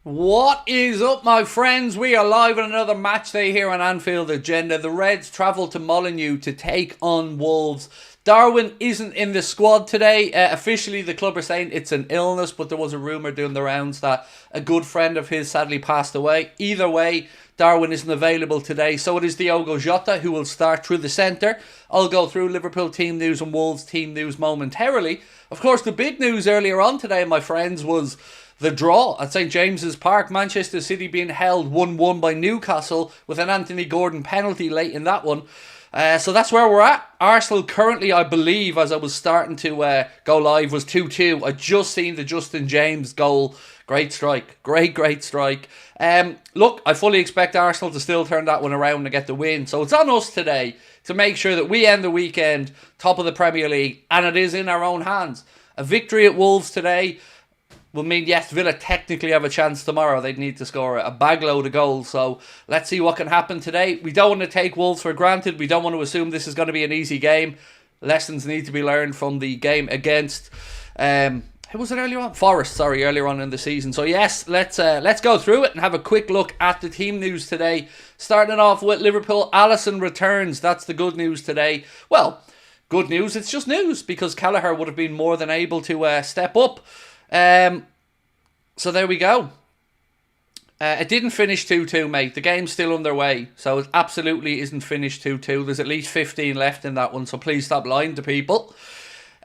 What is up, my friends? We are live on another match day here on Anfield Agenda. The Reds travel to Molineux to take on Wolves. Darwin isn't in the squad today. Officially, the club are saying it's an illness, but there was a rumour doing the rounds that a good friend of his sadly passed away. Either way, Darwin isn't available today, so it is Diogo Jota who will start through the centre. I'll go through Liverpool team news and Wolves team news momentarily. Of course, the big news earlier on today, my friends, was the draw at St James's Park. Manchester City being held 1-1 by Newcastle with an Anthony Gordon penalty late in that one. So that's where we're at. Arsenal currently, I believe, as I was starting to go live, was 2-2. I just seen the Justin James goal. Great strike. Great strike. Look, I fully expect Arsenal to still turn that one around and get the win. So it's on us today to make sure that we end the weekend top of the Premier League. And it is in our own hands. A victory at Wolves today will mean, yes, Villa technically have a chance tomorrow. They'd need to score a bagload of goals. So let's see what can happen today. We don't want to take Wolves for granted. We don't want to assume this is going to be an easy game. Lessons need to be learned from the game against who was it earlier on? Forest, sorry, earlier on in the season. So yes, let's go through it and have a quick look at the team news today. Starting off with Liverpool, Alisson returns. That's the good news today. Well, good news, it's just news because Kelleher would have been more than able to step up. So there we go. It didn't finish 2-2, mate. The game's still underway, so it absolutely isn't finished 2-2. There's at least 15 left in that one, so please stop lying to people.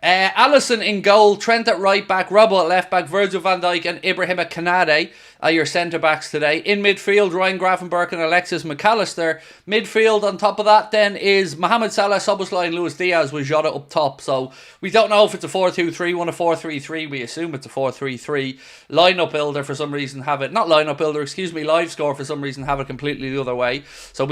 Alisson in goal, Trent at right back, Robbo at left back, Virgil van Dijk and Ibrahima Konate are your centre backs today. In midfield, Ryan Gravenberch and Alexis McAllister. Midfield on top of that then is Mohamed Salah, Szoboszlai and Luis Diaz with Jota up top. So we don't know if it's a 4-2-3, a 4-3-3. We assume it's a 4-3-3. Line-up builder for some reason have it, not line-up builder, excuse me, live score for some reason have it completely the other way. So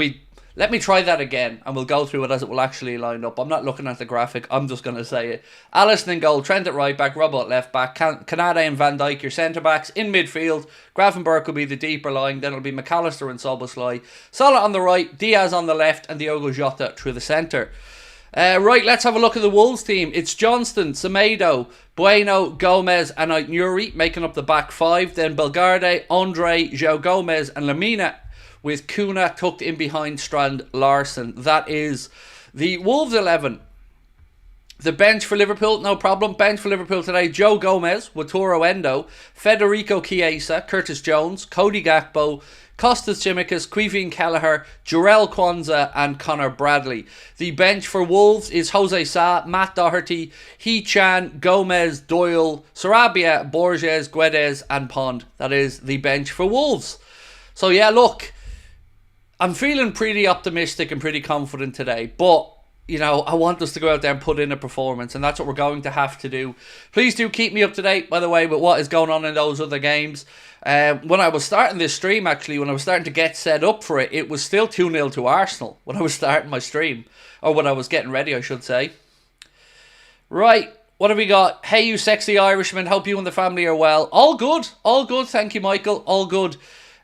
let me try that again, and we'll go through it as it will actually line up. I'm not looking at the graphic, I'm just going to say it. Alisson in goal, Trent at right back, Robbo at left back, Konate and Van Dijk, your centre-backs. In midfield, Gravenberch will be the deeper line, then it'll be McAllister and Szoboszlai. Salah on the right, Diaz on the left, and Diogo Jota through the centre. Right, let's have a look at the Wolves team. It's Johnston, Semedo, Bueno, Gomez and Aït-Nouri making up the back five. Then Bellegarde, Andre, João Gomez and Lamina, with Kuna tucked in behind Strand Larsen. That is the Wolves 11. The bench for Liverpool, no problem. Bench for Liverpool today, Joe Gomez, Wataru Endo, Federico Chiesa, Curtis Jones, Cody Gakpo, Kostas Tsimikas, Quivin Kelleher, Jarell Kwanzaa and Connor Bradley. The bench for Wolves is Jose Sa, Matt Doherty, Hee-Chan, Gomez, Doyle, Sarabia, Borges, Guedes and Pond. That is the bench for Wolves. So yeah, look, I'm feeling pretty optimistic and pretty confident today, but you know, I want us to go out there and put in a performance, and that's what we're going to have to do. Please do keep me up to date, by the way, with what is going on in those other games. When I was starting this stream, actually, when I was starting to get set up for it, it was still 2-0 to Arsenal when I was starting my stream, or when I was getting ready, I should say. Right, what have we got? Hey, you sexy Irishman, hope you and the family are well. All good, thank you, Michael, all good.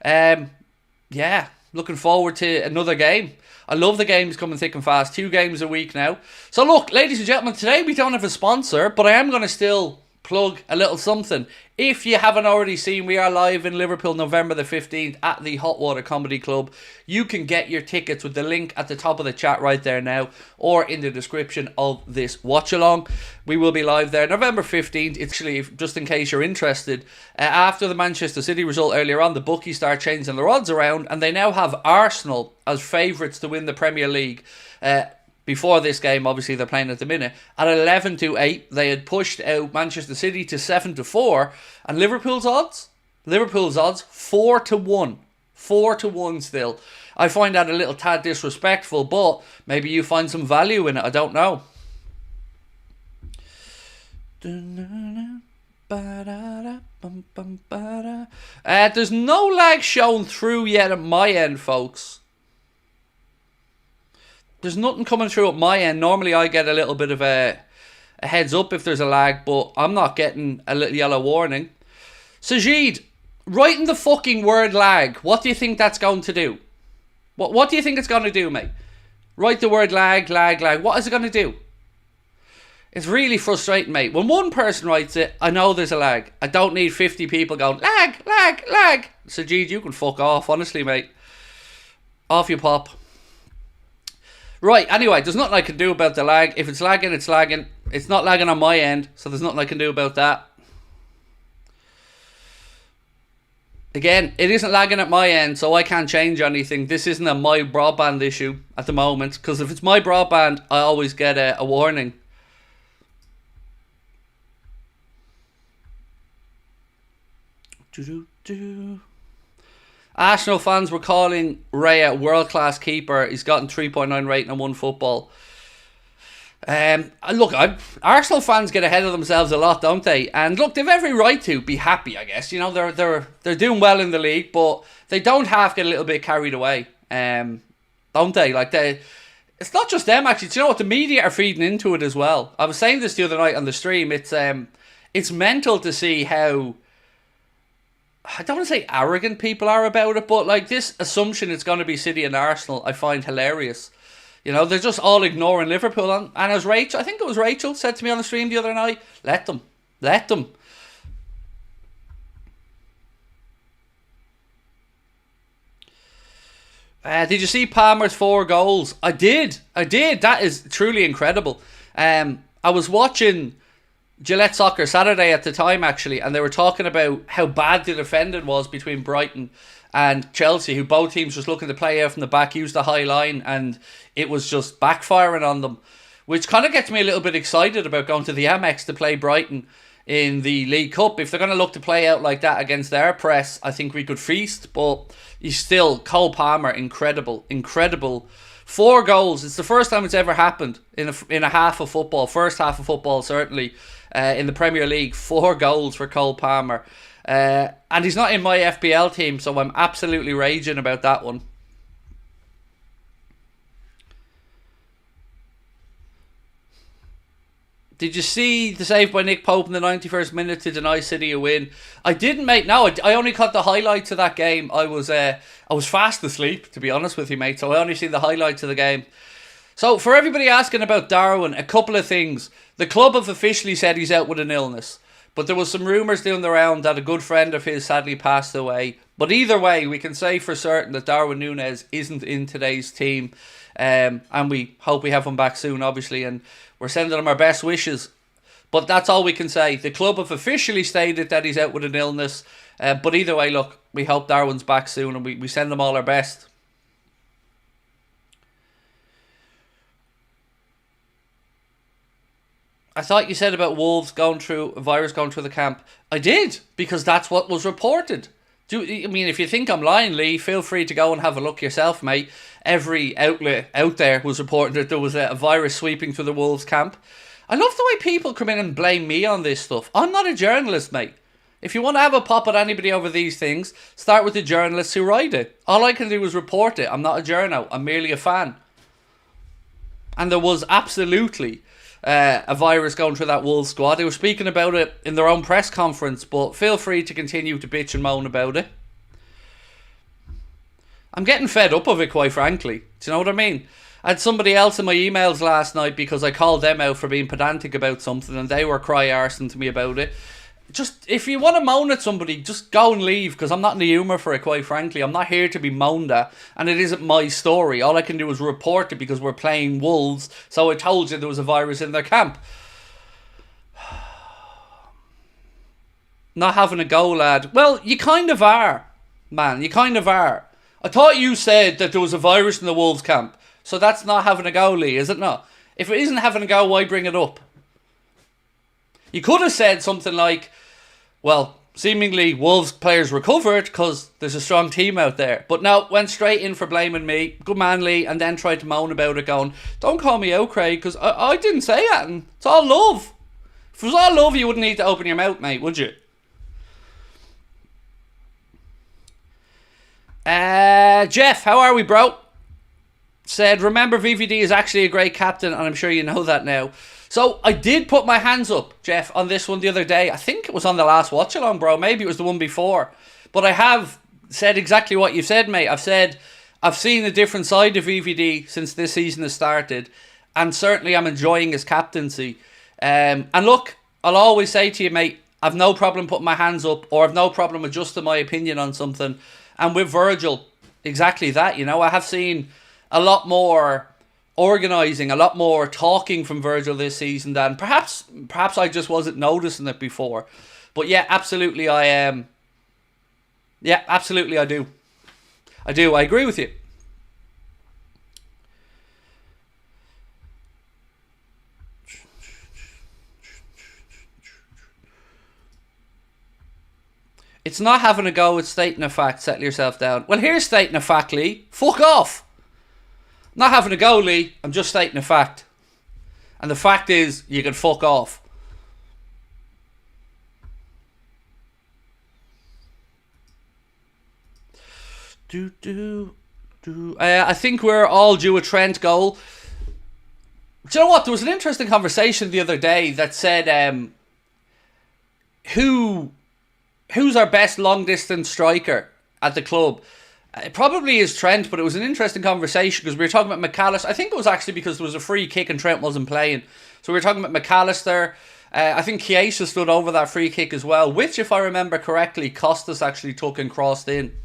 Yeah, looking forward to another game. I love the games coming thick and fast. 2 games a week now. So look, ladies and gentlemen, today we don't have a sponsor, but I am going to still plug a little something. If you haven't already seen, we are live in Liverpool November the 15th at the Hot Water Comedy Club. You can get your tickets with the link at the top of the chat right there now, or in the description of this watch along. We will be live there November 15th. It's actually, just in case you're interested, after the Manchester City result earlier on, the bookies start changing the odds around, and they now have Arsenal as favourites to win the Premier League. Before this game, obviously they're playing at the minute, at 11-8. They had pushed out Manchester City to 7-4, and Liverpool's odds 4-1. 4-1 still. I find that a little tad disrespectful, but maybe you find some value in it. I don't know. There's no lag shown through yet at my end, folks. There's nothing coming through at my end. Normally I get a little bit of a heads up if there's a lag, but I'm not getting a little yellow warning. Sajid, write in the fucking word lag. What do you think that's going to do? What do you think it's going to do, mate? Write the word lag. What is it going to do? It's really frustrating, mate. When one person writes it, I know there's a lag. I don't need 50 people going, lag, lag, lag. So, geez, you can fuck off, honestly, mate. Off you pop. Right, anyway, there's nothing I can do about the lag. If it's lagging, it's lagging. It's not lagging on my end, so there's nothing I can do about that. Again, it isn't lagging at my end, so I can't change anything. This isn't a my broadband issue at the moment, because if it's my broadband, I always get a warning. Arsenal fans were calling Raya world-class keeper. He's gotten 3.9 rating on OneFootball. Look, Arsenal fans get ahead of themselves a lot, don't they? And look, they've every right to be happy, I guess. You know, they're doing well in the league, but they don't half get a little bit carried away, don't they? Like it's not just them actually. Do you know what? The media are feeding into it as well. I was saying this the other night on the stream. It's mental to see how, I don't want to say arrogant people are about it, but like this assumption it's going to be City and Arsenal, I find hilarious. You know, they're just all ignoring Liverpool. And as Rachel, I think it was Rachel, said to me on the stream the other night, let them. Did you see Palmer's 4 goals? I did. That is truly incredible. I was watching Gillette Soccer Saturday at the time, actually, and they were talking about how bad the defending was between Brighton and Chelsea, who both teams just looking to play out from the back, use the high line, and it was just backfiring on them, which kind of gets me a little bit excited about going to the Amex to play Brighton in the League Cup. If they're going to look to play out like that against their press, I think we could feast, but he's still, Cole Palmer, incredible. 4 goals. It's the first time it's ever happened in a half of football, first half of football certainly, in the Premier League. 4 goals for Cole Palmer. And he's not in my FPL team, so I'm absolutely raging about that one. Did you see the save by Nick Pope in the 91st minute to deny City a win? I didn't, mate. No, I only caught the highlights of that game. I was fast asleep, to be honest with you, mate. So I only seen the highlights of the game. So for everybody asking about Darwin, a couple of things. The club have officially said he's out with an illness, but there was some rumours doing the round that a good friend of his sadly passed away. But either way, we can say for certain that Darwin Núñez isn't in today's team. And we hope we have him back soon, obviously, and we're sending him our best wishes. But that's all we can say. The club have officially stated that he's out with an illness. But either way, look, we hope Darwin's back soon, and we send them all our best. I thought you said about Wolves going through a virus going through the camp. I did, because that's what was reported. I mean, if you think I'm lying, Lee, feel free to go and have a look yourself, mate. Every outlet out there was reporting that there was a virus sweeping through the Wolves camp. I love the way people come in and blame me on this stuff. I'm not a journalist, mate. If you want to have a pop at anybody over these things, start with the journalists who write it. All I can do is report it. I'm not a journo. I'm merely a fan. And there was absolutely a virus going through that Wolves squad. They were speaking about it in their own press conference, but feel free to continue to bitch and moan about it. I'm getting fed up of it, quite frankly. Do you know what I mean? I had somebody else in my emails last night because I called them out for being pedantic about something, and they were cry-arsing to me about it. Just, if you want to moan at somebody, just go and leave, because I'm not in the humour for it, quite frankly. I'm not here to be moaned at, and it isn't my story. All I can do is report it because we're playing Wolves, so I told you there was a virus in their camp. Not having a go, lad. Well, you kind of are, man. You kind of are. I thought you said that there was a virus in the Wolves camp, so that's not having a go, Lee, is it not? If it isn't having a go, why bring it up? You could have said something like, well, seemingly Wolves players recovered because there's a strong team out there. But no, went straight in for blaming me. Good man, Lee. And then tried to moan about it, going, don't call me out, Craig, because I didn't say that. And it's all love. If it was all love, you wouldn't need to open your mouth, mate, would you? Jeff, how are we, bro? Said, remember VVD is actually a great captain, and I'm sure you know that now. So, I did put my hands up, Jeff, on this one the other day. I think it was on the last watch-along, bro. Maybe it was the one before. But I have said exactly what you've said, mate. I've said, I've seen a different side of VVD since this season has started. And certainly I'm enjoying his captaincy. And look, I'll always say to you, mate, I've no problem putting my hands up, or I've no problem adjusting my opinion on something. And with Virgil, exactly that, you know. I have seen a lot more organising, a lot more talking from Virgil this season than perhaps I just wasn't noticing it before. But yeah, absolutely I am. Yeah, absolutely I do. I agree with you. It's not having a go, it's stating a fact. Settle yourself down. Well, here's stating a fact, Lee. Fuck off. Not having a go, Lee. I'm just stating a fact. And the fact is, you can fuck off. I think we're all due a Trent goal. Do you know what? There was an interesting conversation the other day that said, who's our best long distance striker at the club? It probably is Trent, but it was an interesting conversation because we were talking about McAllister. I think it was actually because there was a free kick and Trent wasn't playing. So we were talking about McAllister. I think Chiesa stood over that free kick as well, which, if I remember correctly, Costas actually took and crossed in.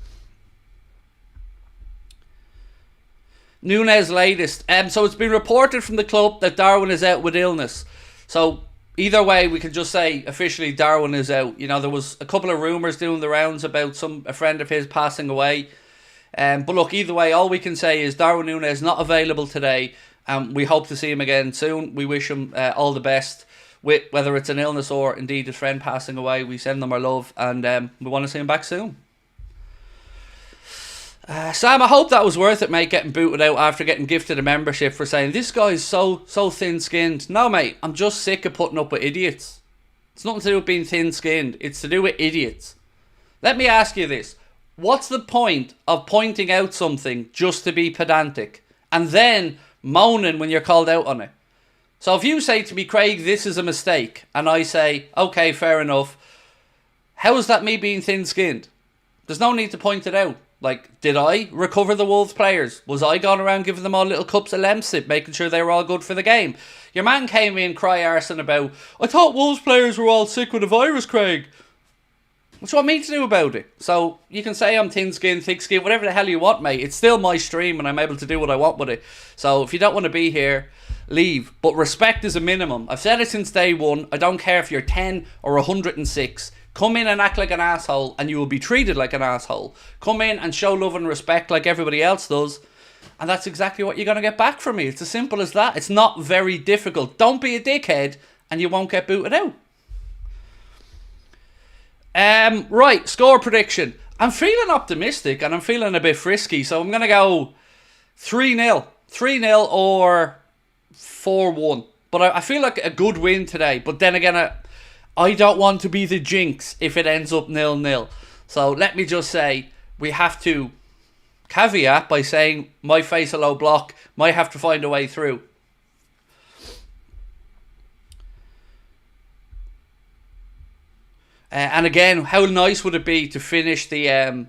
Nunes latest. So it's been reported from the club that Darwin is out with illness. So either way, we can just say officially Darwin is out. You know, there was a couple of rumours doing the rounds about a friend of his passing away. But look, either way, all we can say is Darwin Nunes not available today. We hope to see him again soon. We wish him all the best, with whether it's an illness or indeed his friend passing away. We send them our love, and we want to see him back soon. Sam, I hope that was worth it, mate, getting booted out after getting gifted a membership for saying, this guy's so thin-skinned. No, mate, I'm just sick of putting up with idiots. It's nothing to do with being thin-skinned. It's to do with idiots. Let me ask you this. What's the point of pointing out something just to be pedantic and then moaning when you're called out on it? So if you say to me, Craig, this is a mistake, and I say, okay, fair enough, how is that me being thin-skinned? There's no need to point it out. Like, did I recover the Wolves players? Was I going around giving them all little cups of Lemsip, making sure they were all good for the game? Your man came in cry arson about, I thought Wolves players were all sick with a virus, Craig. What do you want me to do about it? So, you can say I'm thin-skinned, thick-skinned, whatever the hell you want, mate. It's still my stream and I'm able to do what I want with it. So, if you don't want to be here, leave. But respect is a minimum. I've said it since day one. I don't care if you're 10 or 106. Come in and act like an asshole and you will be treated like an asshole. Come in and show love and respect like everybody else does. And that's exactly what you're going to get back from me. It's as simple as that. It's not very difficult. Don't be a dickhead and you won't get booted out. Right, score prediction. I'm feeling optimistic and I'm feeling a bit frisky. So I'm going to go 3-0. 3-0 or 4-1. But I feel like a good win today. But then again, I don't want to be the jinx if it ends up 0-0. So let me just say, we have to caveat by saying my face a low block might have to find a way through. And again, how nice would it be to finish the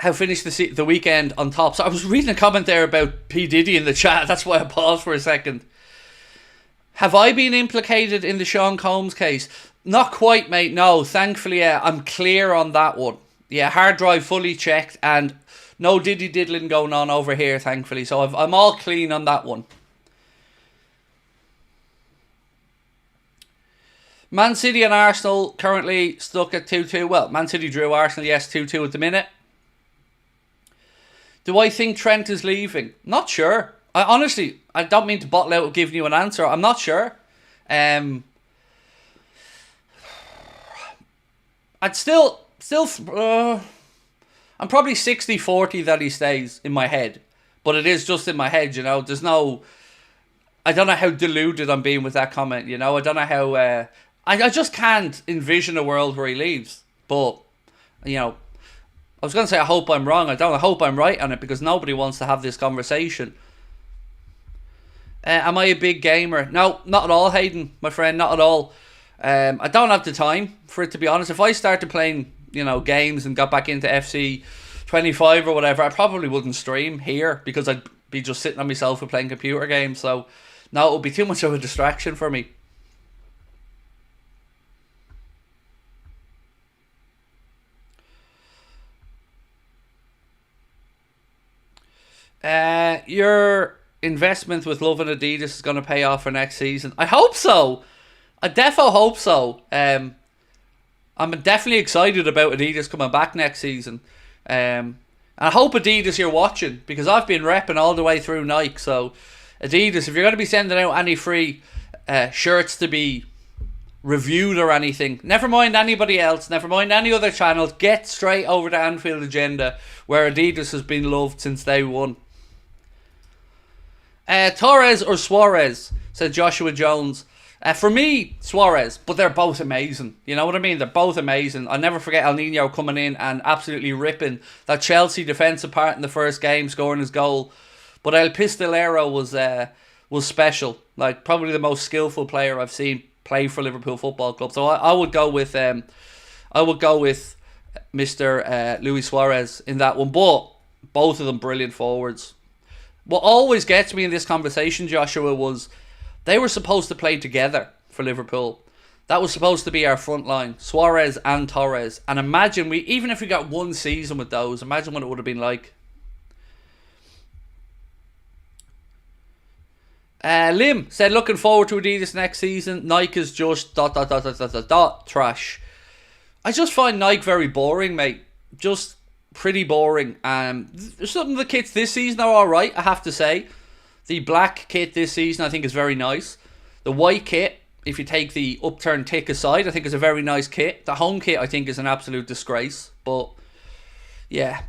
the weekend on top? So I was reading a comment there about P. Diddy in the chat. That's why I paused for a second. Have I been implicated in the Sean Combs case? Not quite, mate. No, thankfully, I'm clear on that one. Yeah, hard drive fully checked and no diddy diddling going on over here, thankfully. So I'm all clean on that one. Man City and Arsenal currently stuck at 2-2. Well, Man City drew Arsenal, yes, 2-2 at the minute. Do I think Trent is leaving? Not sure. I don't mean to bottle out giving you an answer. I'm not sure. I'd still I'm probably 60-40 that he stays in my head. But it is just in my head, you know. I don't know how deluded I'm being with that comment, you know. I don't know how... I just can't envision a world where he leaves. But, you know, I was going to say I hope I'm wrong. I hope I'm right on it because nobody wants to have this conversation. Am I a big gamer? No, not at all, Hayden, my friend, not at all. I don't have the time for it, to be honest. If I started playing, you know, games and got back into FC 25 or whatever, I probably wouldn't stream here because be just sitting on my sofa playing computer games. So, no, it would be too much of a distraction for me. Your investment with Love and Adidas is going to pay off for next season. I hope so. I defo hope so. I'm definitely excited about Adidas coming back next season. And I hope Adidas you're watching, because I've been repping all the way through Nike. So Adidas, if you're going to be sending out any free shirts to be reviewed or anything, never mind anybody else, never mind any other channels, get straight over to Anfield Agenda, where Adidas has been loved since day one. Torres or Suarez, said Joshua Jones. For me, Suarez, but they're both amazing. You know what I mean? They're both amazing. I'll never forget El Nino coming in and absolutely ripping that Chelsea defence apart in the first game, scoring his goal. But El Pistolero was special. Like, probably the most skillful player I've seen play for Liverpool Football Club. So I would go with Mr. Luis Suarez in that one. But both of them brilliant forwards. What always gets me in this conversation, Joshua, was they were supposed to play together for Liverpool. That was supposed to be our front line, Suarez and Torres. And imagine, even if we got one season with those, imagine what it would have been like. Lim said, looking forward to Adidas next season. Nike is just ... trash. I just find Nike very boring, mate. Just pretty boring. Some of the kits this season are alright, I have to say. The black kit this season I think is very nice. The white kit, if you take the upturned tick aside, I think is a very nice kit. The home kit I think is an absolute disgrace. But yeah.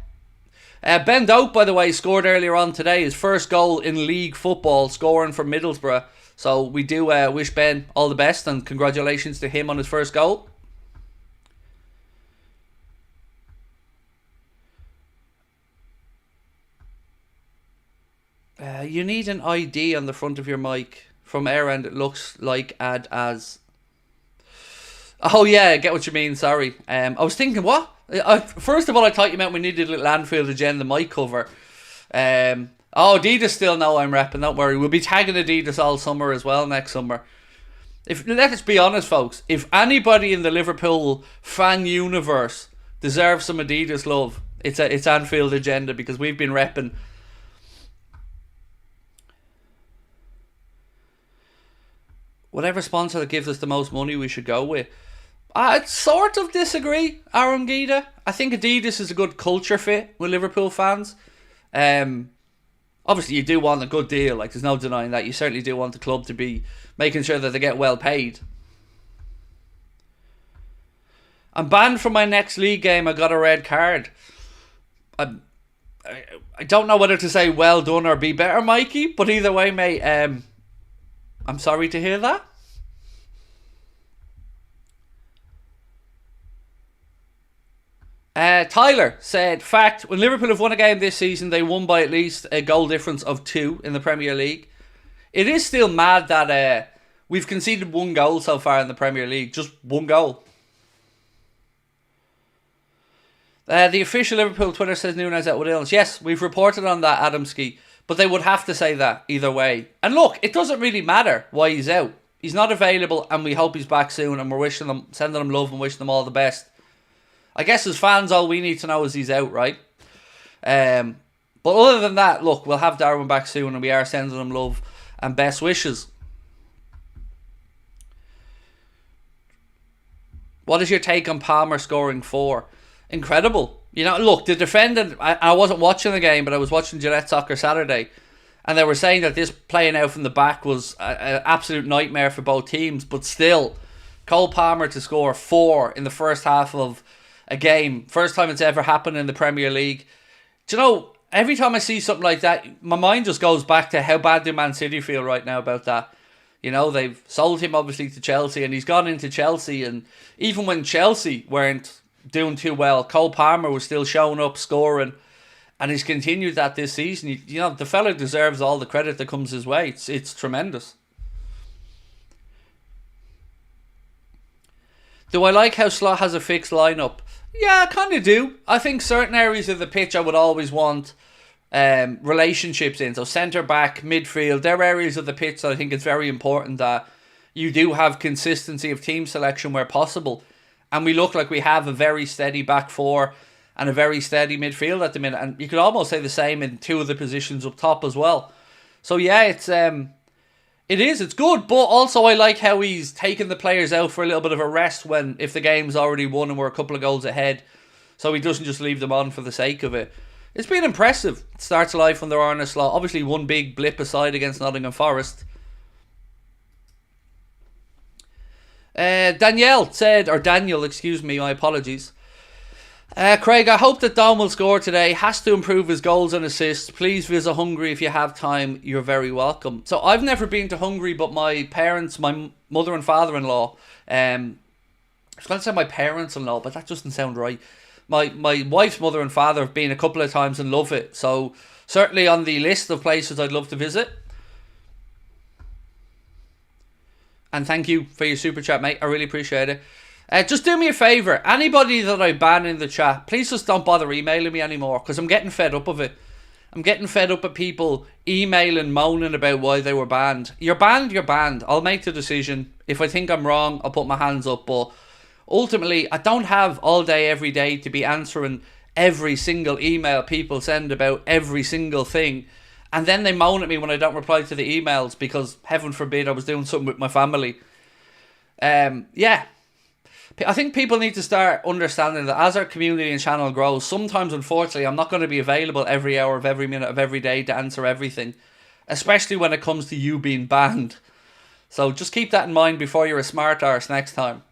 Ben Doak, by the way, scored earlier on today. His first goal in league football, scoring for Middlesbrough. So we do wish Ben all the best and congratulations to him on his first goal. You need an ID on the front of your mic. From our end, it looks like ad as... Oh yeah, I get what you mean, sorry. I was thinking, what? First of all, I thought you meant we needed a little Anfield Agenda mic cover. Adidas still know I'm repping, don't worry. We'll be tagging Adidas all summer as well next summer. Let's be honest, folks. If anybody in the Liverpool fan universe deserves some Adidas love, it's Anfield Agenda, because we've been repping... Whatever sponsor that gives us the most money, we should go with. I sort of disagree, Aaron Gita. I think Adidas is a good culture fit with Liverpool fans. Obviously, you do want a good deal. Like, there's no denying that. You certainly do want the club to be making sure that they get well paid. I'm banned from my next league game. I got a red card. I don't know whether to say well done or be better, Mikey. But either way, mate, I'm sorry to hear that. Tyler said, fact, when Liverpool have won a game this season, they won by at least a goal difference of 2 in the Premier League. It is still mad that we've conceded 1 goal so far in the Premier League. Just 1 goal. The official Liverpool Twitter says Nunes out with illness. Yes, we've reported on that, Adamski. But they would have to say that either way. And look, it doesn't really matter why he's out. He's not available and we hope he's back soon, and we're sending him love and wishing them all the best. I guess as fans, all we need to know is he's out, right? But other than that, look, we'll have Darwin back soon and we are sending him love and best wishes. What is your take on Palmer scoring 4? Incredible. You know, look, the defendant, I wasn't watching the game, but I was watching Gillette Soccer Saturday, and they were saying that this playing out from the back was an absolute nightmare for both teams, but still, Cole Palmer to score 4 in the first half of a game, first time it's ever happened in the Premier League. Do you know, every time I see something like that, my mind just goes back to how bad do Man City feel right now about that. You know, they've sold him obviously to Chelsea, and he's gone into Chelsea, and even when Chelsea weren't doing too well, Cole Palmer was still showing up, scoring, and he's continued that this season. You know, the fella deserves all the credit that comes his way. It's tremendous. Do I like how Slot has a fixed lineup? Yeah, I kind of do. I think certain areas of the pitch I would always want relationships in. So centre back, midfield, they're areas of the pitch that I think it's very important that you do have consistency of team selection where possible. And we look like we have a very steady back four and a very steady midfield at the minute. And you could almost say the same in two of the positions up top as well. So yeah, it's good. But also I like how he's taken the players out for a little bit of a rest if the game's already won and we're a couple of goals ahead. So he doesn't just leave them on for the sake of it. It's been impressive. It starts life under Arne Slot. Obviously one big blip aside against Nottingham Forest. Daniel, excuse me, my apologies. Craig, I hope that Dom will score today. Has to improve his goals and assists. Please visit Hungary if you have time. You're very welcome. So I've never been to Hungary, but my parents, my mother and father-in-law, I was going to say my parents-in-law, but that doesn't sound right. My wife's mother and father have been a couple of times and love it. So certainly on the list of places I'd love to visit. And thank you for your super chat, mate. I really appreciate it. Just do me a favour. Anybody that I ban in the chat, please just don't bother emailing me anymore, because I'm getting fed up of it. I'm getting fed up of people emailing, moaning about why they were banned. You're banned, you're banned. I'll make the decision. If I think I'm wrong, I'll put my hands up. But ultimately, I don't have all day, every day to be answering every single email people send about every single thing. And then they moan at me when I don't reply to the emails because, heaven forbid, I was doing something with my family. Yeah. I think people need to start understanding that as our community and channel grows, sometimes, unfortunately, I'm not going to be available every hour of every minute of every day to answer everything. Especially when it comes to you being banned. So just keep that in mind before you're a smart arse next time.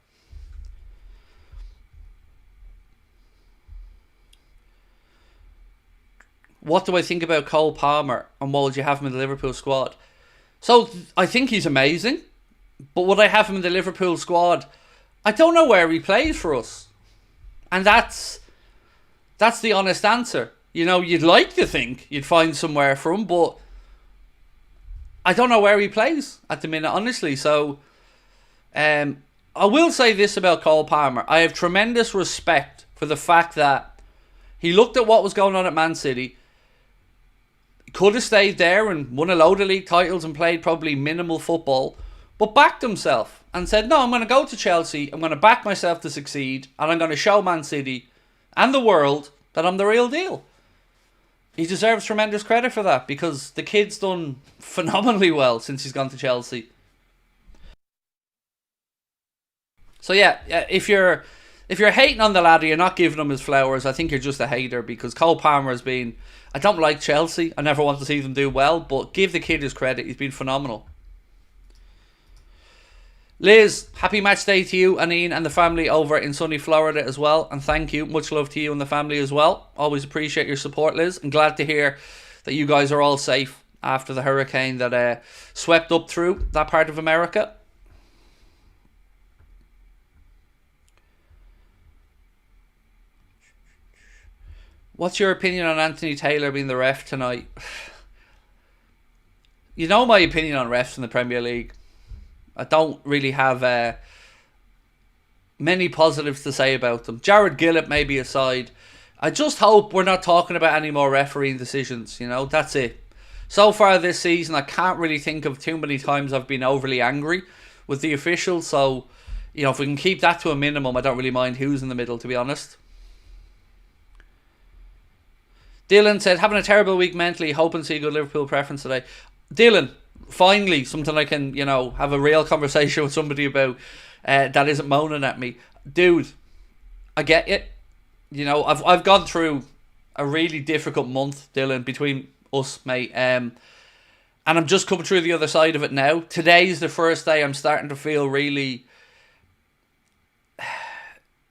What do I think about Cole Palmer and what would you have him in the Liverpool squad? So I think he's amazing, but would I have him in the Liverpool squad? I don't know where he plays for us. And that's the honest answer. You know, you'd like to think you'd find somewhere for him, but I don't know where he plays at the minute, honestly. So I will say this about Cole Palmer. I have tremendous respect for the fact that he looked at what was going on at Man City. Could have stayed there and won a load of league titles and played probably minimal football, but backed himself and said, no, I'm going to go to Chelsea, I'm going to back myself to succeed, and I'm going to show Man City and the world that I'm the real deal. He deserves tremendous credit for that because the kid's done phenomenally well since he's gone to Chelsea. So yeah, if you're hating on the lad, you're not giving him his flowers, I think you're just a hater because Cole Palmer has been... I don't like Chelsea. I never want to see them do well, but give the kid his credit. He's been phenomenal. Liz, happy match day to you and Ian and the family over in sunny Florida as well. And thank you. Much love to you and the family as well. Always appreciate your support, Liz. And glad to hear that you guys are all safe after the hurricane that swept up through that part of America. What's your opinion on Anthony Taylor being the ref tonight? You know my opinion on refs in the Premier League. I don't really have many positives to say about them. Jared Gillett maybe aside. I just hope we're not talking about any more refereeing decisions. You know, that's it. So far this season, I can't really think of too many times I've been overly angry with the officials. So, you know, if we can keep that to a minimum, I don't really mind who's in the middle, to be honest. Dylan said, having a terrible week mentally, hoping to see a good Liverpool preference today. Dylan, finally, something I can, you know, have a real conversation with somebody about that isn't moaning at me. Dude, I get it. You know, I've gone through a really difficult month, Dylan, between us, mate. And I'm just coming through the other side of it now. Today's the first day I'm starting to feel really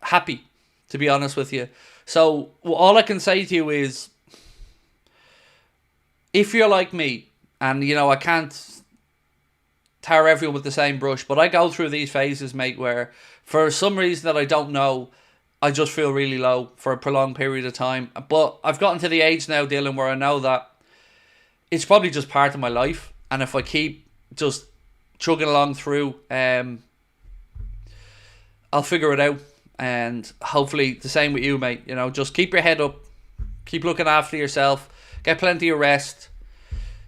happy, to be honest with you. So, all I can say to you is, if you're like me, and, you know, I can't tar everyone with the same brush, but I go through these phases, mate, where for some reason that I don't know, I just feel really low for a prolonged period of time. But I've gotten to the age now, Dylan, where I know that it's probably just part of my life. And if I keep just chugging along through, I'll figure it out. And hopefully the same with you, mate. You know, just keep your head up. Keep looking after yourself. get plenty of rest.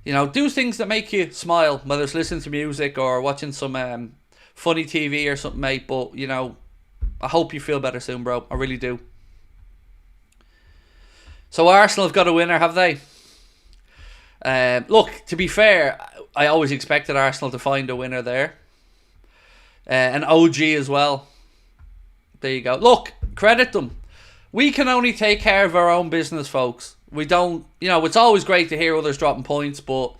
You know, do things that make you smile, whether it's listening to music or watching some funny TV or something, mate. But, you know, I hope you feel better soon, bro. I really do. So Arsenal have got a winner, have they? Look, to be fair, I always expected Arsenal to find a winner there. An OG as well. There you go. Look, credit them. We can only take care of our own business, folks. We don't, you know, it's always great to hear others dropping points, but,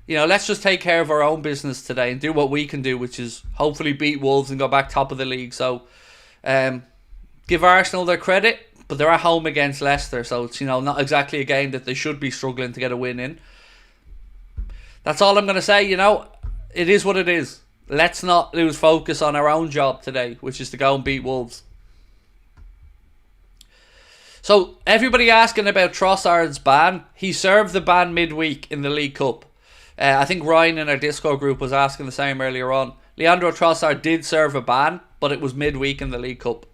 you know, let's just take care of our own business today and do what we can do, which is hopefully beat Wolves and go back top of the league. So, give Arsenal their credit, but they're at home against Leicester, so it's, you know, not exactly a game that they should be struggling to get a win in. That's all I'm going to say, you know. It is what it is. Let's not lose focus on our own job today, which is to go and beat Wolves. So, everybody asking about Trossard's ban. He served the ban midweek in the League Cup. I think Ryan in our Discord group was asking the same earlier on. Leandro Trossard did serve a ban, but it was midweek in the League Cup.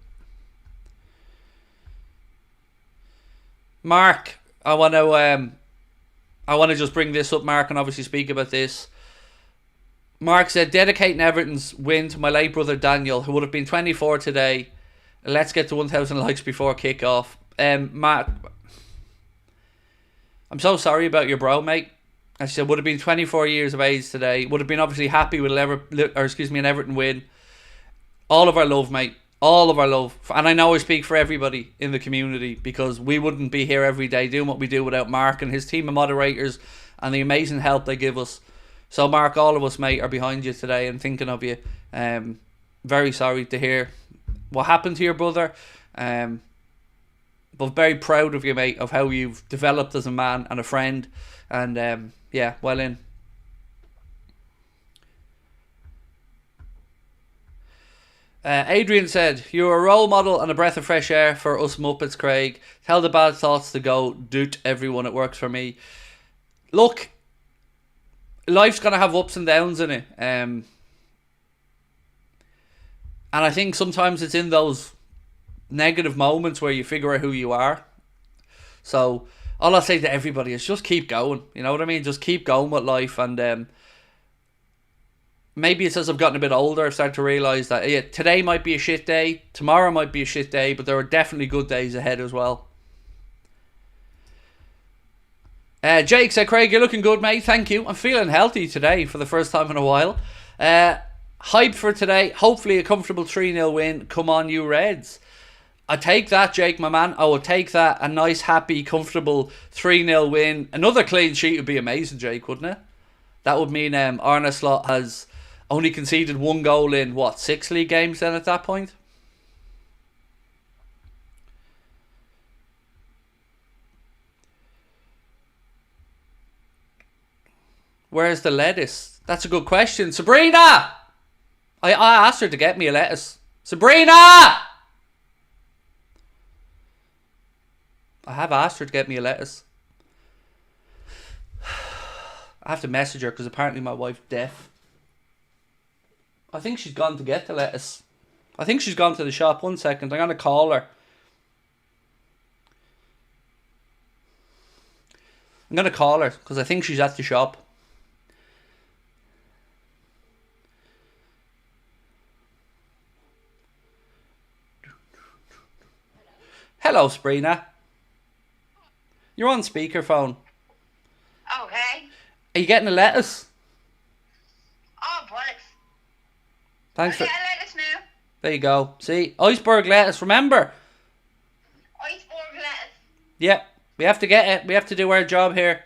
Mark, I want to just bring this up, Mark, and obviously speak about this. Mark said, dedicating Everton's win to my late brother Daniel, who would have been 24 today. Let's get to 1,000 likes before kick-off. Matt, I'm so sorry about your bro, mate. I said, would have been 24 years of age today. Would have been obviously happy with an Everton win. All of our love, mate. All of our love. And I know I speak for everybody in the community, because we wouldn't be here every day doing what we do without Mark and his team of moderators and the amazing help they give us. So Mark, all of us, mate, are behind you today and thinking of you. Very sorry to hear what happened to your brother. But very proud of you, mate, of how you've developed as a man and a friend. And yeah, well in. Adrian said, you're a role model and a breath of fresh air for us Muppets, Craig. Tell the bad thoughts to go. Doot everyone, it works for me. Look, life's going to have ups and downs in it. And I think sometimes it's in those negative moments where you figure out who you are. So all I'll say to everybody is just keep going. You know what I mean? Just keep going with life. And maybe it's as I've gotten a bit older, I've started to realise that today might be a shit day, tomorrow might be a shit day, but there are definitely good days ahead as well. Jake said, Craig, you're looking good, mate. Thank you. I'm feeling healthy today for the first time in a while. Hype for today. Hopefully a comfortable 3-0 win. Come on, you Reds. I take that, Jake, my man. I will take that. A nice, happy, comfortable 3-0 win. Another clean sheet would be amazing, Jake, wouldn't it? That would mean Arne Slot has only conceded 1 goal in, 6 league games then at that point? Where's the lettuce? That's a good question. Sabrina! I asked her to get me a lettuce. Sabrina! I have asked her to get me a lettuce. I have to message her because apparently my wife's deaf. I think she's gone to get the lettuce. I think she's gone to the shop. 1 second. I'm going to call her. I'm going to call her because I think she's at the shop. Hello, Sabrina. You're on speakerphone. Okay. Are you getting a lettuce? Oh, bollocks. Thanks for... I'll get a lettuce now. There you go. See? Iceberg lettuce, remember? Iceberg lettuce. Yep. We have to get it. We have to do our job here.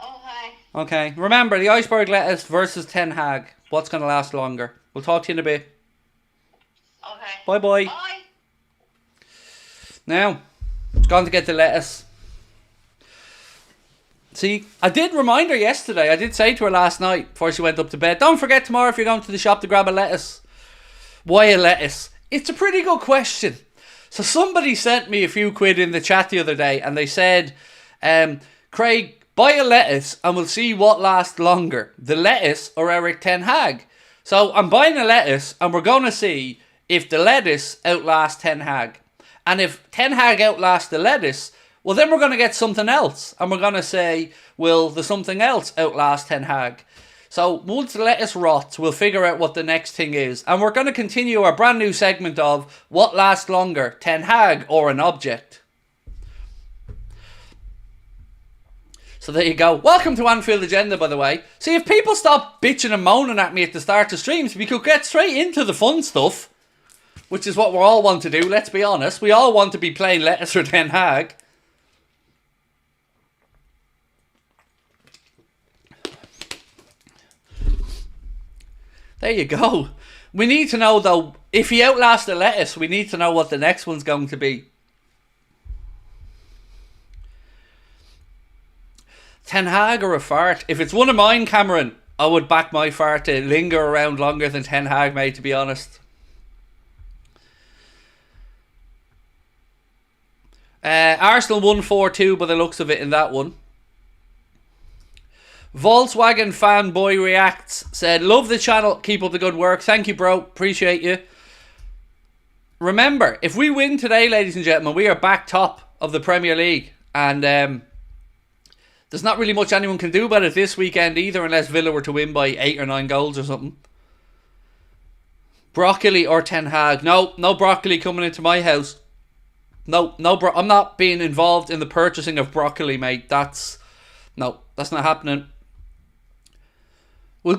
Okay. Okay. Remember, the iceberg lettuce versus Ten Hag. What's going to last longer? We'll talk to you in a bit. Okay. Bye-bye. Bye. Now, it's gone to get the lettuce. See, I did remind her yesterday. I did say to her last night before she went up to bed, don't forget tomorrow if you're going to the shop to grab a lettuce. Why a lettuce? It's a pretty good question. So somebody sent me a few quid in the chat the other day and they said, Craig, buy a lettuce and we'll see what lasts longer, the lettuce or Eric Ten Hag. So I'm buying a lettuce and we're going to see if the lettuce outlasts Ten Hag. And if Ten Hag outlasts the lettuce, Well, then we're going to get something else. And we're going to say, will the something else outlast Ten Hag? So once the lettuce rots, we'll figure out what the next thing is. And we're going to continue our brand new segment of what lasts longer, Ten Hag or an object? So there you go. Welcome to Anfield Agenda, by the way. See, if people stop bitching and moaning at me at the start of streams, we could get straight into the fun stuff, which is what we all want to do, let's be honest. We all want to be playing lettuce or Ten Hag. There you go. We need to know, though, if he outlasts the lettuce, we need to know what the next one's going to be. Ten Hag or a fart? If it's one of mine, Cameron, I would back my fart to linger around longer than Ten Hag, mate, to be honest. Arsenal won 4-2 by the looks of it in that one. Volkswagen Fanboy Reacts said, love the channel, keep up the good work. Thank you, bro, appreciate you. Remember, if we win today, ladies and gentlemen, we are back top of the Premier League. And there's not really much anyone can do about it this weekend either, unless Villa were to win by 8 or 9 goals or something. Broccoli or Ten Hag? No broccoli coming into my house. I'm not being involved in the purchasing of broccoli, mate. That's not happening. We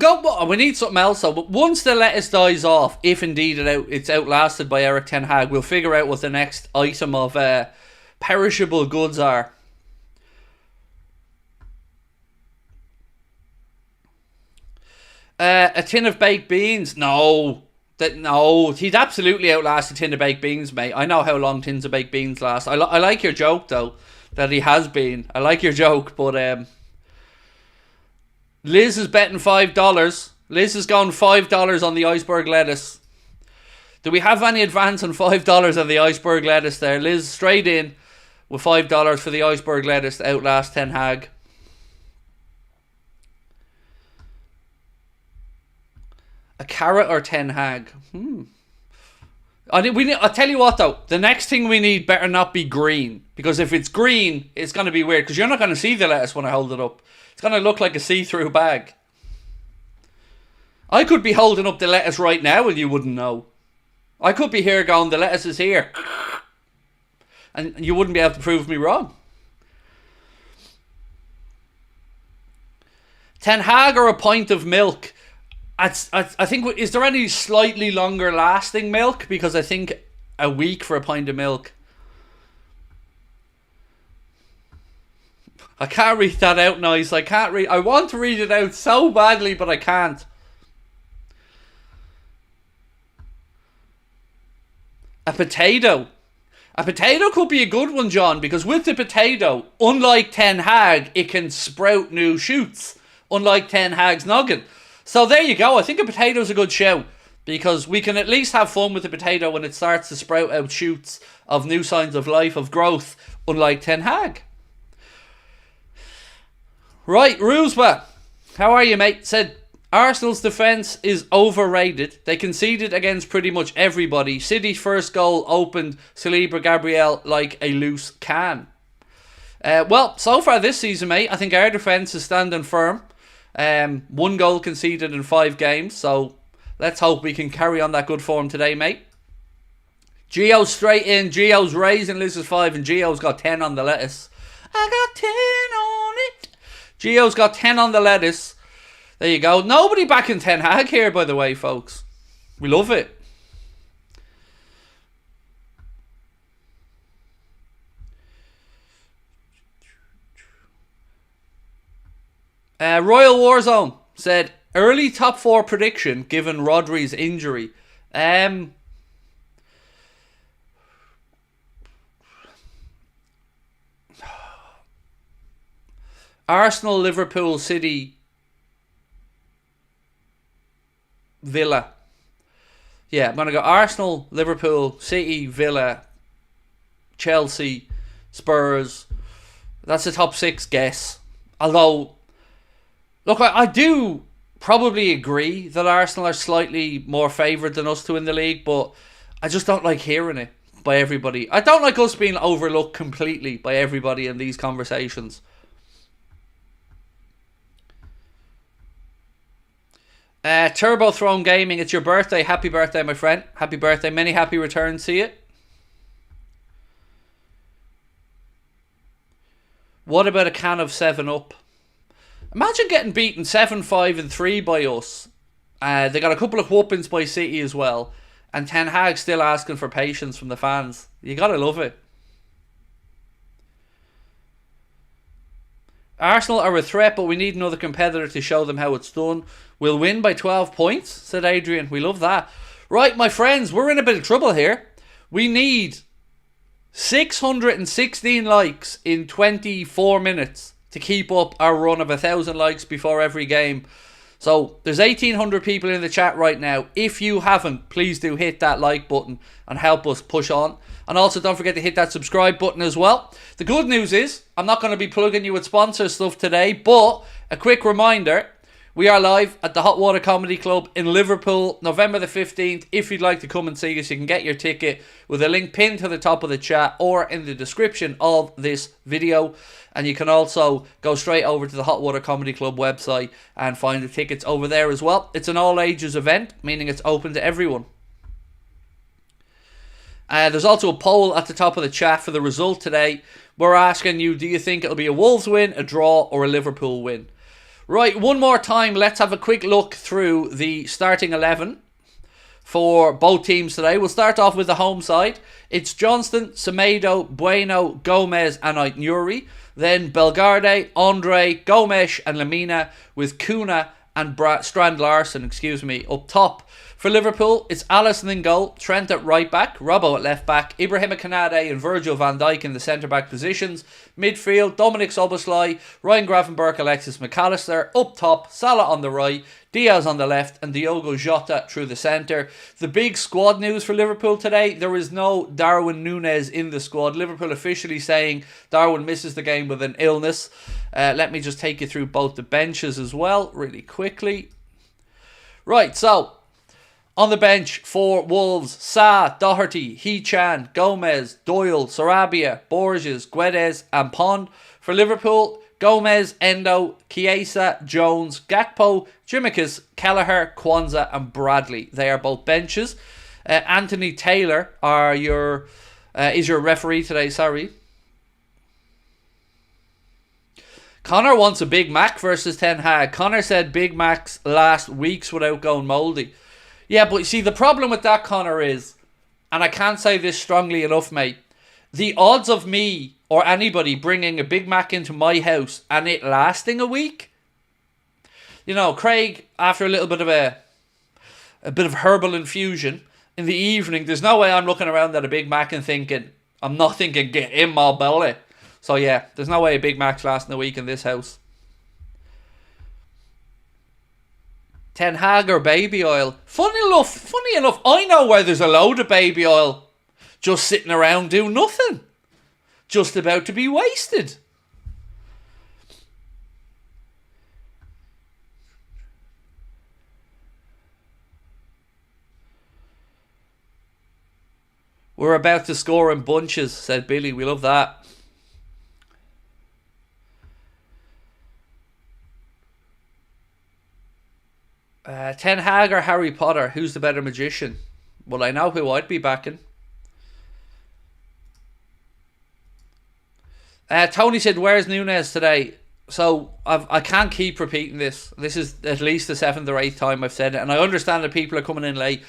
need something else though. But once the lettuce dies off, if indeed it's outlasted by Eric Ten Hag, we'll figure out what the next item of perishable goods are. A tin of baked beans? No, he'd absolutely outlast a tin of baked beans, mate. I know how long tins of baked beans last. I like your joke though, that he has been. I like your joke, but Liz is betting $5. Liz has gone $5 on the iceberg lettuce. Do we have any advance on $5 on the iceberg lettuce there? Liz straight in with $5 for the iceberg lettuce to outlast Ten Hag. A carrot or Ten Hag? I'll tell you what though, the next thing we need better not be green. Because if it's green, it's going to be weird. Because you're not going to see the lettuce when I hold it up. It's going to look like a see-through bag. I could be holding up the lettuce right now and you wouldn't know. I could be here going, the lettuce is here. And you wouldn't be able to prove me wrong. Ten Hag or a pint of milk? I think, is there any slightly longer lasting milk? Because I think a week for a pint of milk. I can't read that out nice. I want to read it out so badly, but I can't. A potato. A potato could be a good one, John, because with the potato, unlike Ten Hag, it can sprout new shoots. Unlike Ten Hag's noggin. So there you go. I think a potato's a good show, because we can at least have fun with the potato when it starts to sprout out shoots of new signs of life, of growth, unlike Ten Hag. Right, Roosba, how are you, mate? Said, Arsenal's defence is overrated. They conceded against pretty much everybody. City's first goal opened Saliba Gabriel like a loose can. Well, so far this season, mate, I think our defence is standing firm. 1 goal conceded in 5 games, so let's hope we can carry on that good form today, mate. Gio's straight in. Gio's raising Liz's 5, and Gio's got 10 on the lettuce. I got 10 on it. Gio's got 10 on the lettuce. There you go. Nobody backing Ten Hag here, by the way, folks. We love it. Royal Warzone said, early top 4 prediction given Rodri's injury. Arsenal, Liverpool, City, Villa. Yeah, I'm going to go Arsenal, Liverpool, City, Villa, Chelsea, Spurs. That's the top 6 guess. Although, look, I do probably agree that Arsenal are slightly more favoured than us to win the league, but I just don't like hearing it. by everybody. I don't like us being overlooked completely by everybody in these conversations. Turbo Throne Gaming, it's your birthday. Happy birthday, my friend. Happy birthday. Many happy returns to you. What about a can of 7-Up? Imagine getting beaten 7-5 and 3 by us. They got a couple of whoopings by City as well. And Ten Hag still asking for patience from the fans. You gotta love it. Arsenal are a threat, but we need another competitor to show them how it's done. We'll win by 12 points, said Adrian. We love that. Right, my friends, we're in a bit of trouble here. We need 616 likes in 24 minutes to keep up our run of 1,000 likes before every game. So, there's 1,800 people in the chat right now. If you haven't, please do hit that like button and help us push on. And also, don't forget to hit that subscribe button as well. The good news is, I'm not going to be plugging you with sponsor stuff today, but a quick reminder, we are live at the Hot Water Comedy Club in Liverpool, November the 15th. If you'd like to come and see us, you can get your ticket with a link pinned to the top of the chat or in the description of this video. And you can also go straight over to the Hot Water Comedy Club website and find the tickets over there as well. It's an all ages event, meaning it's open to everyone. There's also a poll at the top of the chat for the result today. We're asking you, do you think it'll be a Wolves win, a draw, or a Liverpool win? Right, one more time, let's have a quick look through the starting 11 for both teams today. We'll start off with the home side. It's Johnston, Semedo, Bueno, Gomez, and Aït-Nouri. Then Bellegarde, Andre, Gomes, and Lamina, with Kuna and Strand Larson, up top. For Liverpool, it's Alisson in goal, Trent at right back, Robbo at left back, Ibrahima Konate and Virgil van Dijk in the centre back positions. Midfield, Dominic Szoboszlai, Ryan Gravenberch, Alexis McAllister. Up top, Salah on the right, Diaz on the left, and Diogo Jota through the centre. The big squad news for Liverpool today, there is no Darwin Núñez in the squad. Liverpool officially saying Darwin misses the game with an illness. Let me just take you through both the benches as well, really quickly. Right, so on the bench for Wolves, Sa, Doherty, Hee-Chan, Gomez, Doyle, Sarabia, Borges, Guedes and Pond. For Liverpool, Gomez, Endo, Chiesa, Jones, Gakpo, Tsimikas, Kelleher, Kwanzaa and Bradley. They are both benches. Anthony Taylor is your referee today, sorry. Connor wants a Big Mac versus Ten Hag. Connor said Big Macs last weeks without going mouldy. Yeah, but you see, the problem with that, Connor, is, and I can't say this strongly enough, mate, the odds of me or anybody bringing a Big Mac into my house and it lasting a week, you know, Craig, after a little bit of herbal infusion in the evening, there's no way I'm looking around at a Big Mac and thinking, I'm not thinking, get in my belly. So yeah, there's no way a Big Mac's lasting a week in this house. Ten Hag or baby oil? Funny enough, I know where there's a load of baby oil just sitting around doing nothing. Just about to be wasted. We're about to score in bunches, said Billy. We love that. Ten Hag or Harry Potter? Who's the better magician? Well, I know who I'd be backing. Tony said, where's Núñez today? So, I can't keep repeating this. This is at least the 7th or 8th time I've said it. And I understand that people are coming in late.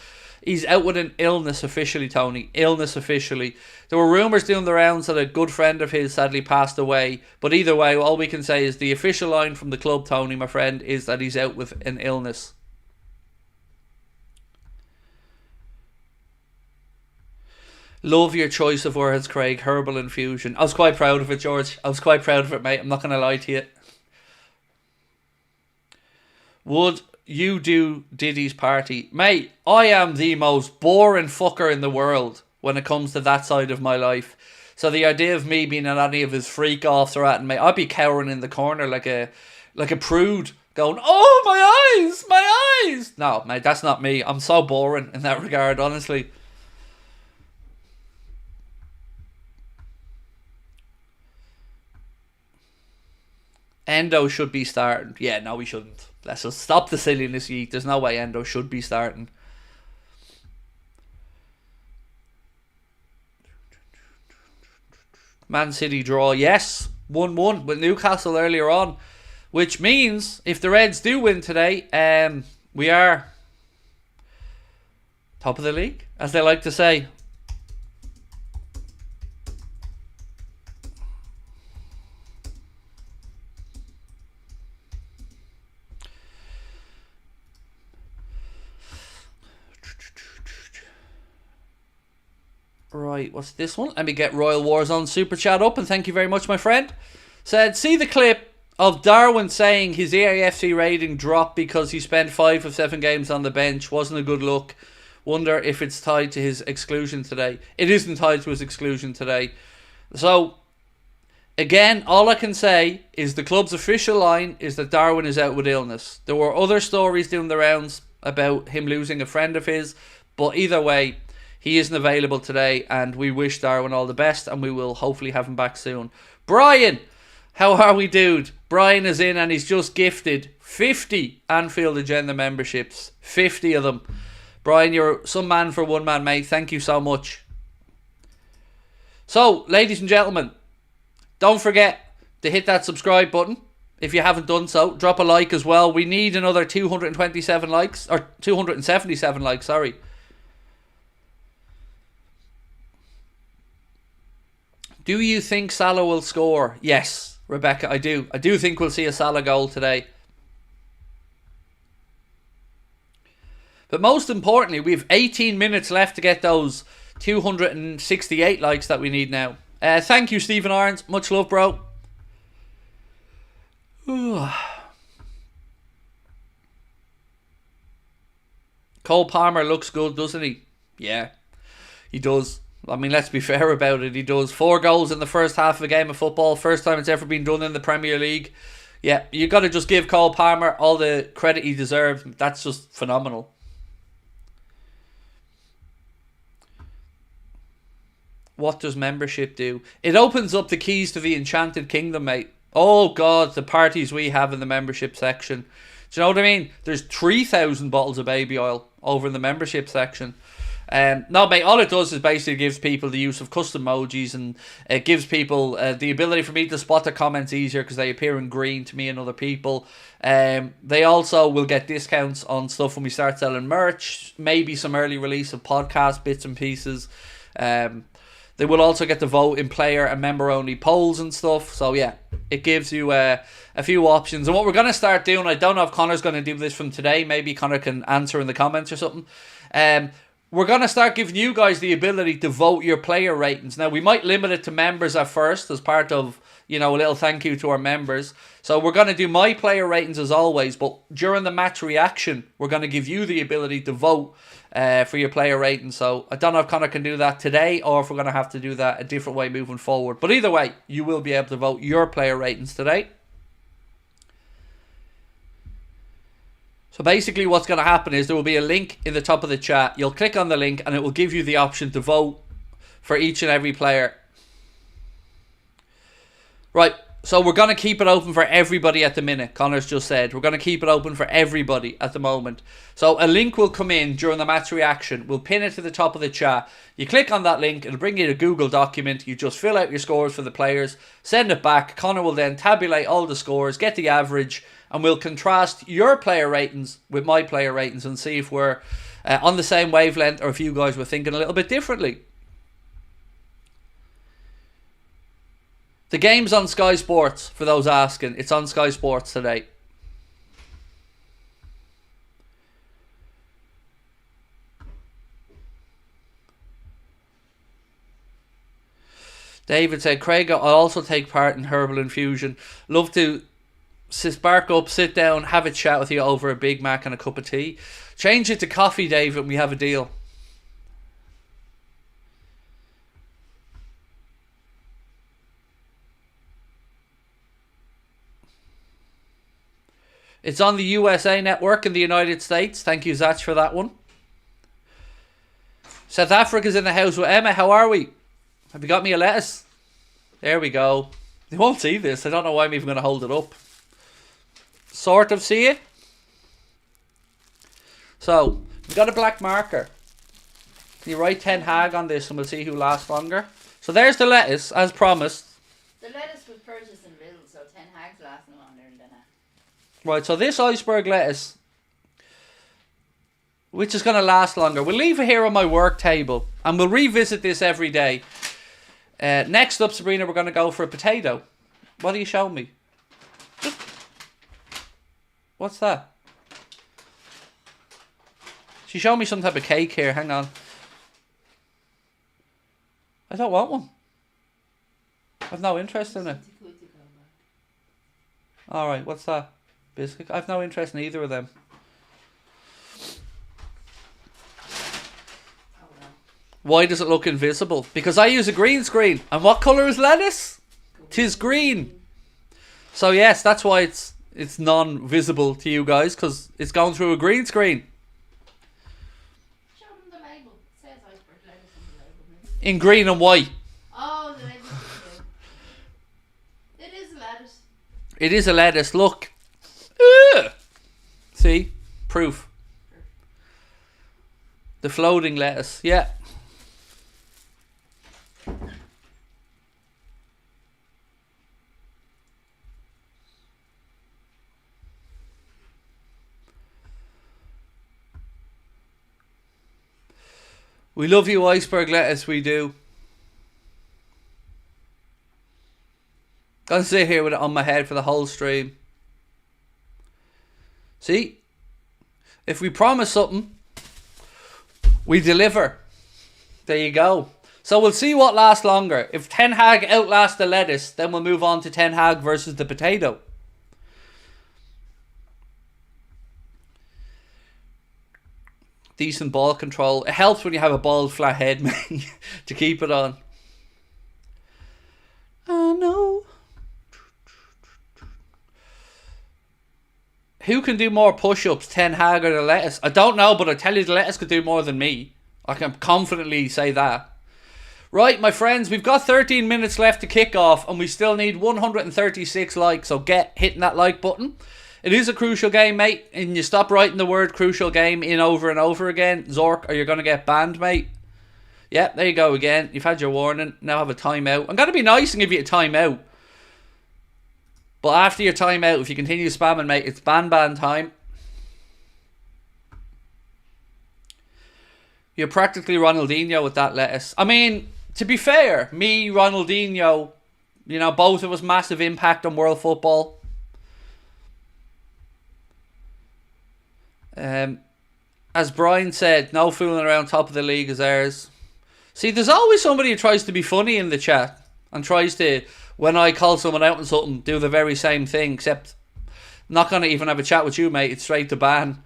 He's out with an illness officially, Tony. Illness officially. There were rumours doing the rounds that a good friend of his sadly passed away. But either way, all we can say is the official line from the club, Tony, my friend, is that he's out with an illness. Love your choice of words, Craig. Herbal infusion. I was quite proud of it, George. I was quite proud of it, mate. I'm not going to lie to you. Would you do Diddy's party? Mate, I am the most boring fucker in the world when it comes to that side of my life. So the idea of me being at any of his freak-offs or at mate, I'd be cowering in the corner like a prude, going, oh, my eyes, my eyes. No, mate, that's not me. I'm so boring in that regard, honestly. Endo should be starting. Yeah, no, we shouldn't. Let's just stop the silliness, Yeet. There's no way Endo should be starting. Man City draw, yes. 1-1 with Newcastle earlier on. Which means, if the Reds do win today, we are top of the league, as they like to say. Right, what's this one? Let me get Royal Warzone Super Chat up, and thank you very much, my friend. Said, see the clip of Darwin saying his EAFC rating dropped because he spent 5 of 7 games on the bench. Wasn't a good look. Wonder if it's tied to his exclusion today. It isn't tied to his exclusion today. So, again, all I can say is the club's official line is that Darwin is out with illness. There were other stories doing the rounds about him losing a friend of his, but either way, he isn't available today, and we wish Darwin all the best, and we will hopefully have him back soon. Brian, how are we, dude? Brian is in, and he's just gifted 50 Anfield Agenda memberships. 50 of them. Brian, you're some man for one man, mate. Thank you so much. So, ladies and gentlemen, don't forget to hit that subscribe button. If you haven't done so, drop a like as well. We need another 227 likes, or 277 likes, sorry. Do you think Salah will score? Yes, Rebecca, I do. I do think we'll see a Salah goal today. But most importantly, we have 18 minutes left to get those 268 likes that we need now. Thank you, Stephen Irons. Much love, bro. Cole Palmer looks good, doesn't he? Yeah, he does. I mean, let's be fair about it. He does 4 goals in the first half of a game of football. First time it's ever been done in the Premier League. Yeah, you got to just give Cole Palmer all the credit he deserves. That's just phenomenal. What does membership do? It opens up the keys to the Enchanted Kingdom, mate. Oh, God, the parties we have in the membership section. Do you know what I mean? There's 3,000 bottles of baby oil over in the membership section. No, mate, all it does is basically gives people the use of custom emojis, and it gives people the ability for me to spot their comments easier because they appear in green to me and other people. They also will get discounts on stuff when we start selling merch, maybe some early release of podcast bits and pieces. They will also get to vote in player and member only polls and stuff. So yeah, it gives you a few options. And what we're going to start doing, I don't know if Connor's going to do this from today, maybe Connor can answer in the comments or something. We're going to start giving you guys the ability to vote your player ratings. Now, we might limit it to members at first as part of, you know, a little thank you to our members. So we're going to do my player ratings as always, but during the match reaction, we're going to give you the ability to vote for your player ratings. So I don't know if Connor can do that today or if we're going to have to do that a different way moving forward. But either way, you will be able to vote your player ratings today. So basically what's going to happen is there will be a link in the top of the chat. You'll click on the link and it will give you the option to vote for each and every player. Right, so we're going to keep it open for everybody at the minute. Connor's just said we're going to keep it open for everybody at the moment. So a link will come in during the match reaction. We'll pin it to the top of the chat. You click on that link, it'll bring you a Google document. You just fill out your scores for the players, send it back. Connor will then tabulate all the scores, get the average, and we'll contrast your player ratings with my player ratings and see if we're on the same wavelength or if you guys were thinking a little bit differently. The game's on Sky Sports, for those asking. It's on Sky Sports today. David said, Craig, I'll also take part in Herbal Infusion. Love to spark up, sit down, have a chat with you over a Big Mac and a cup of tea. Change it to coffee, David, and we have a deal. It's on the USA Network in the United States. Thank you, Zach, for that one. South Africa's in the house with Emma. How are we? Have you got me a lettuce? There we go. They won't see this. I don't know why I'm even going to hold it up. sort of see it. So, we've got a black marker. You write Ten Hag on this and we'll see who lasts longer. So there's the lettuce, as promised. The lettuce was purchased in Lidl, so Ten Hag's lasting longer than that. Right, so this iceberg lettuce, which is going to last longer. We'll leave it here on my work table and we'll revisit this every day. Next up, Sabrina, we're going to go for a potato. What do you show me? What's that? She showed me some type of cake here. Hang on. I don't want one. I've no interest in it. Alright, what's that? Biscuit? I've no interest in either of them. Why does it look invisible? Because I use a green screen. And what colour is lettuce? 'Tis green. So yes, that's why it's non-visible to you guys, because it's going through a green screen. Show them the label. It says iceberg lettuce on the label. Maybe. In green and white. Oh, the label. It is lettuce. It is a lettuce. Look. See? Proof. The floating lettuce. Yeah. We love you, iceberg lettuce, we do. Gonna sit here with it on my head for the whole stream. See? If we promise something, we deliver. There you go. So we'll see what lasts longer. If Ten Hag outlasts the lettuce, then we'll move on to Ten Hag versus the potato. Decent ball control. It helps when you have a bald flat head, man, to keep it on. I know. Who can do more push-ups, Ten Hag or the lettuce? I don't know, but I tell you the lettuce could do more than me. I can confidently say that. Right, my friends, we've got 13 minutes left to kick off and we still need 136 likes, so get hitting that like button. It is a crucial game, mate, and you stop writing the word crucial game in over and over again, Zork, or you're going to get banned, mate. Yep, there you go again. You've had your warning. Now have a timeout. I'm going to be nice and give you a timeout. But after your timeout, if you continue spamming, mate, it's ban time. You're practically Ronaldinho with that lettuce. I mean, to be fair, me, Ronaldinho, you know, both of us massive impact on world football. As Brian said, no fooling around, top of the league is ours. See, there's always somebody who tries to be funny in the chat and tries to, when I call someone out on something, do the very same thing, except I'm not going to even have a chat with you, mate. It's straight to ban.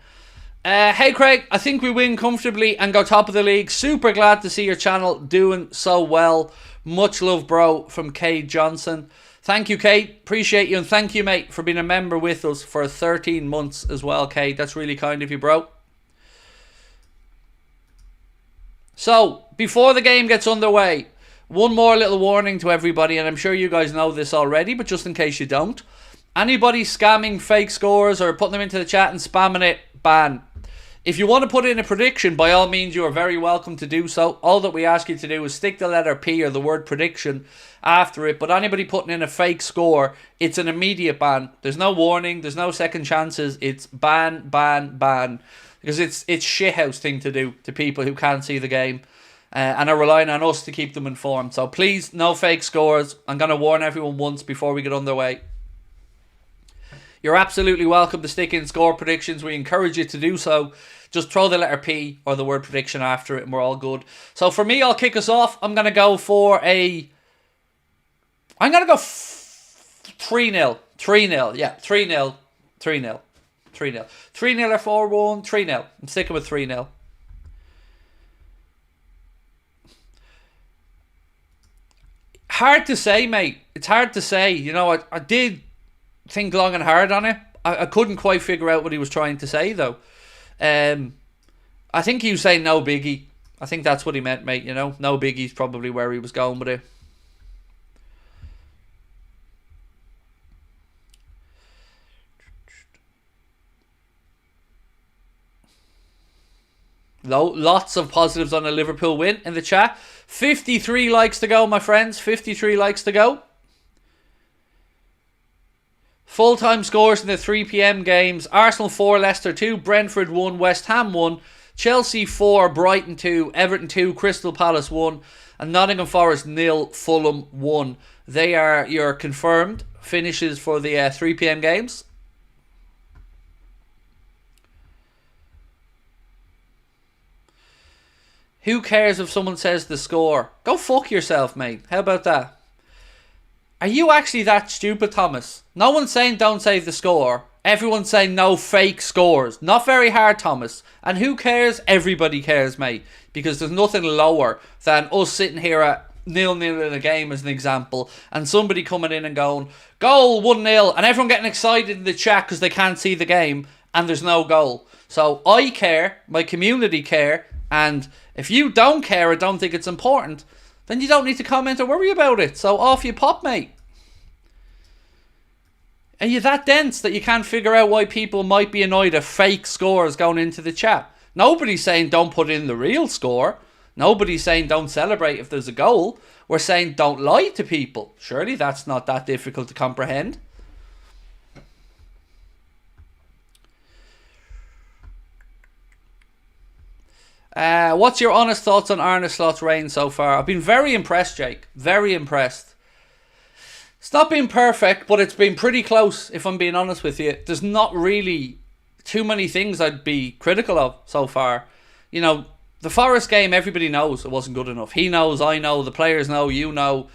Hey, Craig, I think we win comfortably and go top of the league. Super glad to see your channel doing so well. Much love, bro, from Kate Johnson. Thank you, Kate. Appreciate you. And thank you, mate, for being a member with us for 13 months as well, Kate. That's really kind of you, bro. So, before the game gets underway, one more little warning to everybody, and I'm sure you guys know this already, but just in case you don't. Anybody scamming fake scores or putting them into the chat and spamming it, ban. If you want to put in a prediction, by all means, you are very welcome to do so. All that we ask you to do is stick the letter P or the word prediction after it. But anybody putting in a fake score, it's an immediate ban. There's no warning. There's no second chances. It's ban. Because it's shithouse thing to do to people who can't see the game and are relying on us to keep them informed. So please, no fake scores. I'm going to warn everyone once before we get underway. You're absolutely welcome to stick in score predictions. We encourage you to do so. Just throw the letter P or the word prediction after it and we're all good. So for me, I'll kick us off. I'm going to go for a... I'm going to go 3-0. 3-0. Yeah, 3-0. 3-0. 3-0. 3-0 or 4-1. 3-0. I'm sticking with 3-0. Hard to say, mate. It's hard to say. You know, I did think long and hard on it. I couldn't quite figure out what he was trying to say, though. I think he was saying no biggie. I think that's what he meant, mate, you know. No biggie's probably where he was going with it. Lots of positives on a Liverpool win in the chat. 53 likes to go, my friends. 53 likes to go. Full-time scores in the 3 p.m. games. Arsenal 4, Leicester 2, Brentford 1, West Ham 1, Chelsea 4, Brighton 2, Everton 2, Crystal Palace 1, and Nottingham Forest 0, Fulham 1. They are your confirmed finishes for the 3 p.m. games. Who cares if someone says the score? Go fuck yourself, mate. How about that? Are you actually that stupid, Thomas? No one's saying don't say the score. Everyone's saying no fake scores. Not very hard, Thomas. And who cares? Everybody cares, mate. Because there's nothing lower than us sitting here at 0-0 in a game, as an example, and somebody coming in and going, goal, 1-0, and everyone getting excited in the chat because they can't see the game, and there's no goal. So I care, my community care, and if you don't care or don't think it's important, then you don't need to comment or worry about it. So off you pop, mate. Are you that dense that you can't figure out why people might be annoyed at fake scores going into the chat? Nobody's saying don't put in the real score. Nobody's saying don't celebrate if there's a goal. We're saying don't lie to people. Surely that's not that difficult to comprehend. What's your honest thoughts on Arne Slot's reign so far? I've been very impressed, Jake. Very impressed. It's not been perfect, but it's been pretty close, if I'm being honest with you. There's not really too many things I'd be critical of so far. You know, the Forest game, everybody knows it wasn't good enough. He knows, I know, the players know, you know.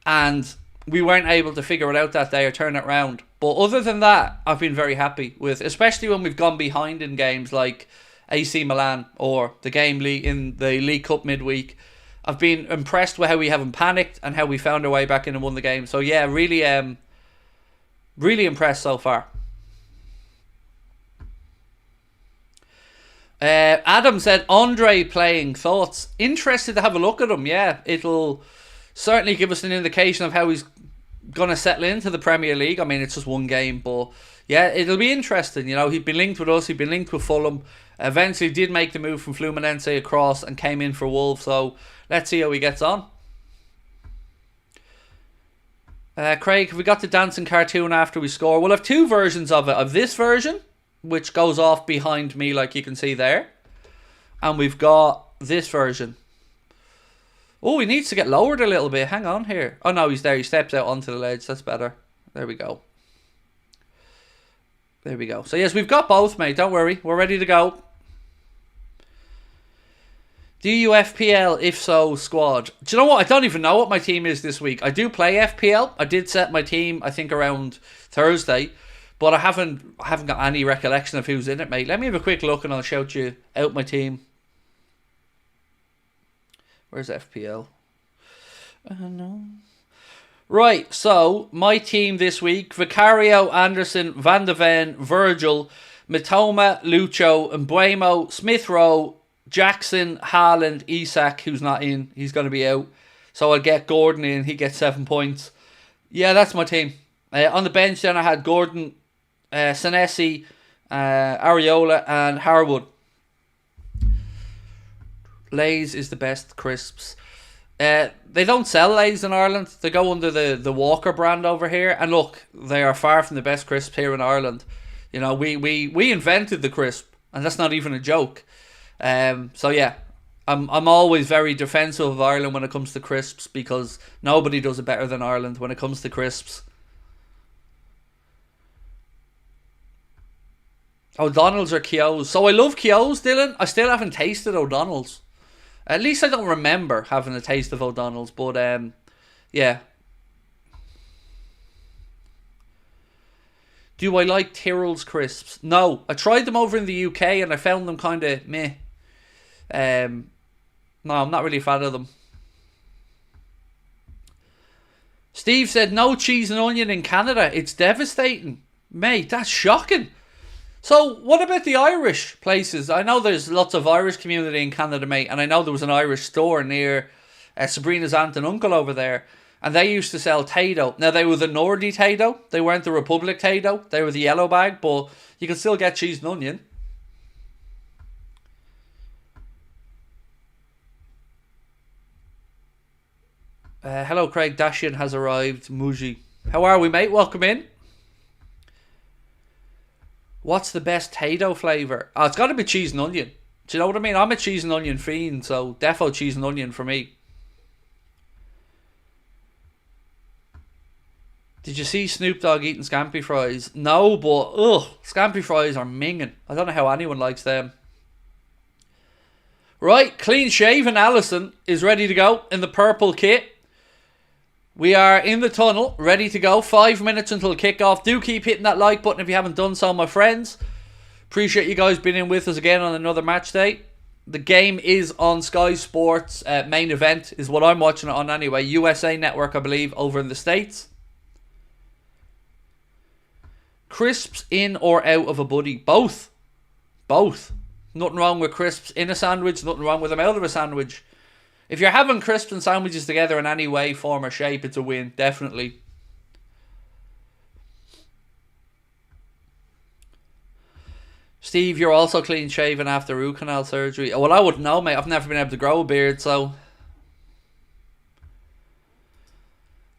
And we weren't able to figure it out that day or turn it around. But other than that, I've been very happy with, especially when we've gone behind in games like AC Milan or the game in the League Cup midweek. I've been impressed with how we haven't panicked and how we found our way back in and won the game. So yeah, really impressed so far. Adam said, Andre playing, thoughts? Interested to have a look at him, yeah. It'll certainly give us an indication of how he's going to settle into the Premier League. I mean, it's just one game, but yeah, it'll be interesting. You know, he'd been linked with us, he'd been linked with Fulham. Eventually did make the move from Fluminense across and came in for Wolves. So let's see how he gets on. Craig, have we got the dancing cartoon after we score? We'll have two versions of it. Of this version, which goes off behind me like you can see there. And we've got this version. Oh, he needs to get lowered a little bit. Hang on here. Oh no, he's there. He steps out onto the ledge. That's better. There we go. There we go. So yes, we've got both, mate. Don't worry. We're ready to go. Do you FPL? If so, squad. Do you know what? I don't even know what my team is this week. I do play FPL. I did set my team, I think, around Thursday. But I haven't got any recollection of who's in it, mate. Let me have a quick look and I'll shout you out my team. Where's FPL? No. Right, so my team this week: Vicario, Anderson, Van de Ven, Virgil, Mitoma, Lucho, Mbuemo, Smith Rowe, Jackson, Haaland, Isak, who's not in. He's going to be out. So I'll get Gordon in. He gets 7 points. Yeah, that's my team. On the bench then I had Gordon, Senesi, Areola and Harwood. Lay's is the best crisps. They don't sell Lay's in Ireland. They go under the Walker brand over here. And look, they are far from the best crisps here in Ireland. You know, we invented the crisp, and that's not even a joke. So yeah, I'm always very defensive of Ireland when it comes to crisps, because nobody does it better than Ireland when it comes to crisps. O'Donnell's or Keogh's. So I love Keogh's, Dylan. I still haven't tasted O'Donnell's. At least I don't remember having a taste of O'Donnell's. But yeah. Do I like Tyrrell's crisps? No. I tried them over in the UK and I found them kind of meh. No, I'm not really a fan of them. Steve said no cheese and onion in Canada. It's devastating. Mate, that's shocking. So, what about the Irish places? I know there's lots of Irish community in Canada, mate, and I know there was an Irish store near Sabrina's aunt and uncle over there, and they used to sell Tayto. Now, they were the Nordy Tayto. They weren't the Republic Tayto. They were the yellow bag, but you can still get cheese and onion. Hello, Craig. Dashian has arrived. Muji. How are we, mate? Welcome in. What's the best potato flavour? Oh, it's got to be cheese and onion. Do you know what I mean? I'm a cheese and onion fiend, so defo cheese and onion for me. Did you see Snoop Dogg eating scampi fries? No, but scampi fries are minging. I don't know how anyone likes them. Right, clean shaven Allison is ready to go in the purple kit. We are in the tunnel, ready to go. 5 minutes until kickoff. Do keep hitting that like button if you haven't done so, my friends. Appreciate you guys being in with us again on another match day. The game is on Sky Sports. Main event is what I'm watching it on anyway. USA Network, I believe, over in the States. Crisps in or out of a buddy? Both. Both. Nothing wrong with crisps in a sandwich. Nothing wrong with them out of a sandwich. If you're having crisps and sandwiches together in any way, form or shape, it's a win. Definitely. Steve, you're also clean shaven after root canal surgery. Well, I wouldn't know, mate. I've never been able to grow a beard, so...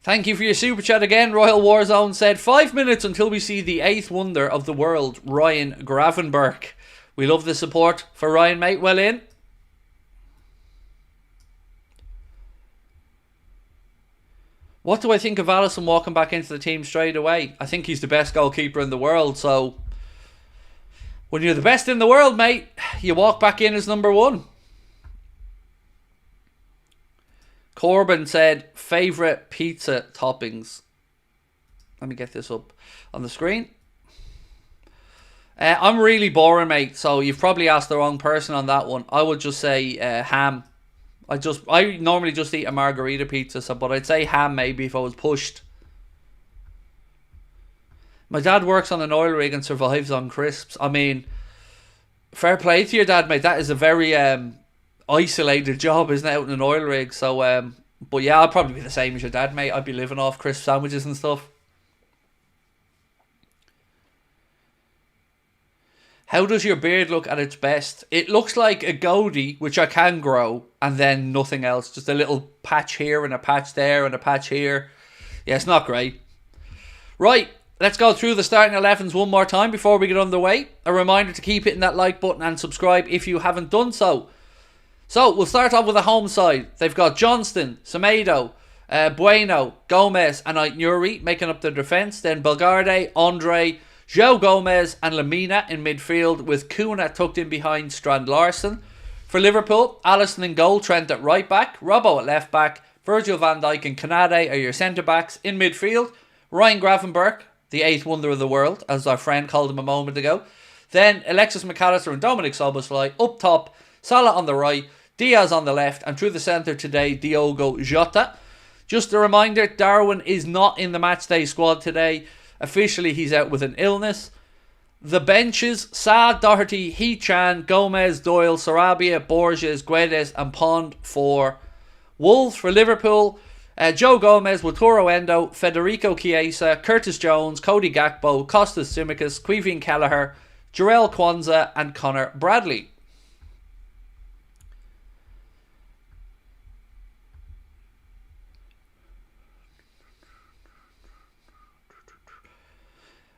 Thank you for your super chat again. Royal Warzone said 5 minutes until we see the 8th wonder of the world, Ryan Gravenberg. We love the support for Ryan, mate. Well in. What do I think of Alisson walking back into the team straight away? I think he's the best goalkeeper in the world, so when you're the best in the world, mate, you walk back in as number one. Corbin said, favourite pizza toppings. Let me get this up on the screen. I'm really boring, mate, so you've probably asked the wrong person on that one. I would just say ham. I normally just eat a margarita pizza, so, but I'd say ham maybe if I was pushed. My dad works on an oil rig and survives on crisps. I mean, fair play to your dad, mate. That is a very... isolated job, isn't it, out in an oil rig? So, but yeah, I'll probably be the same as your dad, mate. I'd be living off crisp sandwiches and stuff. How does your beard look at its best? It looks like a goatee, which I can grow, and then nothing else. Just a little patch here and a patch there and a patch here. Yeah, it's not great. Right, let's go through the starting 11s one more time before we get underway. A reminder to keep hitting that like button and subscribe if you haven't done so. So, we'll start off with the home side. They've got Johnston, Semedo, Bueno, Gomez and Aït-Nouri making up the defence. Then Belgarde, Andre, João Gomez and Lamina in midfield with Kuna tucked in behind Strand Larsen. For Liverpool, Alisson in goal, Trent at right back, Robbo at left back, Virgil van Dijk and Kanade are your centre backs. In midfield, Ryan Gravenberg, the 8th wonder of the world, as our friend called him a moment ago. Then Alexis McAllister and Dominic Szoboszlai. Up top, Salah on the right, Diaz on the left, and through the centre today, Diogo Jota. Just a reminder, Darwin is not in the matchday squad today. Officially, he's out with an illness. The benches, Saad, Doherty, Hee-Chan, Gomez, Doyle, Sarabia, Borges, Guedes and Pond for Wolves. For Liverpool, Joe Gomez, Wataru Endo, Federico Chiesa, Curtis Jones, Cody Gakpo, Kostas Tsimikas, Quivin Kelleher, Jarell Kwanzaa and Connor Bradley.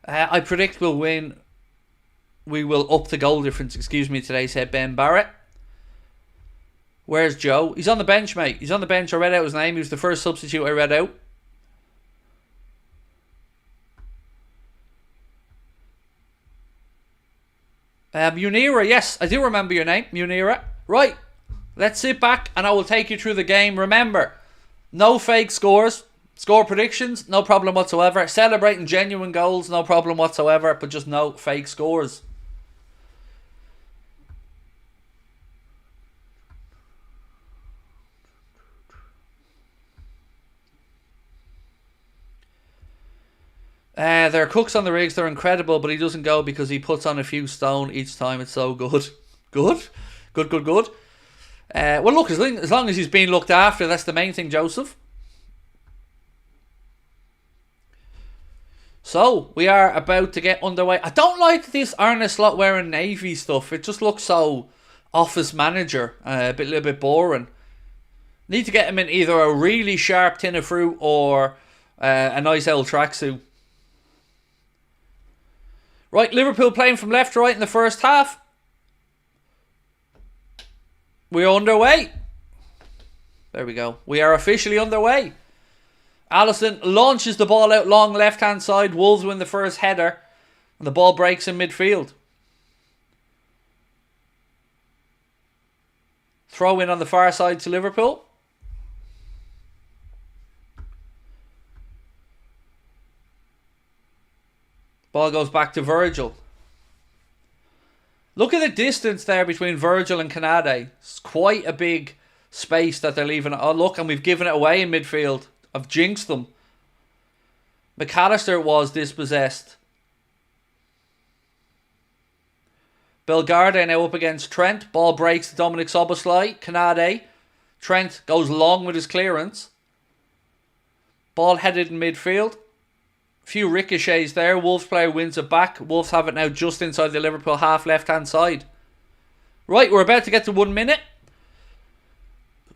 I predict we'll win. We will up the goal difference, today, said Ben Barrett. Where's Joe? He's on the bench, mate. He's on the bench. I read out his name. He was the first substitute I read out. Munira, yes, I do remember your name, Munira. Right, let's sit back and I will take you through the game. Remember, no fake scores. Score predictions, no problem whatsoever. Celebrating genuine goals, no problem whatsoever. But just no fake scores. There are cooks on the rigs. They're incredible, but he doesn't go because he puts on a few stone each time. It's so good. Good. Well, look, as long as he's being looked after, that's the main thing, Joseph. So, we are about to get underway. I don't like this Arne Slot wearing navy stuff. It just looks so office manager. A little bit boring. Need to get him in either a really sharp tin of fruit or a nice old tracksuit. Right, Liverpool playing from left to right in the first half. We're underway. There we go. We are officially underway. Alisson launches the ball out long left-hand side. Wolves win the first header. And the ball breaks in midfield. Throw in on the far side to Liverpool. Ball goes back to Virgil. Look at the distance there between Virgil and Canade. It's quite a big space that they're leaving. Oh, look, and we've given it away in midfield. I've jinxed them. McAllister was dispossessed. Bellegarde now up against Trent. Ball breaks to Dominic Szoboszlai. Canade. Trent goes long with his clearance. Ball headed in midfield. Few ricochets there. Wolves player wins it back. Wolves have it now just inside the Liverpool half left-hand side. Right, we're about to get to 1 minute.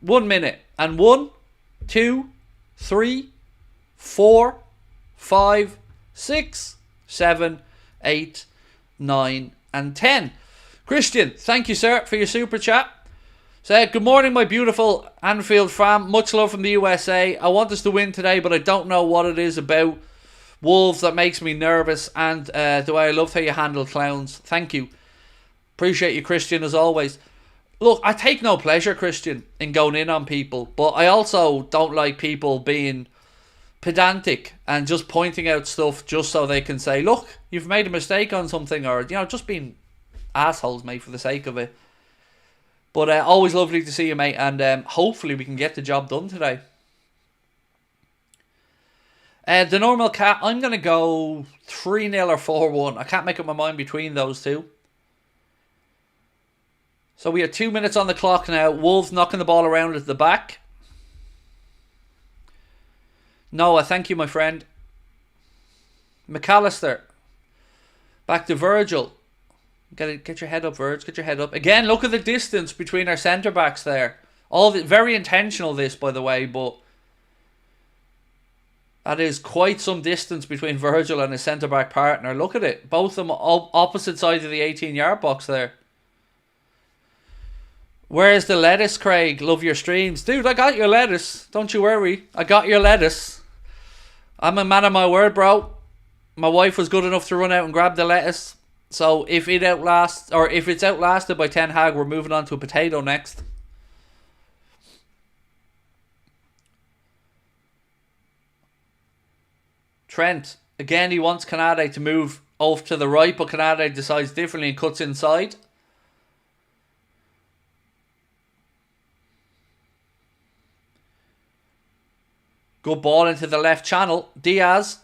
1 minute. And 1, 2, 3, 4, 5, 6, 7, 8, 9, and 10. Christian, thank you, sir, for your super chat. Said, good morning, my beautiful Anfield fam. Much love from the USA. I want us to win today, but I don't know what it is about Wolves that makes me nervous, and the way I love how you handle clowns. Thank you. Appreciate you, Christian, as always. Look, I take no pleasure, Christian, in going in on people, but I also don't like people being pedantic and just pointing out stuff just so they can say, look, you've made a mistake on something, or, you know, just being assholes, mate, for the sake of it. But always lovely to see you, mate, and hopefully we can get the job done today. The normal cat, I'm going to go 3-0 or 4-1. I can't make up my mind between those two. So we have 2 minutes on the clock now. Wolves knocking the ball around at the back. Noah, thank you, my friend. McAllister. Back to Virgil. Get your head up, Virg. Get your head up. Again, look at the distance between our centre-backs there. Very intentional, this, by the way, but that is quite some distance between Virgil and his centre-back partner. Look at it. Both of them opposite sides of the 18-yard box there. Where's the lettuce, Craig? Love your streams. Dude, I got your lettuce. Don't you worry. I got your lettuce. I'm a man of my word, bro. My wife was good enough to run out and grab the lettuce. So if it's outlasted by Ten Hag, we're moving on to a potato next. Trent. Again, he wants Canade to move off to the right, but Canade decides differently and cuts inside. Good ball into the left channel. Diaz.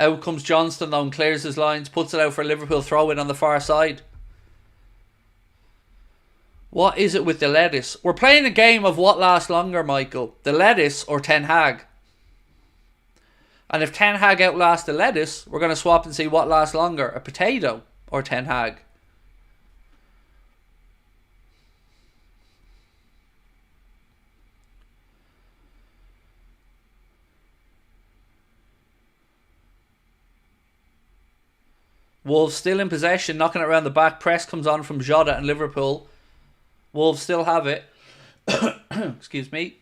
Out comes Johnston though and clears his lines. Puts it out for a Liverpool throw in on the far side. What is it with the lettuce? We're playing a game of what lasts longer, Michael. The lettuce or Ten Hag. And if Ten Hag outlasts the lettuce, we're going to swap and see what lasts longer. A potato or Ten Hag. Wolves still in possession, knocking it around the back. Press comes on from Jota and Liverpool. Wolves still have it. Excuse me.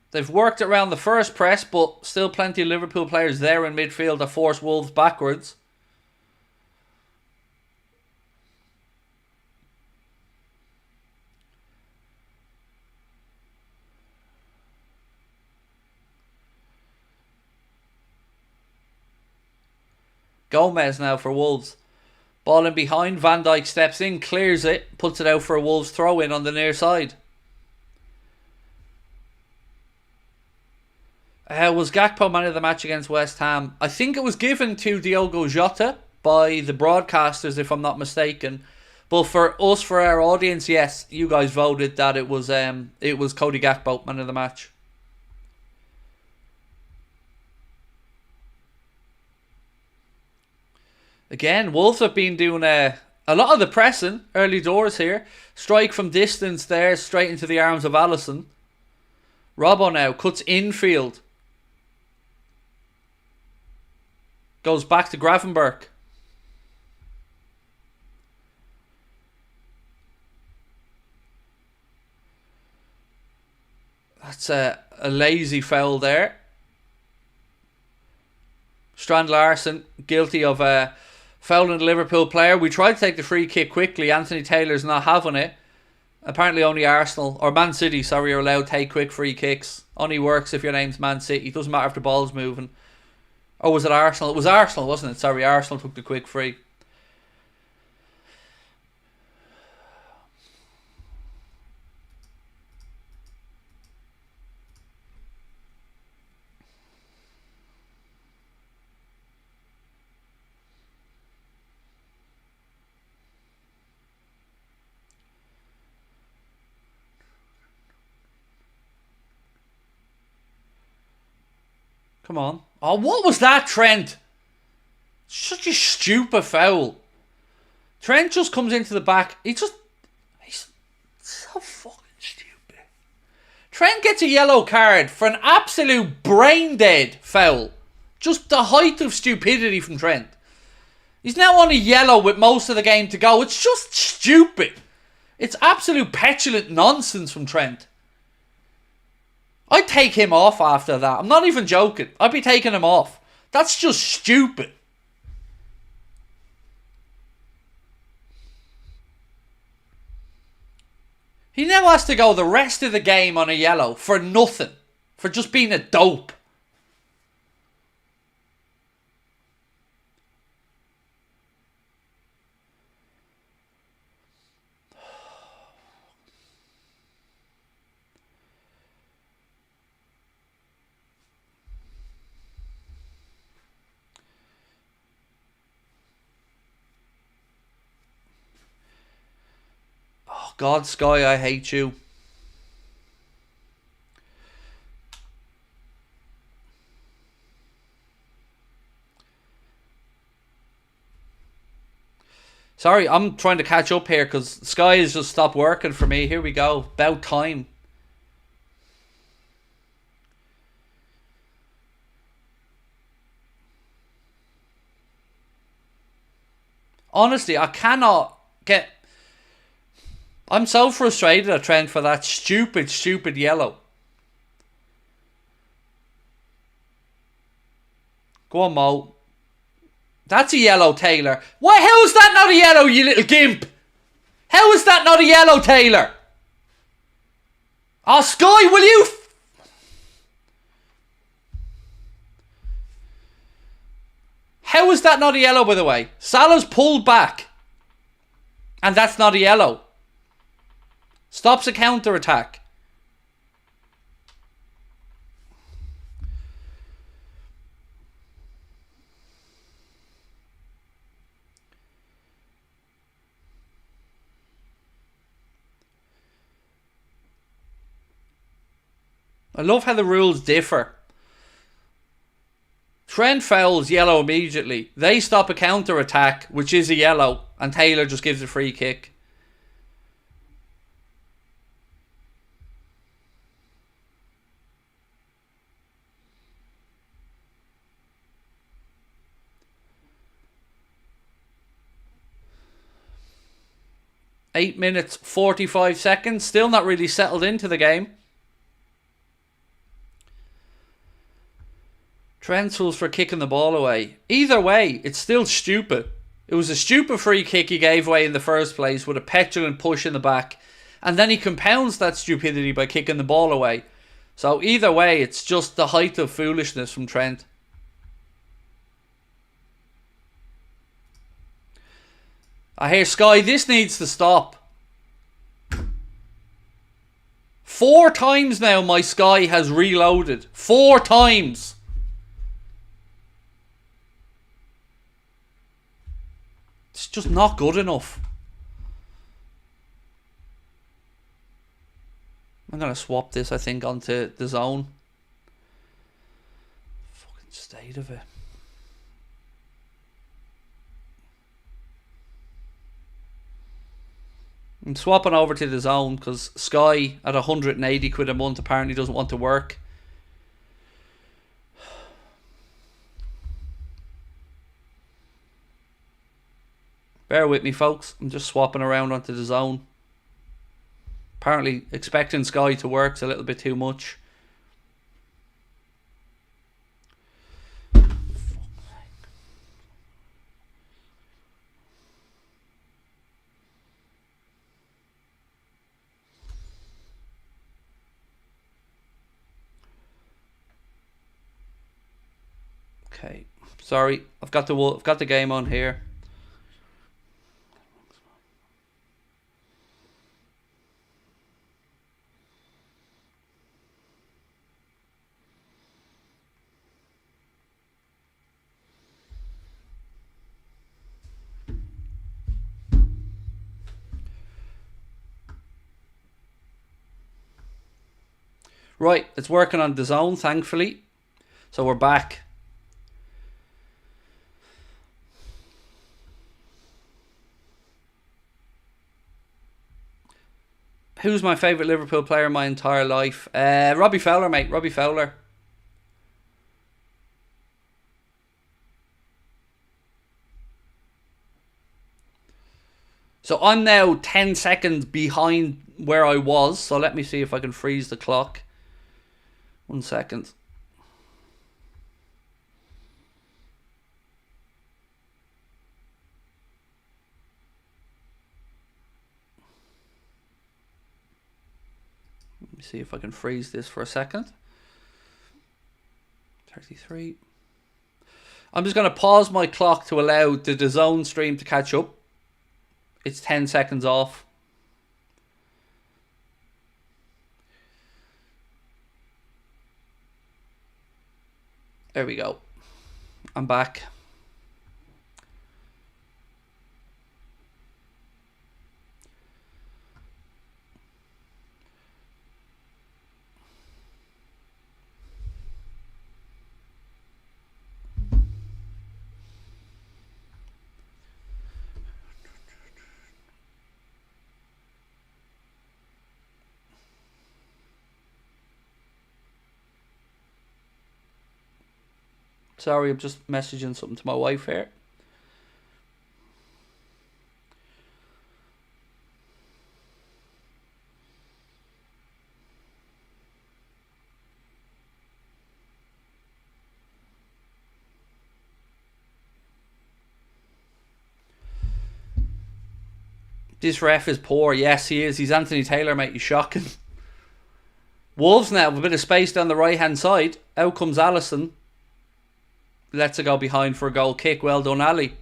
They've worked around the first press, but still plenty of Liverpool players there in midfield to force Wolves backwards. Gomez now for Wolves. Ball in behind. Van Dijk steps in, clears it, puts it out for a Wolves throw in on the near side. Was Gakpo man of the match against West Ham? I think it was given to Diogo Jota by the broadcasters, if I'm not mistaken. But for us, for our audience, yes, you guys voted that it was Cody Gakpo man of the match. Again, Wolves have been doing a A lot of the pressing, early doors here. Strike from distance there, straight into the arms of Alisson. Robbo now cuts infield. Goes back to Gravenberch. That's a lazy foul there. Strand Larsen guilty of fouling the Liverpool player. We tried to take the free kick quickly. Anthony Taylor's not having it. Apparently only Arsenal, or Man City, sorry, are allowed to take quick free kicks. Only works if your name's Man City. Doesn't matter if the ball's moving. Or was it Arsenal? It was Arsenal, wasn't it? Sorry, Arsenal took the quick free. Come on. Oh, what was that, Trent? Such a stupid foul. Trent just comes into the back. He's so fucking stupid. Trent gets a yellow card for an absolute brain dead foul. Just the height of stupidity from Trent. He's now on a yellow with most of the game to go. It's just stupid. It's absolute petulant nonsense from Trent. I'd take him off after that. I'm not even joking. I'd be taking him off. That's just stupid. He now has to go the rest of the game on a yellow for nothing. For just being a dope. God, Sky, I hate you. Sorry, I'm trying to catch up here because Sky has just stopped working for me. Here we go. About time. Honestly, I cannot get... I'm so frustrated at Trent for that stupid yellow. Go on, Mo. That's a yellow, Taylor. Why? How is that not a yellow, you little gimp? How is that not a yellow, Taylor? Oh, Sky, will you... How is that not a yellow, by the way? Salah's pulled back. And that's not a yellow. Stops a counter-attack. I love how the rules differ. Trent fouls yellow immediately. They stop a counter-attack, which is a yellow, and Taylor just gives a free kick. Eight minutes, 45 seconds. Still not really settled into the game. Trent's rules for kicking the ball away. Either way, it's still stupid. It was a stupid free kick he gave away in the first place with a petulant push in the back. And then he compounds that stupidity by kicking the ball away. So either way, it's just the height of foolishness from Trent. I hear Sky, this needs to stop. 4 times now my Sky has reloaded. 4 times. It's just not good enough. I'm going to swap this, I think, onto the zone. Fucking state of it. I'm swapping over to the Zone because Sky at 180 quid a month apparently doesn't want to work. Bear with me, folks. I'm just swapping around onto the Zone. Apparently expecting Sky to work's a little bit too much. Okay, sorry, I've got the game on here. Right, it's working on the Zone, thankfully. So we're back. Who's my favourite Liverpool player in my entire life? Robbie Fowler, mate. Robbie Fowler. So I'm now 10 seconds behind where I was. So let me see if I can freeze the clock. 1 second. Let me see if I can freeze this for a second. 33. I'm just going to pause my clock to allow the DAZN stream to catch up. It's 10 seconds off. There we go. I'm back. Sorry, I'm just messaging something to my wife here. This ref is poor. Yes, he is. He's Anthony Taylor, mate. He's shocking. Wolves now with a bit of space down the right-hand side. Out comes Alisson. Lets it go behind for a goal kick. Well done, Ali.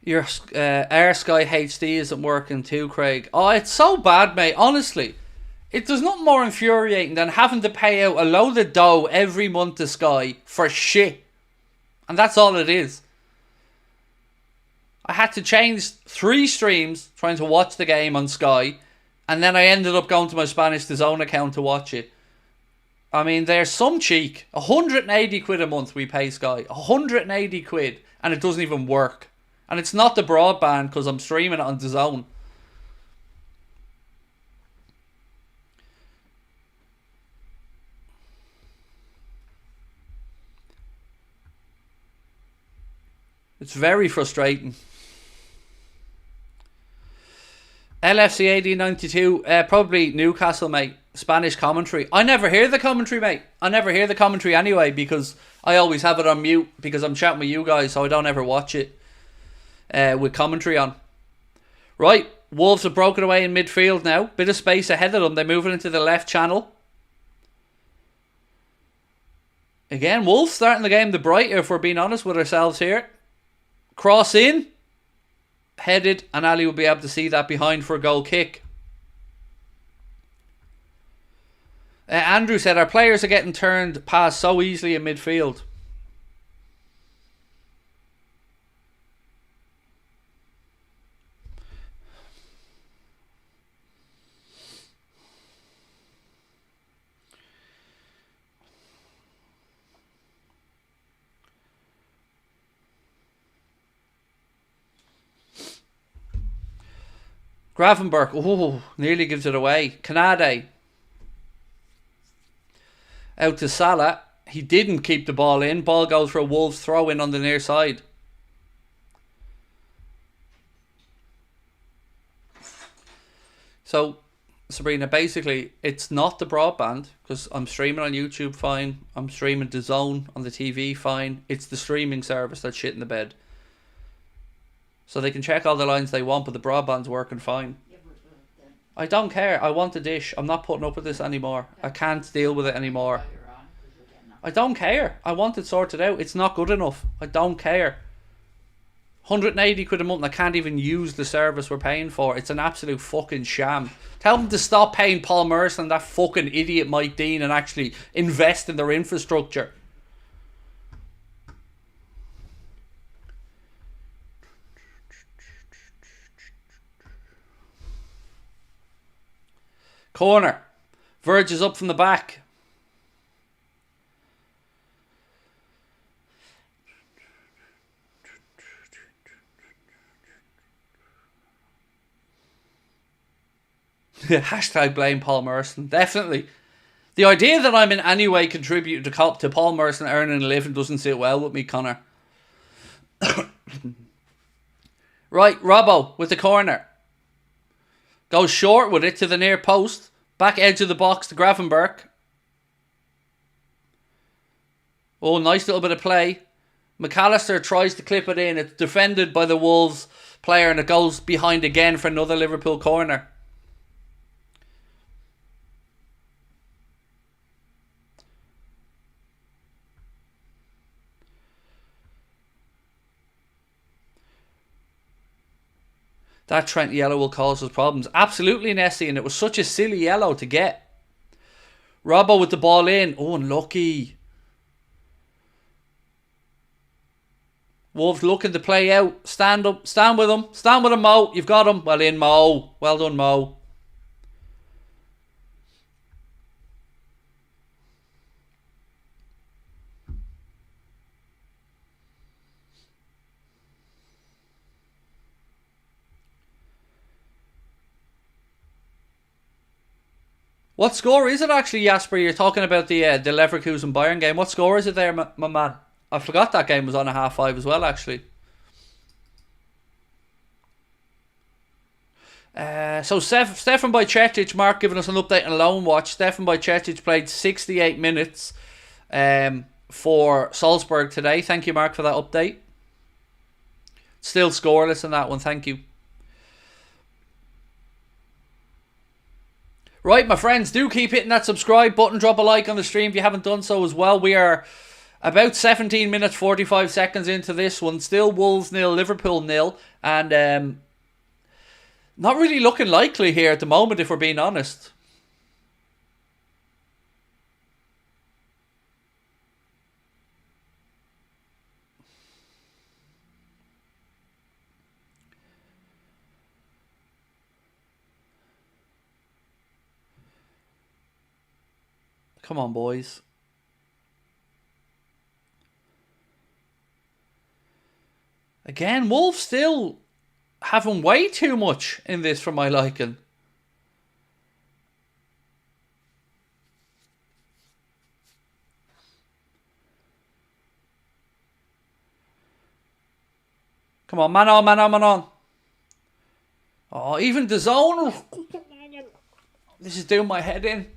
Your Air Sky HD isn't working too, Craig. Oh, it's so bad, mate. Honestly, there's nothing more infuriating than having to pay out a load of dough every month to Sky for shit. And that's all it is. I had to change 3 streams trying to watch the game on Sky, and then I ended up going to my Spanish DAZN account to watch it. I mean, there's some cheek. 180 quid a month we pay Sky. 180 quid, and it doesn't even work. And it's not the broadband because I'm streaming it on DAZN. It's very frustrating. LFC 1892, probably Newcastle, mate. Spanish commentary. I never hear the commentary, mate. I never hear the commentary anyway because I always have it on mute because I'm chatting with you guys, so I don't ever watch it with commentary on. Right, Wolves have broken away in midfield now. Bit of space ahead of them. They're moving into the left channel. Again, Wolves starting the game the brighter, if we're being honest with ourselves here. Cross in. Headed, and Ali will be able to see that behind for a goal kick. Andrew said our players are getting turned past so easily in midfield. Gravenberch. Oh, nearly gives it away. Canade. Out to Salah. He didn't keep the ball in. Ball goes for a Wolves throw in on the near side. So, Sabrina, basically, it's not the broadband, because I'm streaming on YouTube fine. I'm streaming DAZN on the TV fine. It's the streaming service that's shit in the bed. So they can check all the lines they want, but the broadband's working fine. I don't care. I want a dish. I'm not putting up with this anymore. I can't deal with it anymore. I don't care. I want it sorted out. It's not good enough. I don't care. 180 quid a month and I can't even use the service we're paying for. It's an absolute fucking sham. Tell them to stop paying Paul Merson and that fucking idiot Mike Dean and actually invest in their infrastructure. Corner. Verge is up from the back. Hashtag blame Paul Merson. Definitely. The idea that I'm in any way contributing to Paul Merson earning a living doesn't sit well with me, Connor. Right, Robbo with the corner. Goes short with it to the near post. Back edge of the box to Gravenberch. Oh, nice little bit of play. McAllister tries to clip it in. It's defended by the Wolves player and it goes behind again for another Liverpool corner. That Trent yellow will cause us problems. Absolutely, Nessie, and it was such a silly yellow to get. Robbo with the ball in. Oh, unlucky. Wolves looking to play out. Stand up. Stand with him. Stand with him, Mo. You've got him. Well in, Mo. Well done, Mo. What score is it actually, Jasper? You're talking about the Leverkusen Bayern game. What score is it there, my man? I forgot that game was on a 5:30 as well, actually. So Stefan Bajcetic, Mark giving us an update on loan watch. Stefan Bajcetic played 68 minutes for Salzburg today. Thank you, Mark, for that update. Still scoreless in that one. Thank you. Right, my friends, do keep hitting that subscribe button. Drop a like on the stream if you haven't done so as well. We are about 17 minutes, 45 seconds into this one. Still Wolves 0, Liverpool 0. And not really looking likely here at the moment, if we're being honest. Come on, boys. Again, Wolves still having way too much in this for my liking. Come on, man on, man on, man on. Oh, even DAZN. This is doing my head in.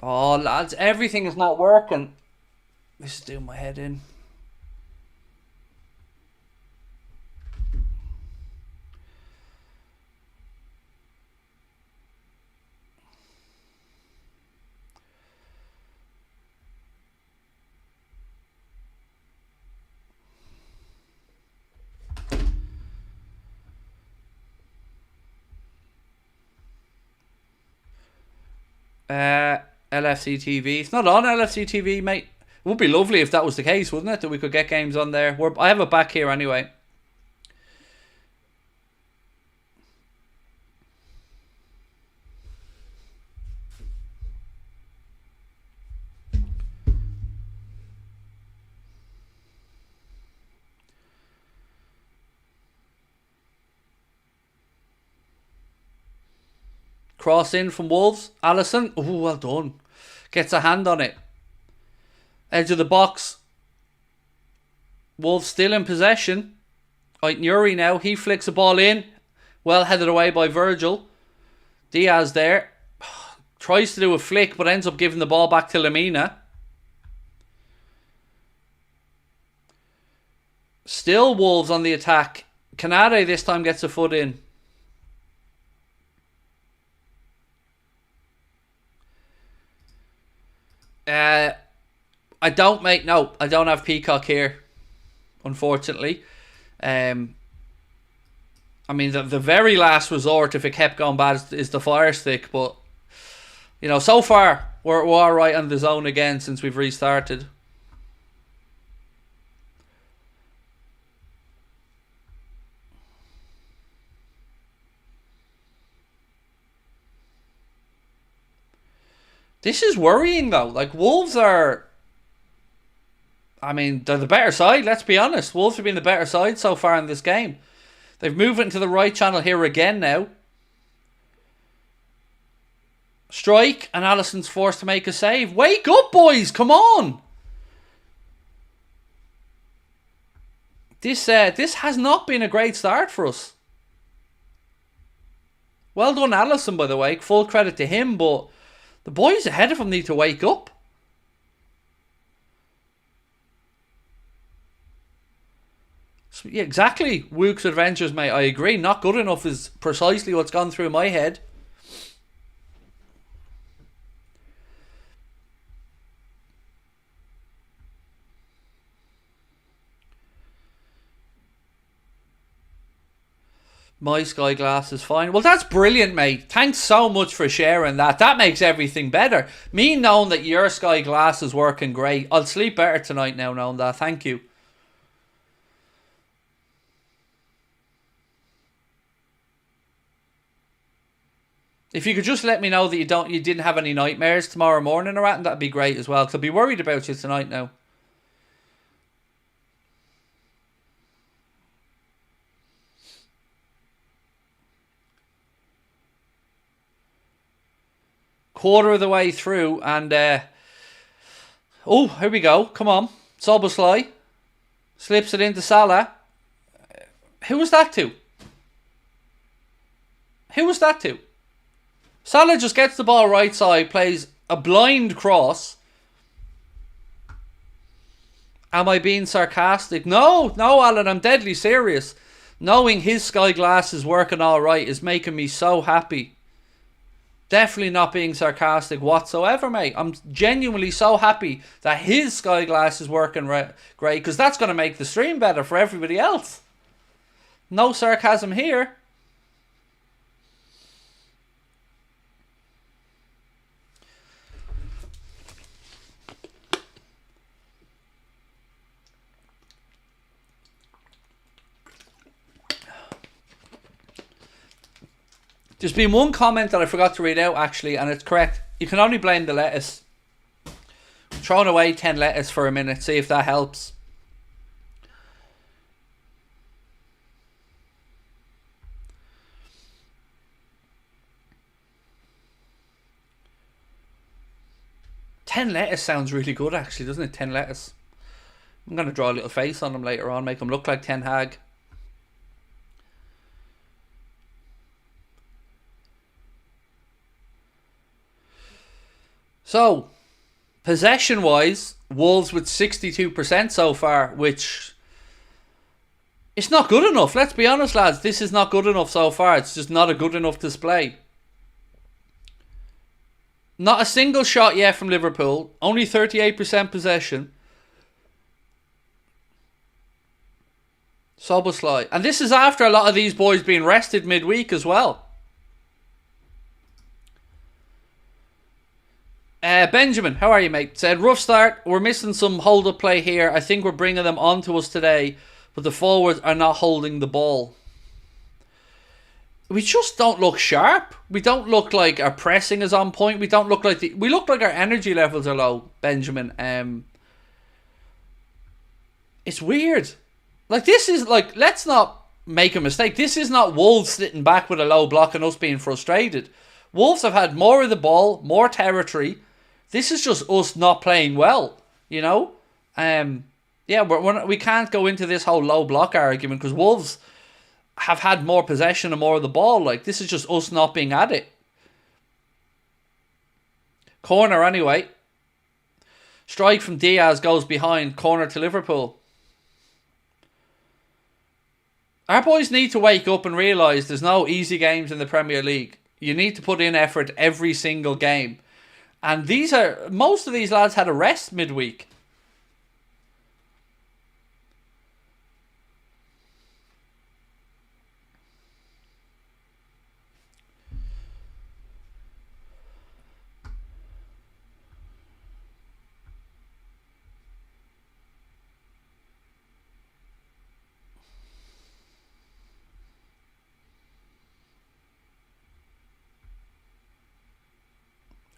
Oh, lads, everything is not working. This is doing my head in. LFC TV. It's not on LFC TV, mate. It would be lovely if that was the case, wouldn't it? That we could get games on there. I have it back here anyway. Cross in from Wolves. Alisson. Oh, well done. Gets a hand on it. Edge of the box. Wolves still in possession. Nuri now. He flicks the ball in. Well headed away by Virgil. Diaz there. Tries to do a flick but ends up giving the ball back to Lamina. Still Wolves on the attack. Canade this time gets a foot in. I don't have Peacock here, unfortunately. I mean, the very last resort, if it kept going bad, is the Fire Stick. But, you know, so far, we're all right on the zone again since we've restarted. This is worrying, though. Like, Wolves are... I mean, they're the better side, let's be honest. Wolves have been the better side so far in this game. They've moved into the right channel here again now. Strike, and Alisson's forced to make a save. Wake up, boys! Come on! This has not been a great start for us. Well done, Alisson, by the way. Full credit to him, but... the boys ahead of him need to wake up. So, yeah, exactly. Wook's Adventures, mate. I agree. Not good enough is precisely what's gone through my head. My Sky Glass is fine. Well, that's brilliant, mate. Thanks so much for sharing that. That makes everything better. Me knowing that your Sky Glass is working great. I'll sleep better tonight now knowing that. Thank you. If you could just let me know that you didn't have any nightmares tomorrow morning or anything, that'd be great as well. Because I'll be worried about you tonight now. Quarter of the way through, and oh, here we go. Come on, Szoboszlai slips it into Salah. Who was that to? Who was that to? Salah just gets the ball right side, plays a blind cross. Am I being sarcastic? No, Alan, I'm deadly serious. Knowing his Sky Glass is working all right is making me so happy. Definitely not being sarcastic whatsoever, mate. I'm genuinely so happy that his Sky Glass is working great, because that's going to make the stream better for everybody else. No sarcasm here. There's been one comment that I forgot to read out, actually, and it's correct. You can only blame the lettuce. Throwing away 10 lettuce for a minute, see if that helps. $10 lettuce sounds really good, actually, doesn't it? 10 lettuce. I'm going to draw a little face on them later on, make them look like Ten Hag. So, possession-wise, Wolves with 62% so far, which... it's not good enough. Let's be honest, lads. This is not good enough so far. It's just not a good enough display. Not a single shot yet from Liverpool. Only 38% possession. Szoboszlai. And this is after a lot of these boys being rested midweek as well. Benjamin, how are you, mate? Said, rough start. We're missing some hold-up play here. I think we're bringing them onto us today, but the forwards are not holding the ball. We just don't look sharp. We don't look like our pressing is on point. We don't look like we look like our energy levels are low, Benjamin. It's weird. Like, this is like, let's not make a mistake. This is not Wolves sitting back with a low block and us being frustrated. Wolves have had more of the ball, more territory. This is just us not playing well, you know? Yeah, we can't go into this whole low block argument because Wolves have had more possession and more of the ball. Like, this is just us not being at it. Corner anyway. Strike from Diaz goes behind. Corner to Liverpool. Our boys need to wake up and realise there's no easy games in the Premier League. You need to put in effort every single game. And most of these lads had a rest midweek.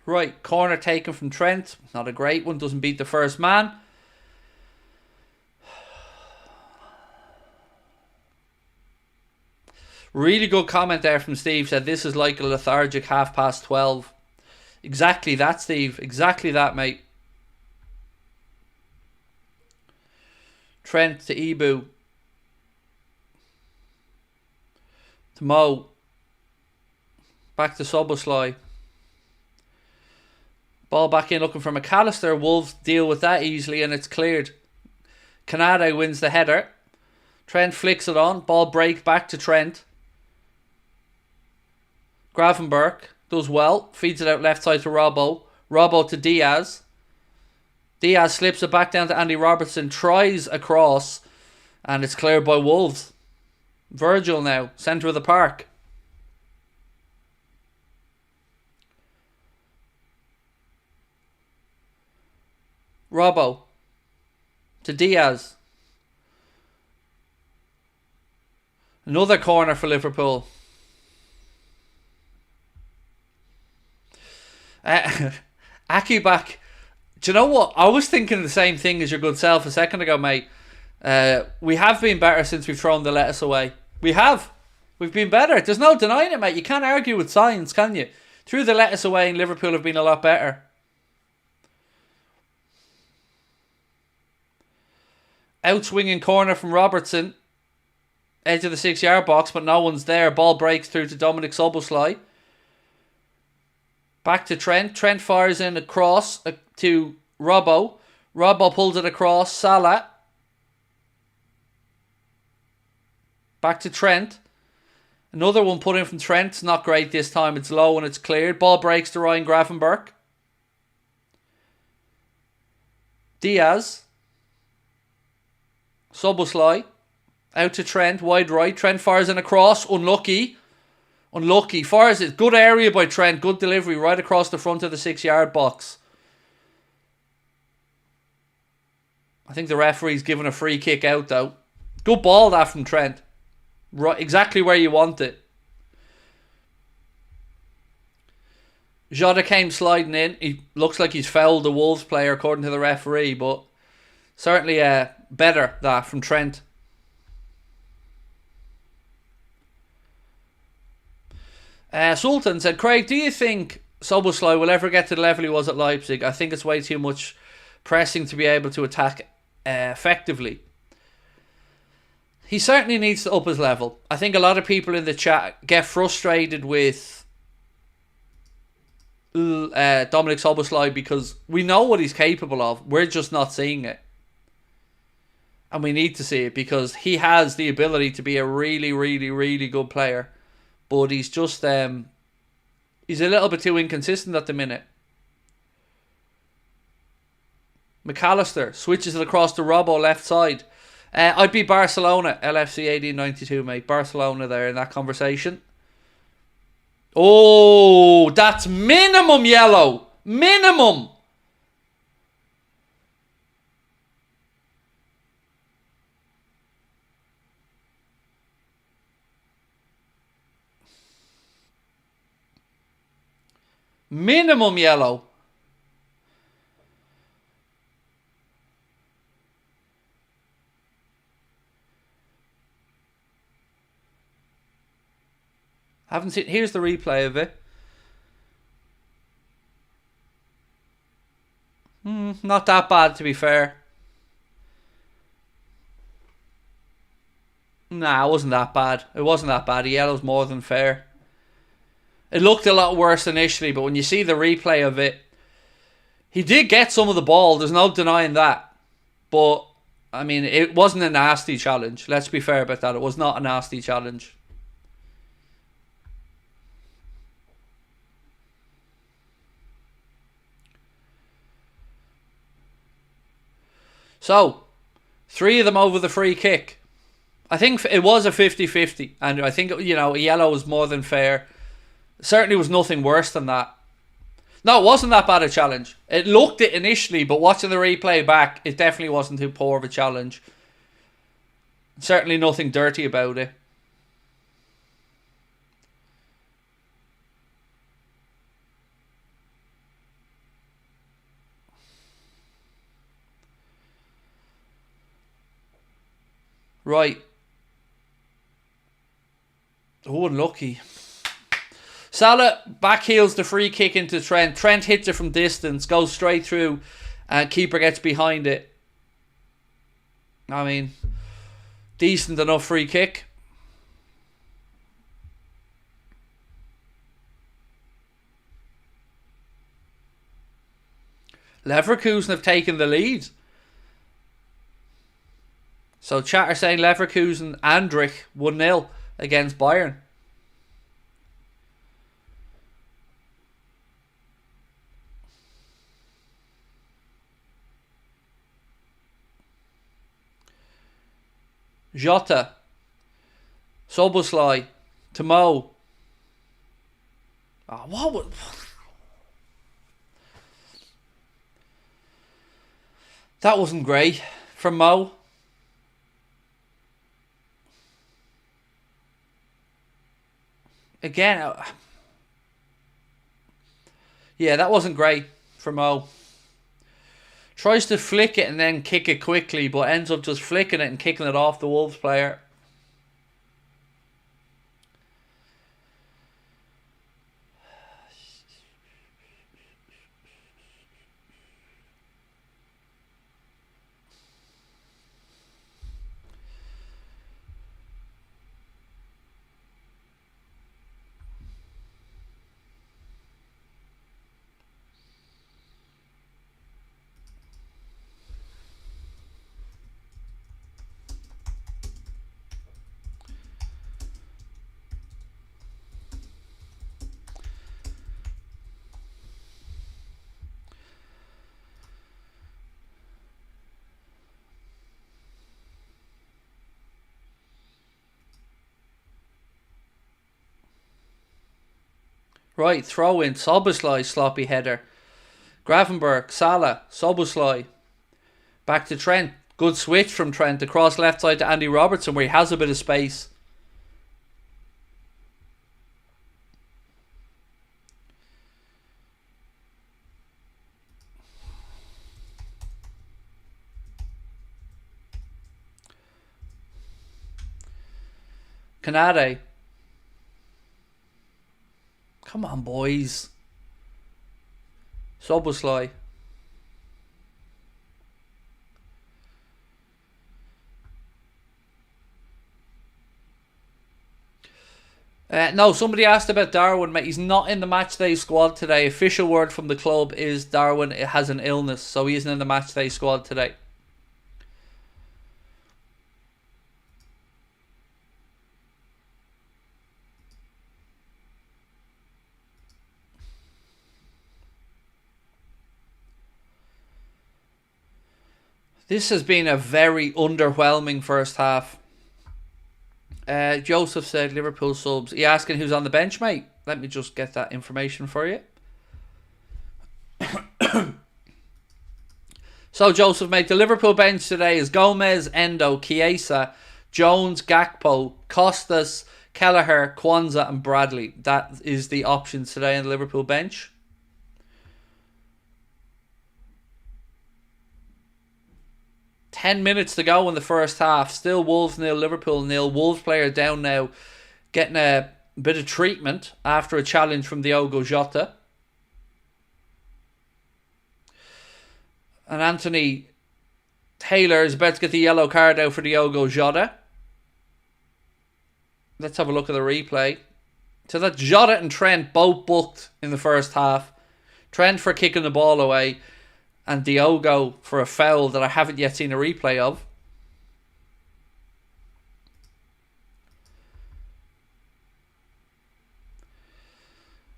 Right, corner taken from Trent. Not a great one. Doesn't beat the first man. Really good comment there from Steve. Said this is like a lethargic 12:30. Exactly that, Steve. Exactly that, mate. Trent to Ibu. To Mo. Back to Soboslai. Ball back in looking for McAllister. Wolves deal with that easily and it's cleared. Canada wins the header. Trent flicks it on. Ball break back to Trent. Gravenberch does well. Feeds it out left side to Robbo. Robbo to Diaz. Diaz slips it back down to Andy Robertson. Tries across. And it's cleared by Wolves. Virgil now. Centre of the park. Robbo to Diaz. Another corner for Liverpool. Aki back. Do you know what? I was thinking the same thing as your good self a second ago, mate. We have been better since we've thrown the lettuce away. We have. We've been better. There's no denying it, mate. You can't argue with science, can you? Threw the lettuce away and Liverpool have been a lot better. Out swinging corner from Robertson. Edge of the 6-yard box, but no one's there. Ball breaks through to Dominic Soboslai. Back to Trent. Trent fires in a cross to Robbo. Robbo pulls it across. Salah. Back to Trent. Another one put in from Trent. It's not great this time. It's low and it's cleared. Ball breaks to Ryan Gravenberch. Diaz. Soboslai. Out to Trent. Wide right. Trent fires in a cross. Unlucky. Fires it. Good area by Trent. Good delivery right across the front of the 6-yard box. I think the referee's given a free kick out though. Good ball that from Trent. Right, exactly where you want it. Jota came sliding in. He looks like he's fouled the Wolves player according to the referee, but certainly better that from Trent. Sultan said, Craig, do you think Soboslai will ever get to the level he was at Leipzig? I think it's way too much pressing to be able to attack effectively. He certainly needs to up his level. I think a lot of people in the chat get frustrated with Dominic Soboslai because we know what he's capable of. We're just not seeing it. And we need to see it because he has the ability to be a really, really, really good player. But he's just, he's a little bit too inconsistent at the minute. McAllister switches it across to Robbo left side. I'd be Barcelona, LFC 1892, mate. Barcelona there in that conversation. Oh, that's minimum yellow. Minimum. Minimum yellow. Haven't seen. Here's the replay of it. Not that bad, to be fair. Nah, it wasn't that bad. It wasn't that bad. The yellow's more than fair. It looked a lot worse initially, but when you see the replay of it, he did get some of the ball. There's no denying that. But, I mean, it wasn't a nasty challenge. Let's be fair about that. It was not a nasty challenge. So, 3 of them over the free kick. I think it was a 50-50. And I think, you know, a yellow was more than fair. Certainly was nothing worse than that. No, it wasn't that bad a challenge. It looked it initially, but watching the replay back, it definitely wasn't too poor of a challenge. Certainly nothing dirty about it. Right. Oh, unlucky. Salah backheels the free kick into Trent. Trent hits it from distance, goes straight through, and keeper gets behind it. I mean, decent enough free kick. Leverkusen have taken the lead. So chat are saying Leverkusen, Andrich 1-0 against Bayern. Jota, Soboslai, Tamo. Oh, what was... That wasn't great from Mo. Again, yeah, that wasn't great from Mo. Tries to flick it and then kick it quickly, but ends up just flicking it and kicking it off the Wolves player. Right, throw in, Soboslai, sloppy header. Gravenberg, Salah, Soboslai. Back to Trent. Good switch from Trent across left side to Andy Robertson where he has a bit of space. Canade. Come on, boys. Soboslai. No, somebody asked about Darwin, mate. He's not in the matchday squad today. Official word from the club is Darwin has an illness, so he isn't in the matchday squad today. This has been a very underwhelming first half. Joseph said Liverpool subs. Are you asking who's on the bench, mate? Let me just get that information for you. So, Joseph, mate, the Liverpool bench today is Gomez, Endo, Chiesa, Jones, Gakpo, Costas, Kelleher, Kwanzaa and Bradley. That is the options today on the Liverpool bench. Minutes to go in the first half. Still Wolves 0, Liverpool 0. Wolves player down now, getting a bit of treatment after a challenge from Diogo Jota. And Anthony Taylor is about to get the yellow card out for Diogo Jota. Let's have a look at the replay. So that Jota and Trent both booked in the first half. Trent for kicking the ball away, and Diogo for a foul that I haven't yet seen a replay of.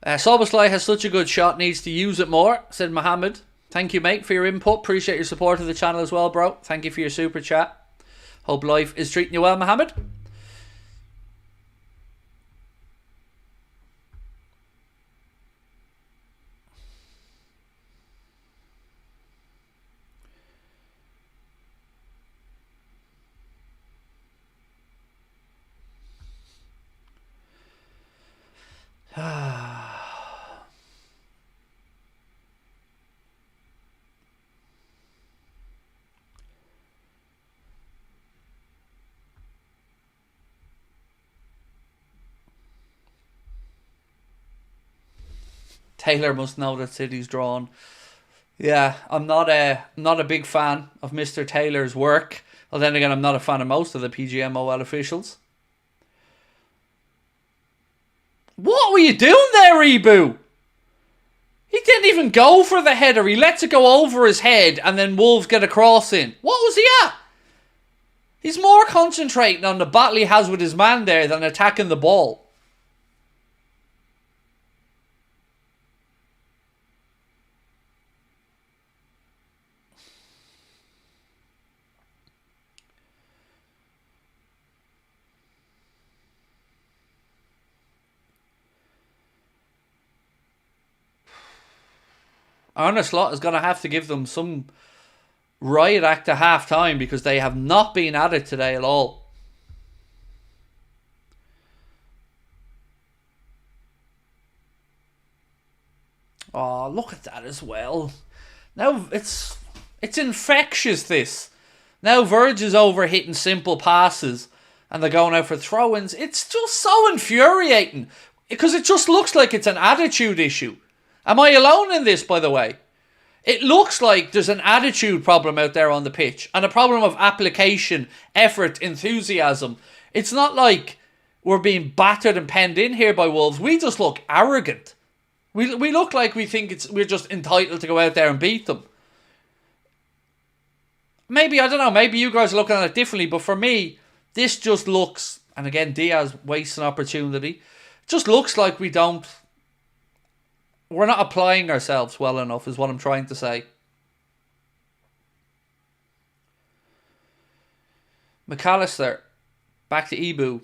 Soboslai has such a good shot, needs to use it more, said Mohammed. Thank you, mate, for your input. Appreciate your support of the channel as well, bro. Thank you for your super chat. Hope life is treating you well, Mohammed. Taylor must know that City's drawn. Yeah, I'm not a big fan of Mr. Taylor's work. Well, then again, I'm not a fan of most of the PGMOL officials. What were you doing there, Rebu? He didn't even go for the header. He lets it go over his head and then Wolves get a cross in. What was he at? He's more concentrating on the battle he has with his man there than attacking the ball. Arne Slot is going to have to give them some riot act at half time because they have not been at it today at all. Oh, look at that as well. Now it's infectious, this. Now Verge is over hitting simple passes and they're going out for throw-ins. It's just so infuriating because it just looks like it's an attitude issue. Am I alone in this, by the way? It looks like there's an attitude problem out there on the pitch and a problem of application, effort, enthusiasm. It's not like we're being battered and penned in here by Wolves. We just look arrogant. We look like we think we're just entitled to go out there and beat them. Maybe, I don't know, maybe you guys are looking at it differently, but for me, this just looks, and again, Diaz wastes an opportunity, just looks like we're not applying ourselves well enough, is what I'm trying to say. McAllister, back to Ibu.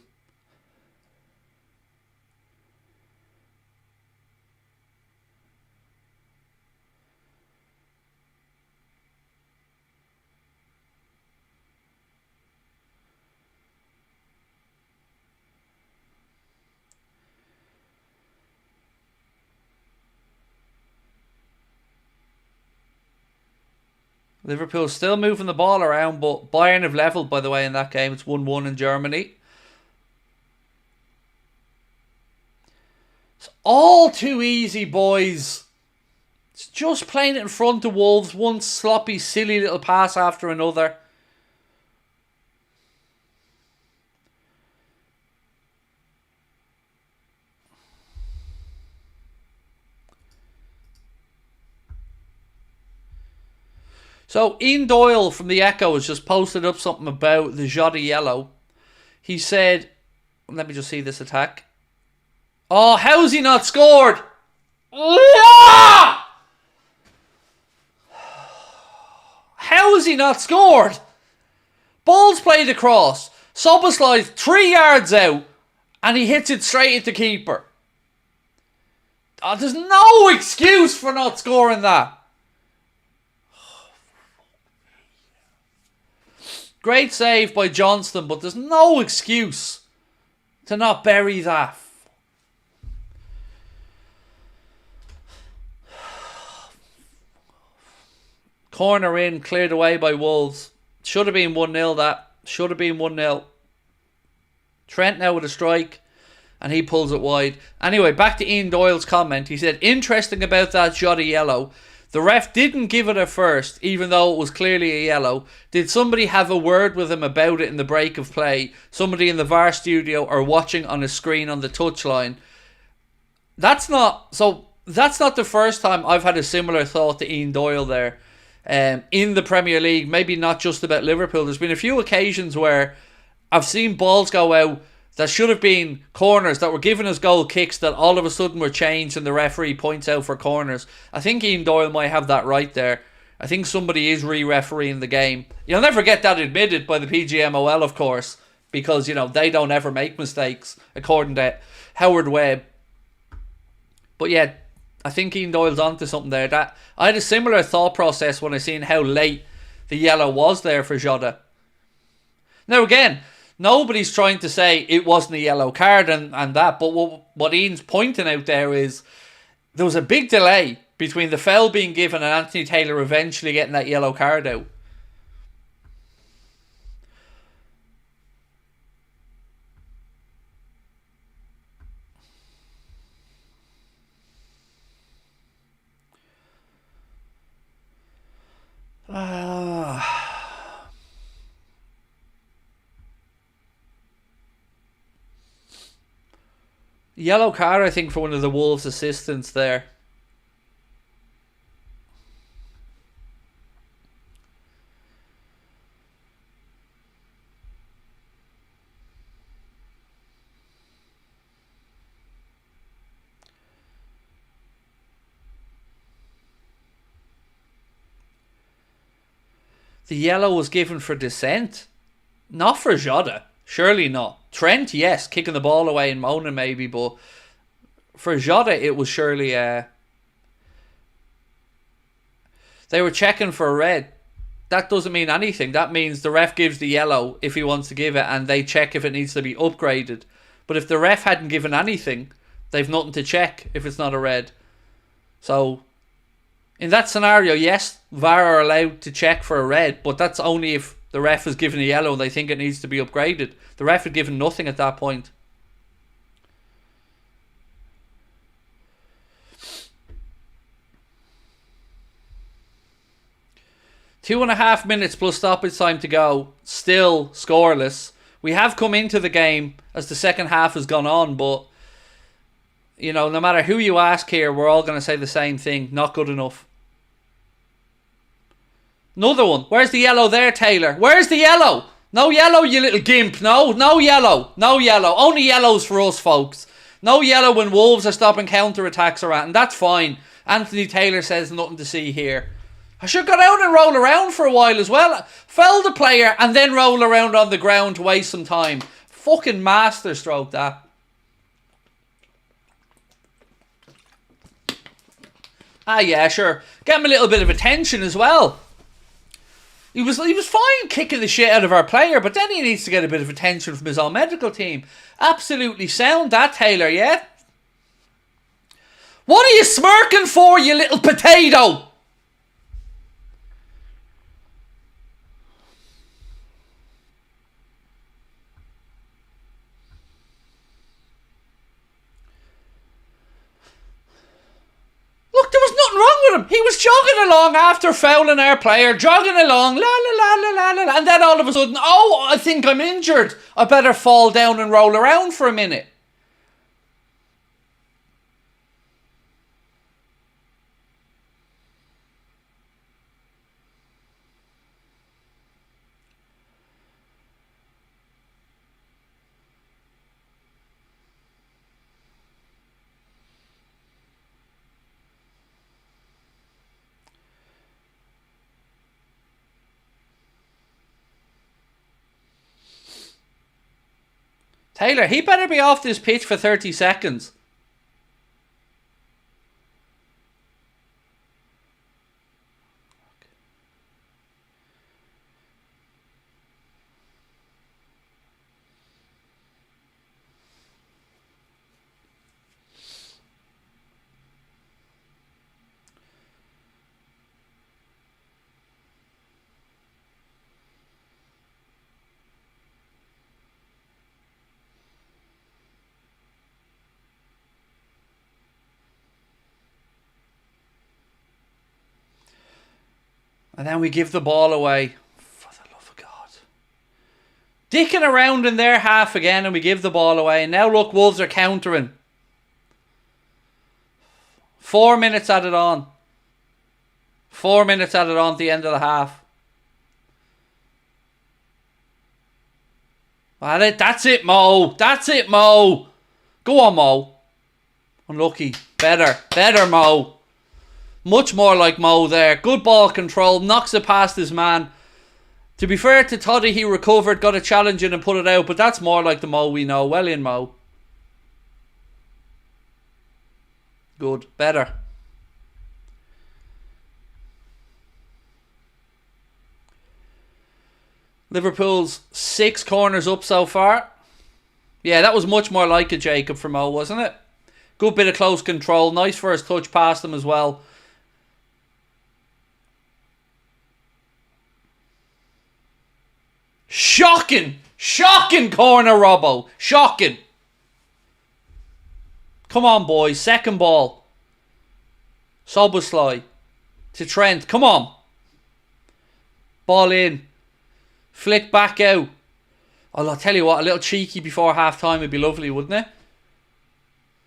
Liverpool still moving the ball around, but Bayern have levelled, by the way, in that game. It's 1-1 in Germany. It's all too easy, boys. It's just playing it in front of Wolves. One sloppy, silly little pass after another. So, Ian Doyle from the Echo has just posted up something about the Jota yellow. He said, let me just see this attack. Oh, how's he not scored? How has he not scored? Ball's played across. Soboslai 3 yards out and he hits it straight at the keeper. Oh, there's no excuse for not scoring that. Great save by Johnston, but there's no excuse to not bury that. Corner in, cleared away by Wolves. Should have been 1-0 that. Should have been 1-0. Trent now with a strike, and he pulls it wide. Anyway, back to Ian Doyle's comment. He said, interesting about that Jota yellow. The ref didn't give it at first, even though it was clearly a yellow. Did somebody have a word with him about it in the break of play? Somebody in the VAR studio or watching on a screen on the touchline? That's not the first time I've had a similar thought to Ian Doyle there. In the Premier League, maybe not just about Liverpool. There's been a few occasions where I've seen balls go out that should have been corners that were given as goal kicks that all of a sudden were changed and the referee points out for corners. I think Ian Doyle might have that right there. I think somebody is re-refereeing the game. You'll never get that admitted by the PGMOL, of course, because, you know, they don't ever make mistakes, according to Howard Webb. But yeah, I think Ian Doyle's onto something there. That I had a similar thought process when I seen how late the yellow was there for Jota. Now again, nobody's trying to say it wasn't a yellow card and that, but what Ian's pointing out there is there was a big delay between the foul being given and Anthony Taylor eventually getting that yellow card out. Yellow card, I think, for one of the Wolves assistants there. The yellow was given for dissent. Not for Jota. Surely not. Trent, yes, kicking the ball away and moaning maybe, but for Jota it was surely they were checking for a red. That doesn't mean anything. That means the ref gives the yellow if he wants to give it and they check if it needs to be upgraded. But if the ref hadn't given anything, they've nothing to check if it's not a red. So in that scenario, yes, VAR are allowed to check for a red, but that's only if the ref has given a yellow and they think it needs to be upgraded. The ref had given nothing at that point. Two and a half minutes plus stoppage time to go. Still scoreless. We have come into the game as the second half has gone on, but you know, no matter who you ask here, we're all going to say the same thing. Not good enough. Another one. Where's the yellow there, Taylor? Where's the yellow? No yellow, you little gimp. No yellow. No yellow. Only yellows for us, folks. No yellow when Wolves are stopping counter-attacks around. And that's fine. Anthony Taylor says nothing to see here. I should have got out and roll around for a while as well. Foul the player and then roll around on the ground to waste some time. Fucking masterstroke that. Ah yeah, sure. Get him a little bit of attention as well. He was fine kicking the shit out of our player, but then he needs to get a bit of attention from his own medical team. Absolutely sound that, Taylor, yeah? What are you smirking for, you little potato? Look, there was nothing wrong with him. He was jogging along after fouling our player, jogging along, la la la la la la, and then all of a sudden, oh, I think I'm injured. I better fall down and roll around for a minute. Taylor, he better be off this pitch for 30 seconds. And then we give the ball away. For the love of God. Dicking around in their half again and we give the ball away. And now look, Wolves are countering. 4 minutes added on. 4 minutes added on at the end of the half. Well, that's it, Mo. That's it, Mo. Go on, Mo. Unlucky. Better. Better, Mo. Much more like Mo there. Good ball control. Knocks it past his man. To be fair to Toddy, he recovered, got a challenge in and put it out. But that's more like the Mo we know. Well in, Mo. Good. Better. Liverpool's 6 corners up so far. Yeah, that was much more like a Jacob from Mo, wasn't it? Good bit of close control. Nice first touch past him as well. Shocking! Shocking corner, Robbo. Shocking. Come on, boys. Second ball. Soboslai to Trent. Come on. Ball in. Flick back out. Oh, I'll tell you what, a little cheeky before half time would be lovely, wouldn't it?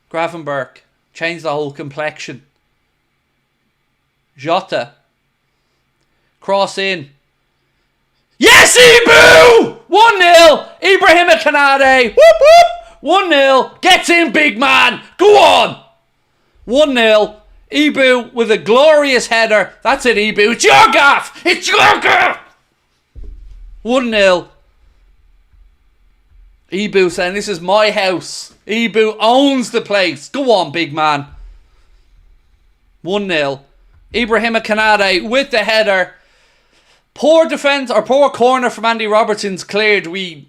Gravenberch. Change the whole complexion. Jota. Cross in. Yes, Ibu! 1-0. Ibrahim Kanade. Whoop, whoop. 1-0. Gets in, big man. Go on. 1-0. Ibu with a glorious header. That's it, Ibu. It's your gaff. It's your gaff. 1-0. Ibu saying, this is my house. Ibu owns the place. Go on, big man. 1-0. Ibrahim Kanade with the header. Poor defence, or poor corner from Andy Robertson's cleared. We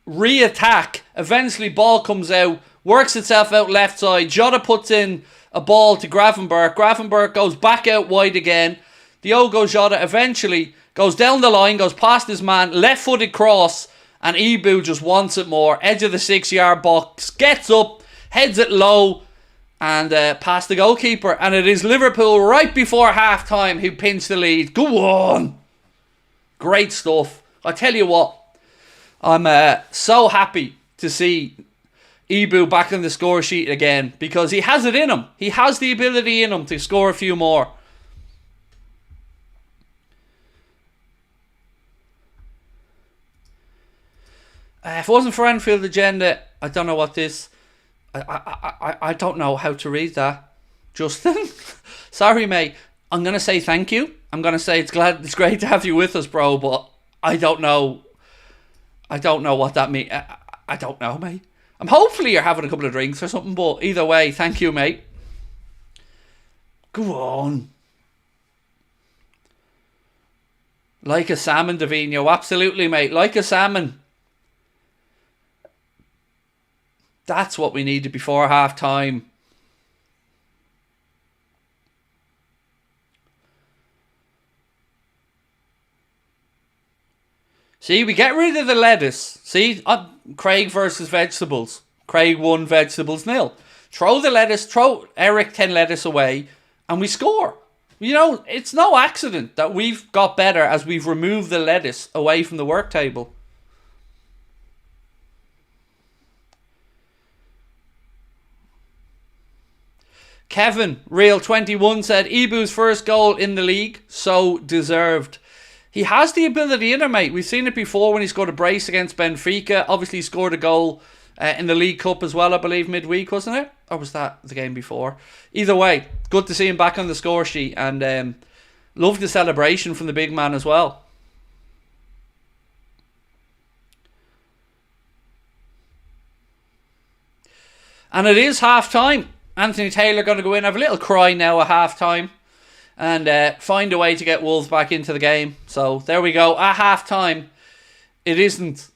re-attack. Eventually ball comes out. Works itself out left side. Jota puts in a ball to Gravenberch. Gravenberch goes back out wide again. Diogo Jota eventually goes down the line, goes past his man, left-footed cross, and Ibu just wants it more. Edge of the 6-yard box, gets up, heads it low, and past the goalkeeper. And it is Liverpool right before half-time who pinch the lead. Go on! Great stuff. I tell you what, I'm so happy to see Ibu back on the score sheet again, because he has it in him. He has the ability in him to score a few more. If it wasn't for Anfield Agenda, I don't know what this... I don't know how to read that. Justin? Sorry, mate. I'm going to say thank you. I'm going to say it's great to have you with us, bro, but I don't know. I don't know what that means. I don't know, mate. Hopefully you're having a couple of drinks or something, but either way, thank you, mate. Go on. Like a salmon, Davino. Absolutely, mate. Like a salmon. That's what we needed before half time. See, we get rid of the lettuce. See, Craig versus vegetables. Craig won, vegetables nil. Throw the lettuce, throw Eric 10 lettuce away, and we score. You know, it's no accident that we've got better as we've removed the lettuce away from the work table. Kevin, Real 21 said, Ibu's first goal in the league, so deserved. He has the ability in him, mate. We've seen it before when he scored a brace against Benfica. Obviously, he scored a goal in the League Cup as well, I believe, midweek, wasn't it? Or was that the game before? Either way, good to see him back on the score sheet. And love the celebration from the big man as well. And it is half-time. Anthony Taylor going to go in, have a little cry now at half-time, and find a way to get Wolves back into the game. So there we go. At half-time, it isn't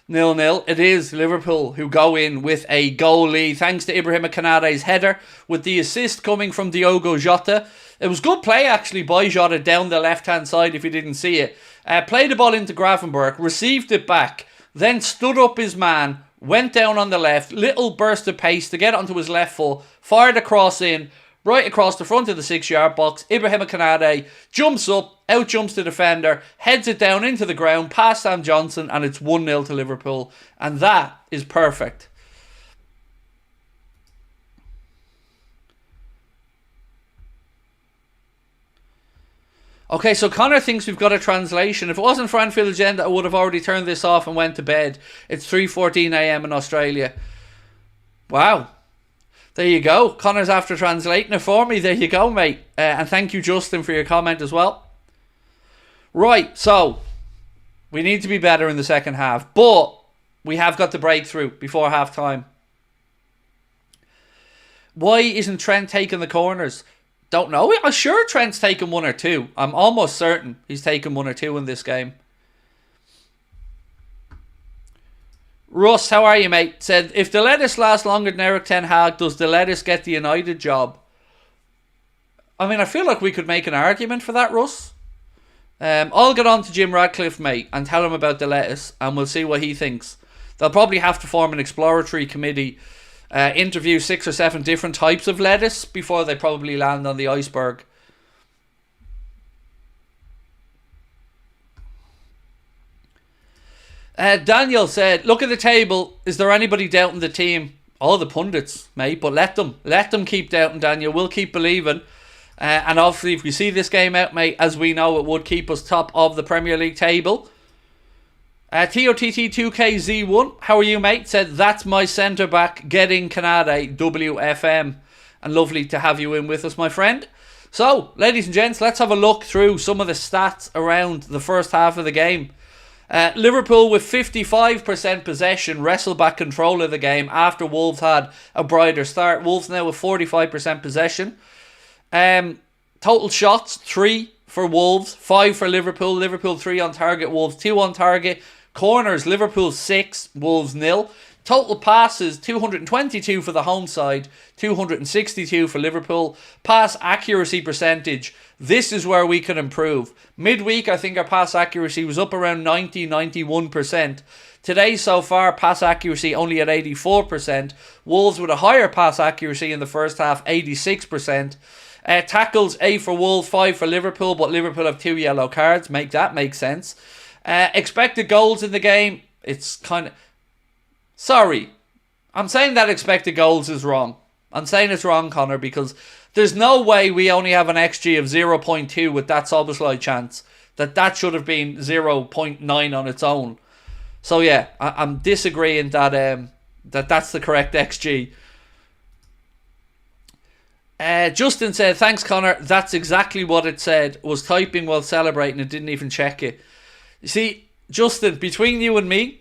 0-0. It is Liverpool who go in with a goal lead, thanks to Ibrahim Kanade's header, with the assist coming from Diogo Jota. It was good play, actually, by Jota down the left-hand side, if you didn't see it. Played the ball into Gravenberch, received it back, then stood up his man, went down on the left, little burst of pace to get onto his left foot, fired a cross in, right across the front of the 6-yard box. Ibrahima Konate jumps up, out jumps the defender, heads it down into the ground, past Sam Johnson, and it's 1-0 to Liverpool. And that is perfect. Okay, so Connor thinks we've got a translation. If it wasn't for Anfield Agenda, I would have already turned this off and went to bed. It's 3:14 a.m. in Australia. Wow. There you go. Connor's after translating it for me. There you go, mate. And thank you, Justin, for your comment as well. Right, so we need to be better in the second half. But we have got the breakthrough before half-time. Why isn't Trent taking the corners? Don't know. I'm sure Trent's taken 1 or 2. I'm almost certain he's taken 1 or 2 in this game. Russ, how are you, mate? Said, if the lettuce lasts longer than Eric Ten Hag, does the lettuce get the United job? I mean, I feel like we could make an argument for that, Russ. I'll get on to Jim Radcliffe, mate, and tell him about the lettuce, and we'll see what he thinks. They'll probably have to form an exploratory committee, interview 6 or 7 different types of lettuce before they probably land on the iceberg. Daniel said, look at the table. Is there anybody doubting the team? All the pundits, mate, but let them keep doubting, Daniel. We'll keep believing. And obviously, if we see this game out, mate, as we know, it would keep us top of the Premier League table. TOTT2KZ1, how are you, mate? Said, that's my centre-back getting Konate, WFM. And lovely to have you in with us, my friend. So, ladies and gents, let's have a look through some of the stats around the first half of the game. Liverpool with 55% possession wrestled back control of the game after Wolves had a brighter start. Wolves now with 45% possession. Total shots, 3 for Wolves, 5 for Liverpool. Liverpool 3 on target, Wolves 2 on target. Corners, Liverpool 6, Wolves 0. Total passes, 222 for the home side, 262 for Liverpool. Pass accuracy percentage, this is where we can improve. Midweek, I think our pass accuracy was up around 90-91%. Today, so far, pass accuracy only at 84%. Wolves with a higher pass accuracy in the first half, 86%. Tackles, 8 for Wolves, 5 for Liverpool, but Liverpool have 2 yellow cards. That makes sense. Expected goals in the game, it's kind of... Sorry, I'm saying that expected goals is wrong. I'm saying it's wrong, Connor, because there's no way we only have an XG of 0.2 with that Szoboszlai chance. That should have been 0.9 on its own. So yeah, I'm disagreeing that that's the correct XG. Justin said, thanks, Connor. That's exactly what it said. Was typing while celebrating and didn't even check it. You see, Justin, between you and me,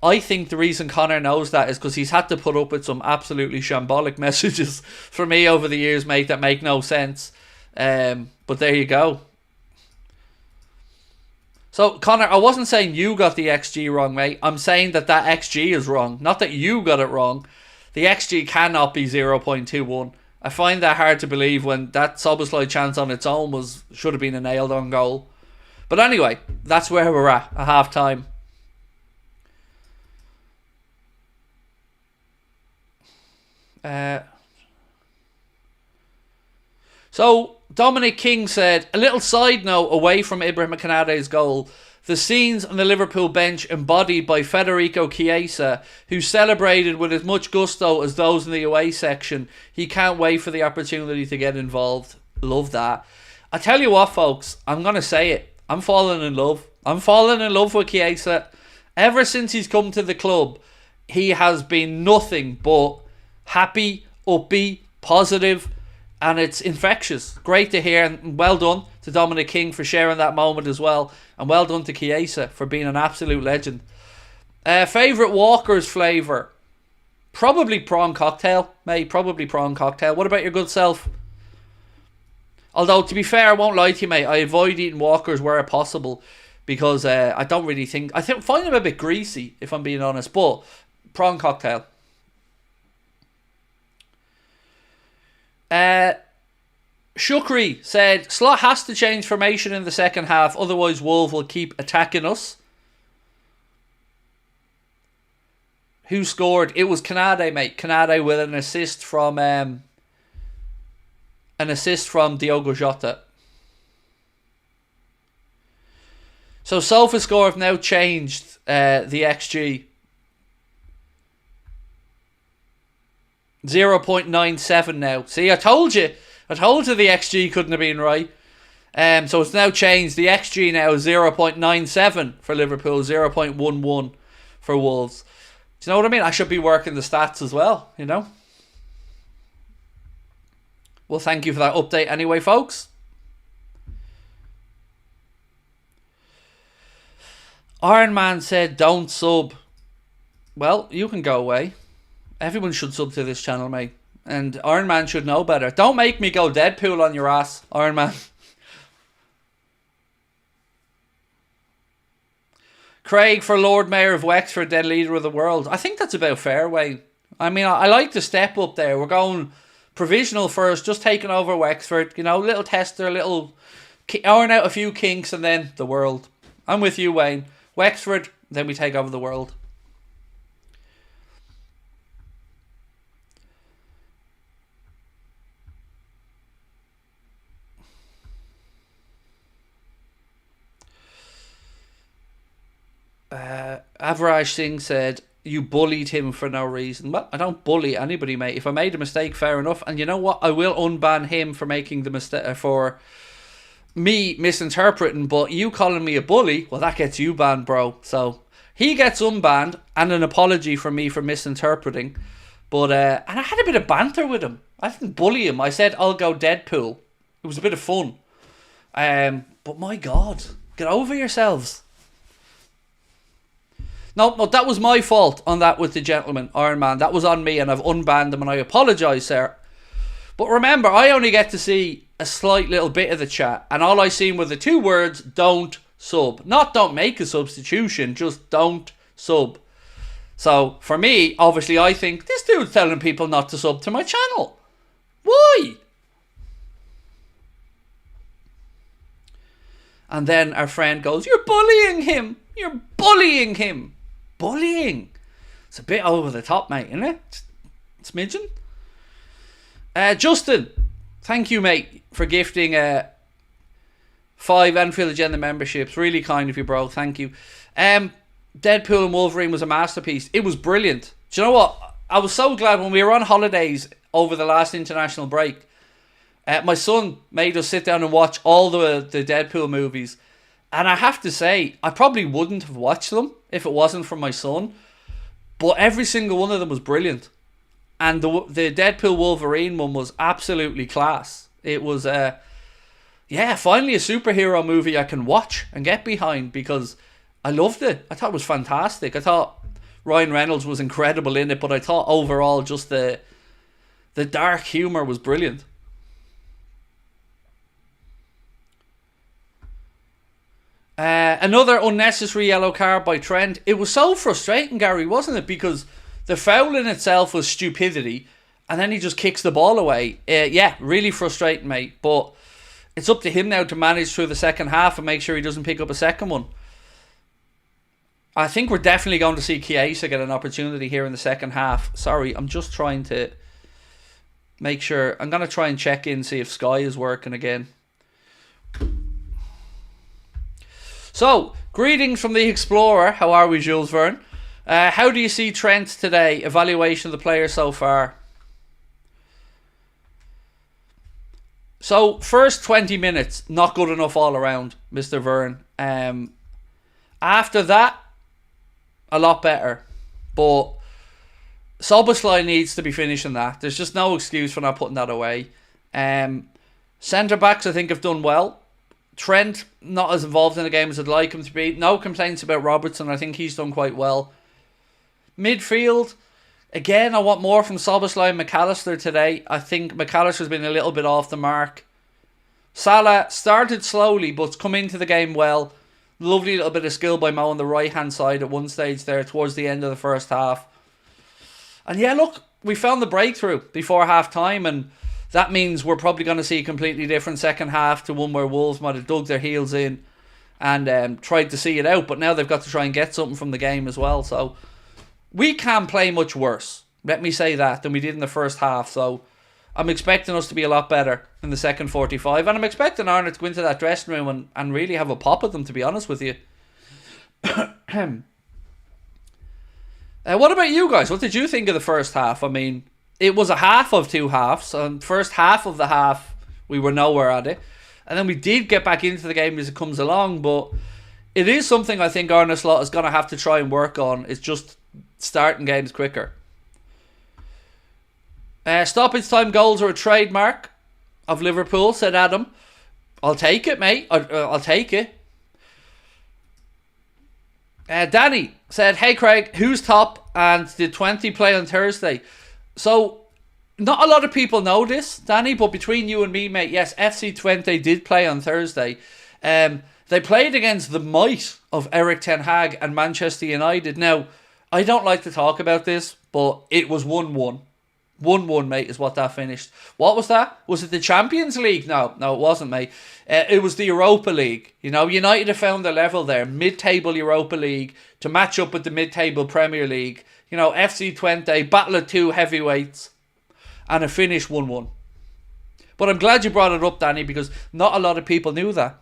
I think the reason Connor knows that is because he's had to put up with some absolutely shambolic messages for me over the years, mate, that make no sense. But there you go. So, Connor, I wasn't saying you got the XG wrong, mate. I'm saying that XG is wrong. Not that you got it wrong. The XG cannot be 0.21. I find that hard to believe when that Szoboszlai chance on its own should have been a nailed on goal. But anyway, that's where we're at half time. So Dominic King said, a little side note away from Ibrahima Konate's goal. The scenes on the Liverpool bench embodied by Federico Chiesa, who celebrated with as much gusto as those in the away section. He can't wait for the opportunity to get involved. Love that. I tell you what, folks, I'm going to say it. I'm falling in love. I'm falling in love with Chiesa. Ever since he's come to the club, he has been nothing but happy, upbeat, positive, and it's infectious. Great to hear, and well done to Dominic King for sharing that moment as well, and well done to Chiesa for being an absolute legend. Favourite Walker's flavour? Probably prawn cocktail, mate. Probably prawn cocktail. What about your good self? Although, to be fair, I won't lie to you, mate. I avoid eating Walkers where possible because I don't really think... find them a bit greasy, if I'm being honest, but prawn cocktail. Shukri said, Slot has to change formation in the second half, otherwise Wolves will keep attacking us. Who scored? It was Konate, mate. Konate with an assist from an assist from Diogo Jota. So SofaScore have now changed the XG. 0.97 now. See, I told you the XG couldn't have been right. So it's now changed. The XG now is 0.97 for Liverpool, 0.11 for Wolves. Do you know what I mean? I should be working the stats as well, you know? Well, thank you for that update anyway, folks. Iron Man said, don't sub. Well, you can go away. Everyone should sub to this channel, mate. And Iron Man should know better. Don't make me go Deadpool on your ass, Iron Man. Craig for Lord Mayor of Wexford, then leader of the world. I think that's about fair, Wayne. I mean, I like the step up there. We're going provisional first, just taking over Wexford. You know, little tester, little iron out a few kinks, and then the world. I'm with you, Wayne. Wexford, then we take over the world. Avraj Singh said, you bullied him for no reason. Well, I don't bully anybody, mate. If I made a mistake, fair enough. And you know what? I will unban him for making the mistake, for me misinterpreting. But you calling me a bully, well, that gets you banned, bro. So he gets unbanned and an apology from me for misinterpreting. But and I had a bit of banter with him. I didn't bully him. I said, I'll go Deadpool. It was a bit of fun. But my God, get over yourselves. No, that was my fault on that with the gentleman, Iron Man. That was on me, and I've unbanned him, and I apologise, sir. But remember, I only get to see a slight little bit of the chat, and all I seen were the two words, don't sub. Not don't make a substitution, just don't sub. So, for me, obviously, I think, this dude's telling people not to sub to my channel. Why? And then our friend goes, you're bullying him. You're bullying him. Bullying. It's a bit over the top, mate, isn't it? Smidgen. Justin, thank you, mate, for gifting 5 Anfield Agenda memberships. Really kind of you, bro. Thank you. Deadpool and Wolverine was a masterpiece. It was brilliant. Do you know what? I was so glad when we were on holidays over the last international break. My son made us sit down and watch all the Deadpool movies. And I have to say, I probably wouldn't have watched them if it wasn't for my son. But every single one of them was brilliant. And the Deadpool Wolverine one was absolutely class. It was, finally a superhero movie I can watch and get behind, because I loved it. I thought it was fantastic. I thought Ryan Reynolds was incredible in it, but I thought overall just the dark humour was brilliant. Another unnecessary yellow card by Trent. It was so frustrating, Gary, wasn't it? Because the foul in itself was stupidity, and then he just kicks the ball away. Really frustrating, mate. But it's up to him now to manage through the second half and make sure he doesn't pick up a second one. I think we're definitely going to see Chiesa get an opportunity here in the second half. Sorry, I'm just trying to make sure. I'm going to try and check in, see if Sky is working again. So, greetings from the Explorer. How are we, Jules Verne? How do you see Trent today? Evaluation of the player so far. So, first 20 minutes, not good enough all around, Mr. Verne. After that, a lot better. But Szoboszlai needs to be finishing that. There's just no excuse for not putting that away. Centre-backs, I think, have done well. Trent, not as involved in the game as I'd like him to be. No complaints about Robertson. I think he's done quite well. Midfield, again, I want more from Szoboszlai and McAllister today. I think McAllister's been a little bit off the mark. Salah started slowly, but's come into the game well. Lovely little bit of skill by Mo on the right-hand side at one stage there towards the end of the first half. And yeah, look, we found the breakthrough before half-time, and that means we're probably going to see a completely different second half to one where Wolves might have dug their heels in and tried to see it out. But now they've got to try and get something from the game as well. So we can't play much worse, let me say that, than we did in the first half. So I'm expecting us to be a lot better in the second 45, and I'm expecting Arnold to go into that dressing room and really have a pop at them, to be honest with you. What about you guys? What did you think of the first half? I mean, it was a half of two halves. And first half of the half, we were nowhere at it. And then we did get back into the game as it comes along, but it is something I think Arne Slot is going to have to try and work on. It's just starting games quicker. Stoppage time goals are a trademark of Liverpool, said Adam. I'll take it, mate. I'll take it. Danny said, hey Craig, who's top and did 20 play on Thursday? So, not a lot of people know this, Danny, but between you and me, mate, yes, FC Twente did play on Thursday. They played against the might of Eric Ten Hag and Manchester United. Now, I don't like to talk about this, but it was 1-1. 1-1, mate, is what that finished. What was that? Was it the Champions League? No, it wasn't, mate. It was the Europa League. You know, United have found their level there. Mid-table Europa League to match up with the mid-table Premier League. You know, FC Twente, battle of two heavyweights. And it finished 1-1. But I'm glad you brought it up, Danny, because not a lot of people knew that.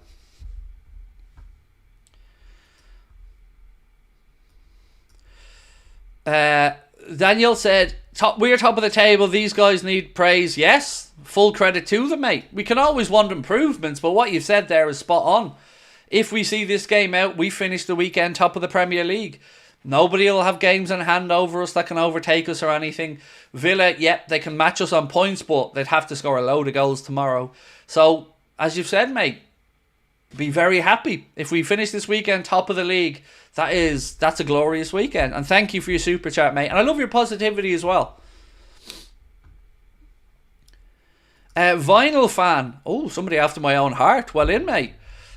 Daniel said, we're top of the table, these guys need praise. Yes, full credit to them, mate. We can always want improvements, but what you said there is spot on. If we see this game out, we finish the weekend top of the Premier League. Nobody will have games in hand over us that can overtake us or anything. Villa, yep, they can match us on points, but they'd have to score a load of goals tomorrow. So, as you've said, mate, be very happy. If we finish this weekend top of the league, that's a glorious weekend. And thank you for your super chat, mate. And I love your positivity as well. Vinyl fan. Oh, somebody after my own heart. Well in, mate.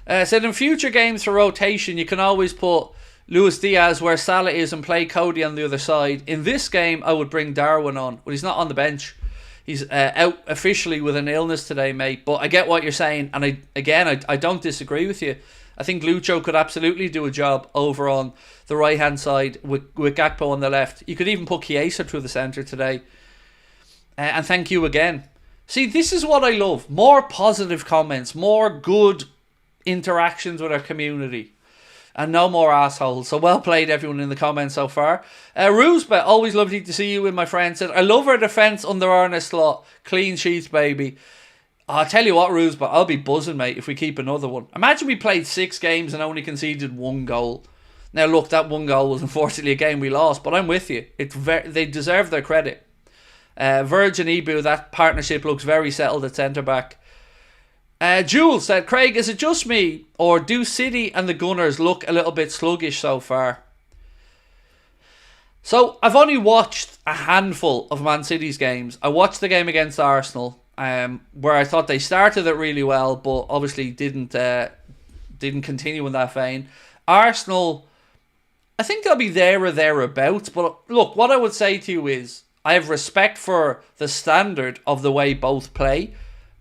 Said in future games for rotation, you can always put Luis Diaz where Salah is and play Cody on the other side. In this game, I would bring Darwin on. Well, he's not on the bench. He's out officially with an illness today, mate. But I get what you're saying. And I don't disagree with you. I think Lucho could absolutely do a job over on the right-hand side with Gakpo on the left. You could even put Chiesa through the centre today. And thank you again. See, this is what I love. More positive comments. More good interactions with our community. And no more assholes. So well played, everyone in the comments so far. Roosba, always lovely to see you, my friend. Said, I love our defence under Arne Slot. Clean sheets, baby. I'll tell you what, Roosba, I'll be buzzing, mate, if we keep another one. Imagine we played 6 games and only conceded 1 goal. Now, look, that 1 goal was unfortunately a game we lost, but I'm with you. They deserve their credit. Virgin Ebu, that partnership looks very settled at centre-back. Jules said, Craig, is it just me, or do City and the Gunners look a little bit sluggish so far? So, I've only watched a handful of Man City's games. I watched the game against Arsenal, where I thought they started it really well, but obviously didn't continue in that vein. Arsenal, I think they'll be there or thereabouts, but look, what I would say to you is, I have respect for the standard of the way both play,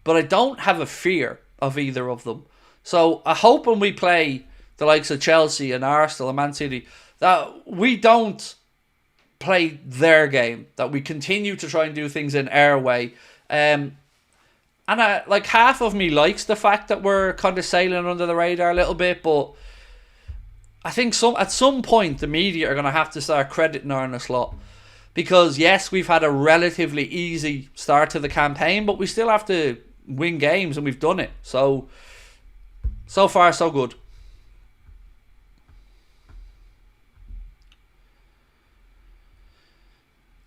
but I don't have a fear of either of them. So I hope when we play the likes of Chelsea and Arsenal and Man City, that we don't play their game, that we continue to try and do things in our way. And half of me likes the fact that we're kind of sailing under the radar a little bit, but I think at some point the media are going to have to start crediting Arne Slot. Because yes, we've had a relatively easy start to the campaign, but we still have to win games, and we've done it. So far, so good.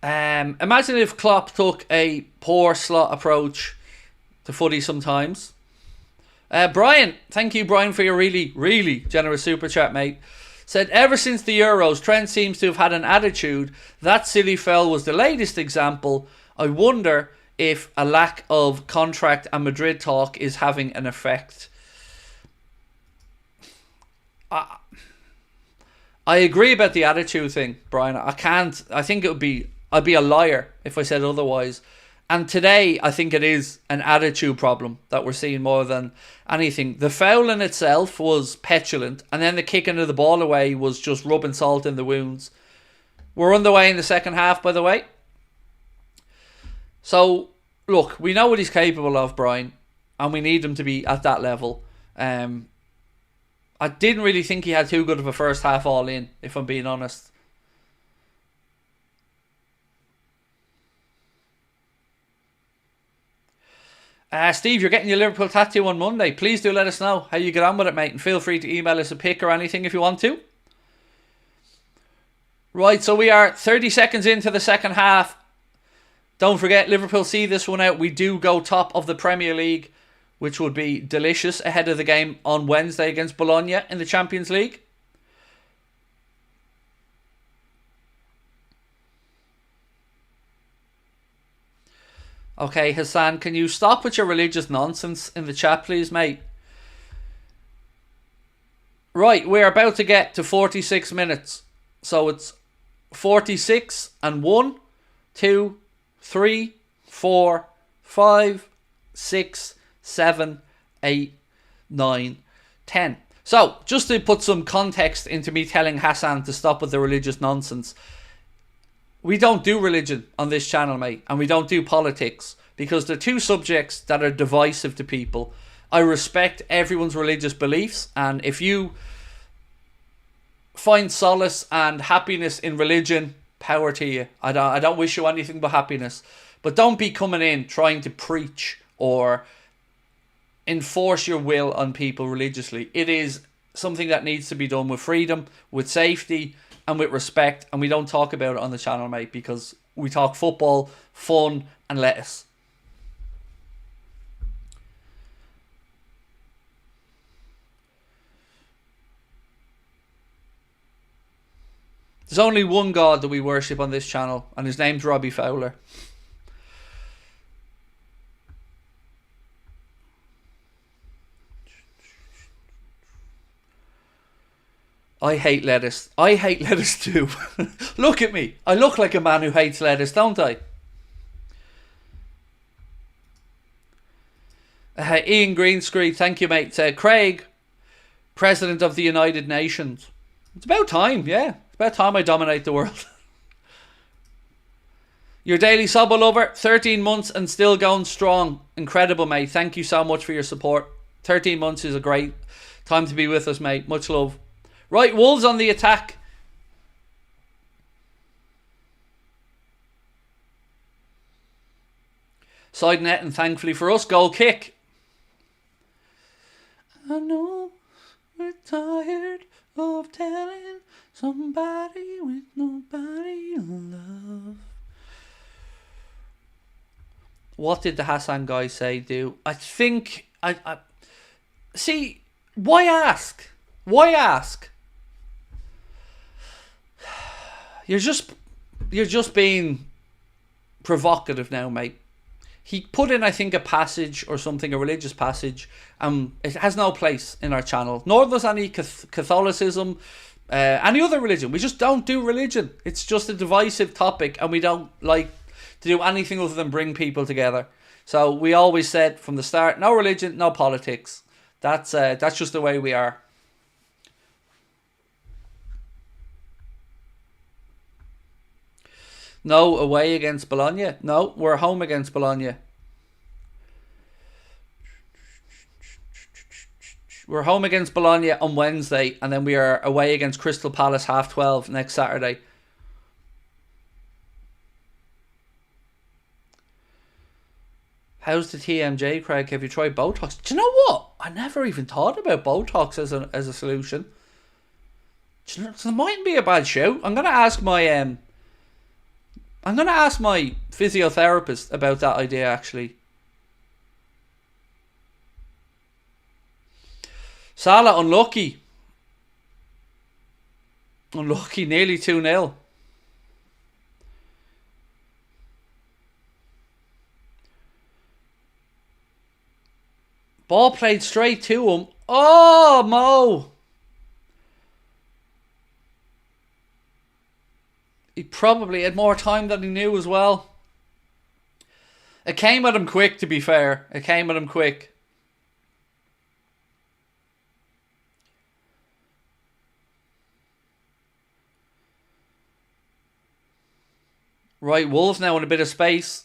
Imagine if Klopp took a poor Slot approach to footy sometimes. Brian, thank you, Brian, for your really, really generous super chat, mate. Said, ever since the Euros, Trent seems to have had an attitude. That silly fell was the latest example. I wonder if a lack of contract and Madrid talk is having an effect. I agree about the attitude thing, Brian. I think I'd be a liar if I said otherwise. And today, I think it is an attitude problem that we're seeing more than anything. The foul in itself was petulant, and then the kicking of the ball away was just rubbing salt in the wounds. We're underway in the second half, by the way. So, look, we know what he's capable of, Brian, and we need him to be at that level. I didn't really think he had too good of a first half all in, if I'm being honest. Steve, you're getting your Liverpool tattoo on Monday. Please do let us know how you get on with it, mate. And feel free to email us a pic or anything if you want to. Right, so we are 30 seconds into the second half. Don't forget, Liverpool see this one out. We do go top of the Premier League, which would be delicious ahead of the game on Wednesday against Bologna in the Champions League. Okay, Hassan, can you stop with your religious nonsense in the chat, please, mate? Right, we're about to get to 46 minutes. So it's 46 and 1, 2, 3, 4, 5, 6, 7, 8, 9, 10. So, just to put some context into me telling Hassan to stop with the religious nonsense. We don't do religion on this channel, mate, and we don't do politics because they're two subjects that are divisive to people. I respect everyone's religious beliefs, and if you find solace and happiness in religion, power to you. I don't wish you anything but happiness. But don't be coming in trying to preach or enforce your will on people religiously. It is something that needs to be done with freedom, with safety, and with respect, and we don't talk about it on the channel, mate, because we talk football, fun, and lettuce. There's only one God that we worship on this channel, and his name's Robbie Fowler. I hate lettuce. I hate lettuce too. Look at me. I look like a man who hates lettuce, don't I? Ian Greenscreen, thank you, mate. Craig, President of the United Nations. It's about time, yeah. It's about time I dominate the world. Your daily Sobbo lover, 13 months and still going strong. Incredible, mate. Thank you so much for your support. 13 months is a great time to be with us, mate. Much love. Right, Wolves on the attack. Side net, and thankfully for us, goal kick. I know we're tired of telling somebody with nobody to love. What did the Hassan guy say do? I think I see, why ask? Why ask? You're just being provocative now, mate. He put in, I think, a passage or something, a religious passage. It has no place in our channel. Nor does any Catholicism, any other religion. We just don't do religion. It's just a divisive topic, and we don't like to do anything other than bring people together. So we always said from the start, no religion, no politics. That's just the way we are. No, away against Bologna. No, we're home against Bologna. We're home against Bologna on Wednesday, and then we are away against Crystal Palace 12:30 next Saturday. How's the TMJ, Craig? Have you tried Botox? Do you know what? I never even thought about Botox as a solution. Do you know, it mightn't be a bad shout. I'm gonna ask my physiotherapist about that idea, actually. Salah, unlucky. Unlucky, nearly 2-0. Ball played straight to him. Oh, Mo! He probably had more time than he knew as well. It came at him quick, to be fair. It came at him quick. Right, Wolves now in a bit of space.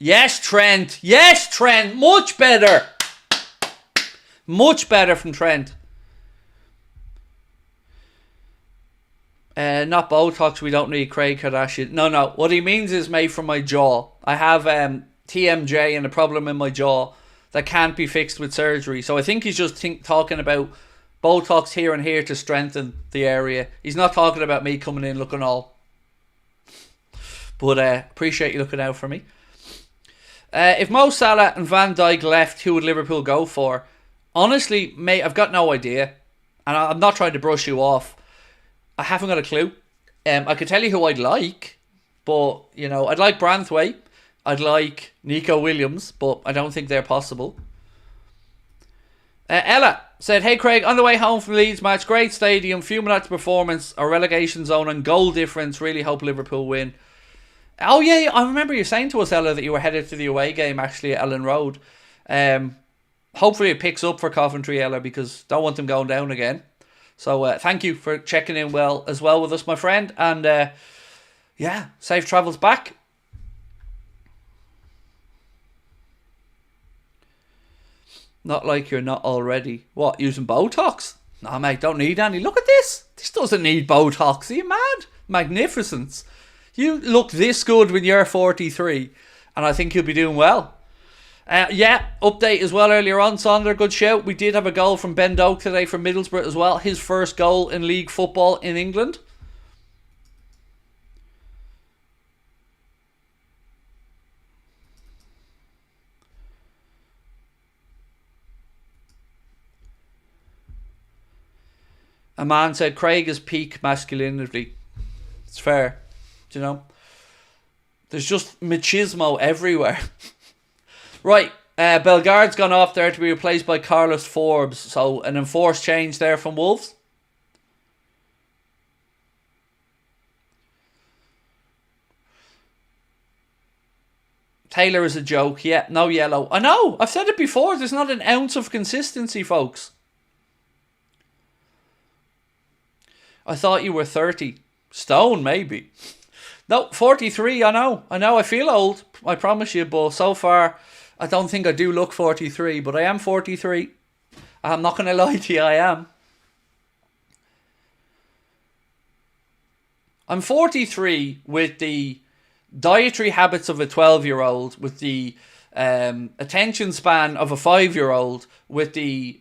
Yes, Trent. Yes, Trent. Much better. Much better from Trent. Not Botox. We don't need Craig Kardashian. No. What he means is made from my jaw. I have TMJ and a problem in my jaw that can't be fixed with surgery. So I think he's just talking about Botox here and here to strengthen the area. He's not talking about me coming in looking all. But appreciate you looking out for me. If Mo Salah and Van Dijk left, who would Liverpool go for? Honestly, mate, I've got no idea. And I'm not trying to brush you off. I haven't got a clue. I could tell you who I'd like. But, you know, I'd like Branthwaite. I'd like Nico Williams. But I don't think they're possible. Ella said, hey Craig, on the way home from Leeds match, great stadium, few minutes performance, our relegation zone and goal difference, really hope Liverpool win. Oh yeah, I remember you saying to us, Ella, that you were headed to the away game actually at Ellen Road. Hopefully it picks up for Coventry, Ella, because don't want them going down again. So thank you for checking in as well with us, my friend. And yeah, safe travels back. Not like you're not already. What, using Botox? No, mate, don't need any. Look at this. This doesn't need Botox. Are you mad? Magnificence. You look this good when you're 43. And I think you'll be doing well. Yeah, update as well earlier on, Sonder. Good shout. We did have a goal from Ben Doak today from Middlesbrough as well. His first goal in league football in England. A man said Craig is peak masculinity. It's fair. Do you know? There's just machismo everywhere. Right. Bellegarde's gone off there to be replaced by Carlos Forbes. So an enforced change there from Wolves. Taylor is a joke. Yeah, no yellow. I know. I've said it before. There's not an ounce of consistency, folks. I thought you were 30. Stone, maybe. No, 43, I know. I feel old, I promise you. But so far, I don't think I do look 43. But I am 43. I'm not going to lie to you, I am. I'm 43 with the dietary habits of a 12-year-old, with the attention span of a 5-year-old, with the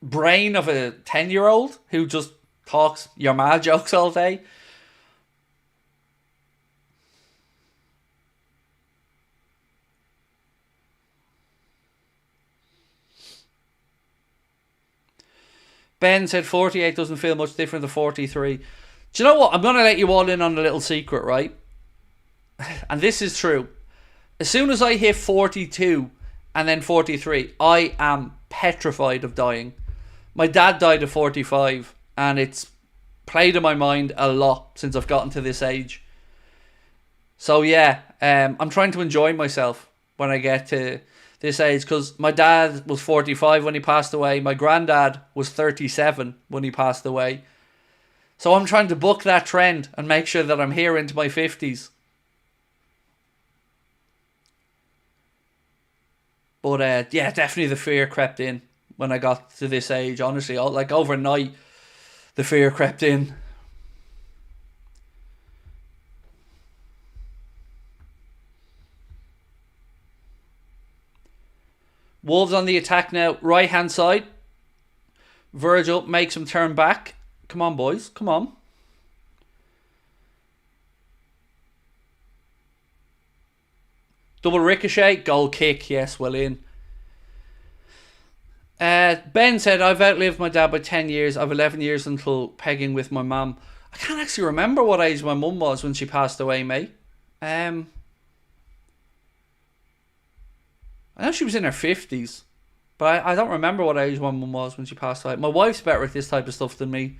brain of a 10-year-old who just talks your mad jokes all day. Ben said 48 doesn't feel much different to 43. Do you know what? I'm going to let you all in on a little secret, right? And this is true. As soon as I hit 42 and then 43, I am petrified of dying. My dad died at 45, and it's played in my mind a lot since I've gotten to this age. So yeah, I'm trying to enjoy myself when I get to this age, because my dad was 45 when he passed away. My granddad was 37 when he passed away. So I'm trying to book that trend and make sure that I'm here into my 50s. But yeah, definitely the fear crept in when I got to this age, honestly. Like overnight, the fear crept in. Wolves on the attack now, right hand side. Virgil makes him turn back. Come on, boys, come on. Double ricochet, goal kick, yes, well in. Ben said, I've outlived my dad by 10 years. I've 11 years until pegging with my mum. I can't actually remember what age my mum was when she passed away, mate. I know she was in her 50s. But I don't remember what age my mum was when she passed away. My wife's better at this type of stuff than me.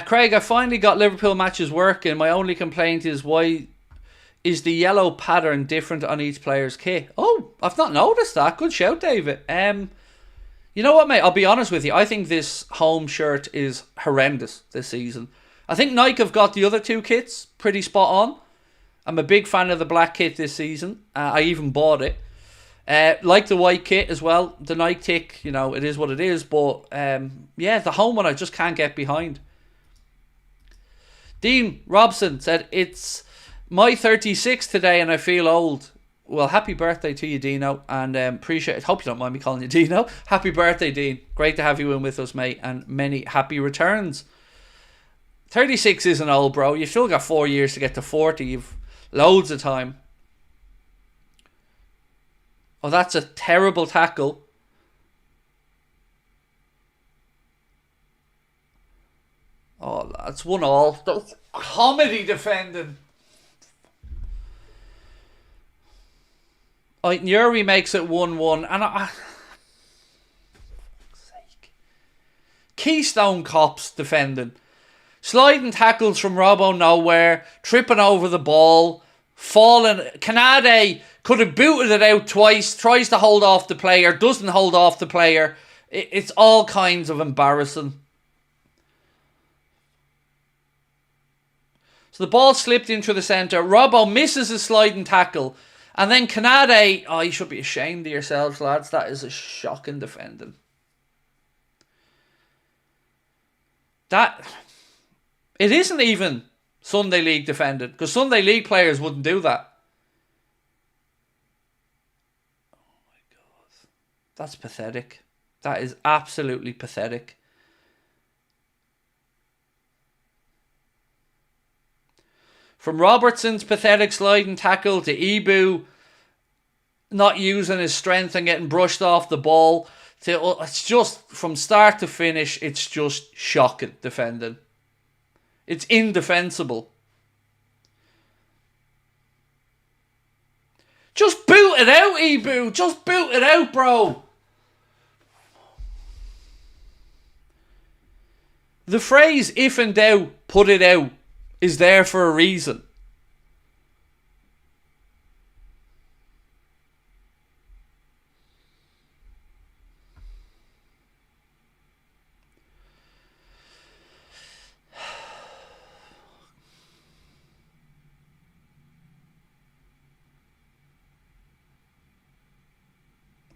Craig, I finally got Liverpool matches working. My only complaint is why is the yellow pattern different on each player's kit? Oh, I've not noticed that. Good shout, David. You know what, mate? I'll be honest with you. I think this home shirt is horrendous this season. I think Nike have got the other two kits pretty spot on. I'm a big fan of the black kit this season. I even bought it. Like the white kit as well. The Nike tick, you know, it is what it is. But, yeah, the home one I just can't get behind. Dean Robson said, it's my 36th today and I feel old. Well, happy birthday to you, Dino. And appreciate it. Hope you don't mind me calling you Dino. Happy birthday, Dean. Great to have you in with us, mate. And many happy returns. 36 isn't old, bro. You've still got 4 years to get to 40. You've loads of time. Oh, that's a terrible tackle. Oh, that's 1-1. That's comedy defending. Nuri makes it 1-1. And Keystone Cops defending. Sliding tackles from Robbo nowhere. Tripping over the ball. Falling. Kanade could have booted it out twice. Tries to hold off the player. Doesn't hold off the player. It's all kinds of embarrassing. So the ball slipped into the centre. Robbo misses a sliding tackle. And then Kanade... Oh, you should be ashamed of yourselves, lads. That is a shocking defending. It isn't even Sunday League defending. Because Sunday League players wouldn't do that. Oh my God. That's pathetic. That is absolutely pathetic. From Robertson's pathetic sliding tackle to Ibu not using his strength and getting brushed off the ball. It's just, from start to finish, it's just shocking defending. It's indefensible. Just boot it out, Ibu. Just boot it out, bro. The phrase, if in doubt, put it out, is there for a reason.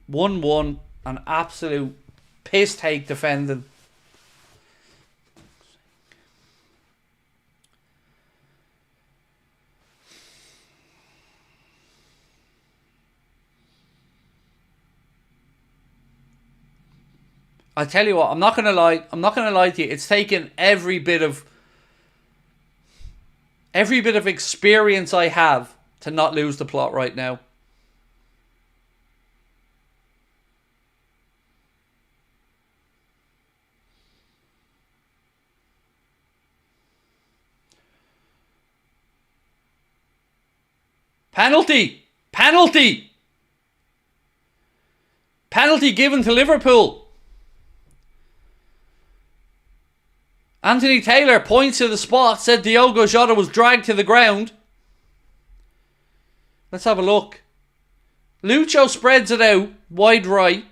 One, an absolute piss take defending. I tell you what, I'm not gonna lie to you. It's taken every bit of experience I have to not lose the plot right now. Penalty! Penalty! Penalty given to Liverpool. Anthony Taylor points to the spot, said Diogo Jota was dragged to the ground. Let's have a look. Lucho spreads it out, wide right.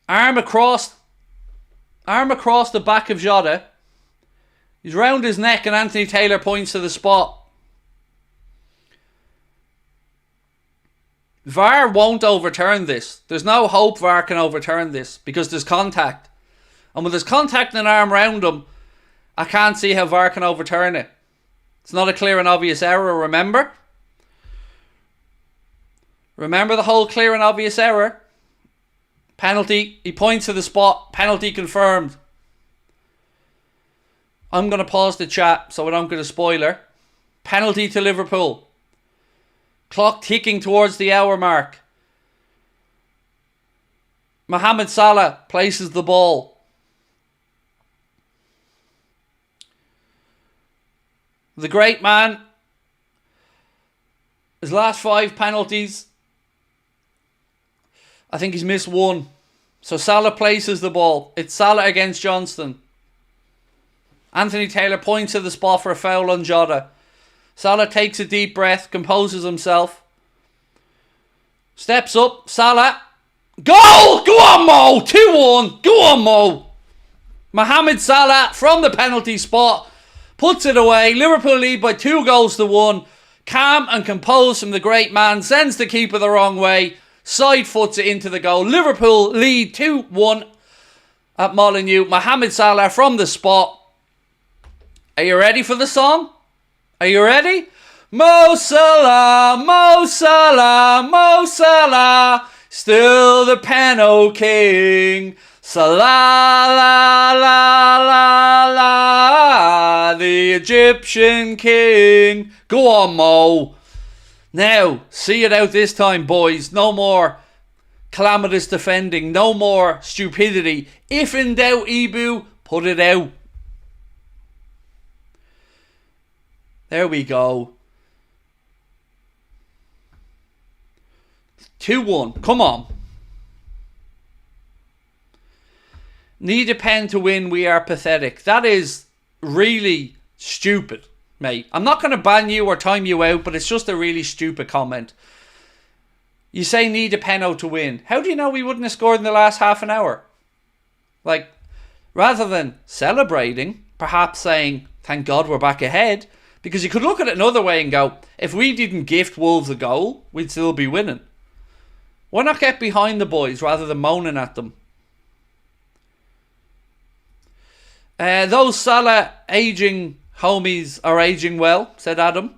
Arm across the back of Jota. He's round his neck and Anthony Taylor points to the spot. VAR won't overturn this. There's no hope VAR can overturn this because there's contact. And when there's contact and an arm round him, I can't see how VAR can overturn it. It's not a clear and obvious error, remember? Remember the whole clear and obvious error? Penalty. He points to the spot. Penalty confirmed. I'm going to pause the chat so I don't get a spoiler. Penalty to Liverpool. Clock ticking towards the hour mark. Mohamed Salah places the ball. The great man. His last 5 penalties. I think he's missed 1. So Salah places the ball. It's Salah against Johnston. Anthony Taylor points to the spot for a foul on Jota. Salah takes a deep breath, composes himself. Steps up, Salah. Goal! Go on, Mo! 2-1. Go on, Mo. Mohamed Salah from the penalty spot puts it away. Liverpool lead by 2-1. Calm and composed from the great man. Sends the keeper the wrong way. Side foots it into the goal. Liverpool lead 2-1 at Molineux. Mohamed Salah from the spot. Are you ready for the song? Are you ready? Mo Salah, Mo Salah, Mo Salah, still the Peno King. Salah, la, la, la, la, the Egyptian king. Go on, Mo. Now, see it out this time, boys. No more calamitous defending. No more stupidity. If in doubt, Ibu, put it out. There we go. 2-1. Come on. Need a pen to win. We are pathetic. That is really stupid, mate. I'm not going to ban you or time you out, but it's just a really stupid comment. You say need a penno to win. How do you know we wouldn't have scored in the last half an hour? Like, rather than celebrating, perhaps saying, thank God we're back ahead. Because you could look at it another way and go, if we didn't gift Wolves a goal, we'd still be winning. Why not get behind the boys rather than moaning at them? Those Salah aging homies are aging well, said Adam.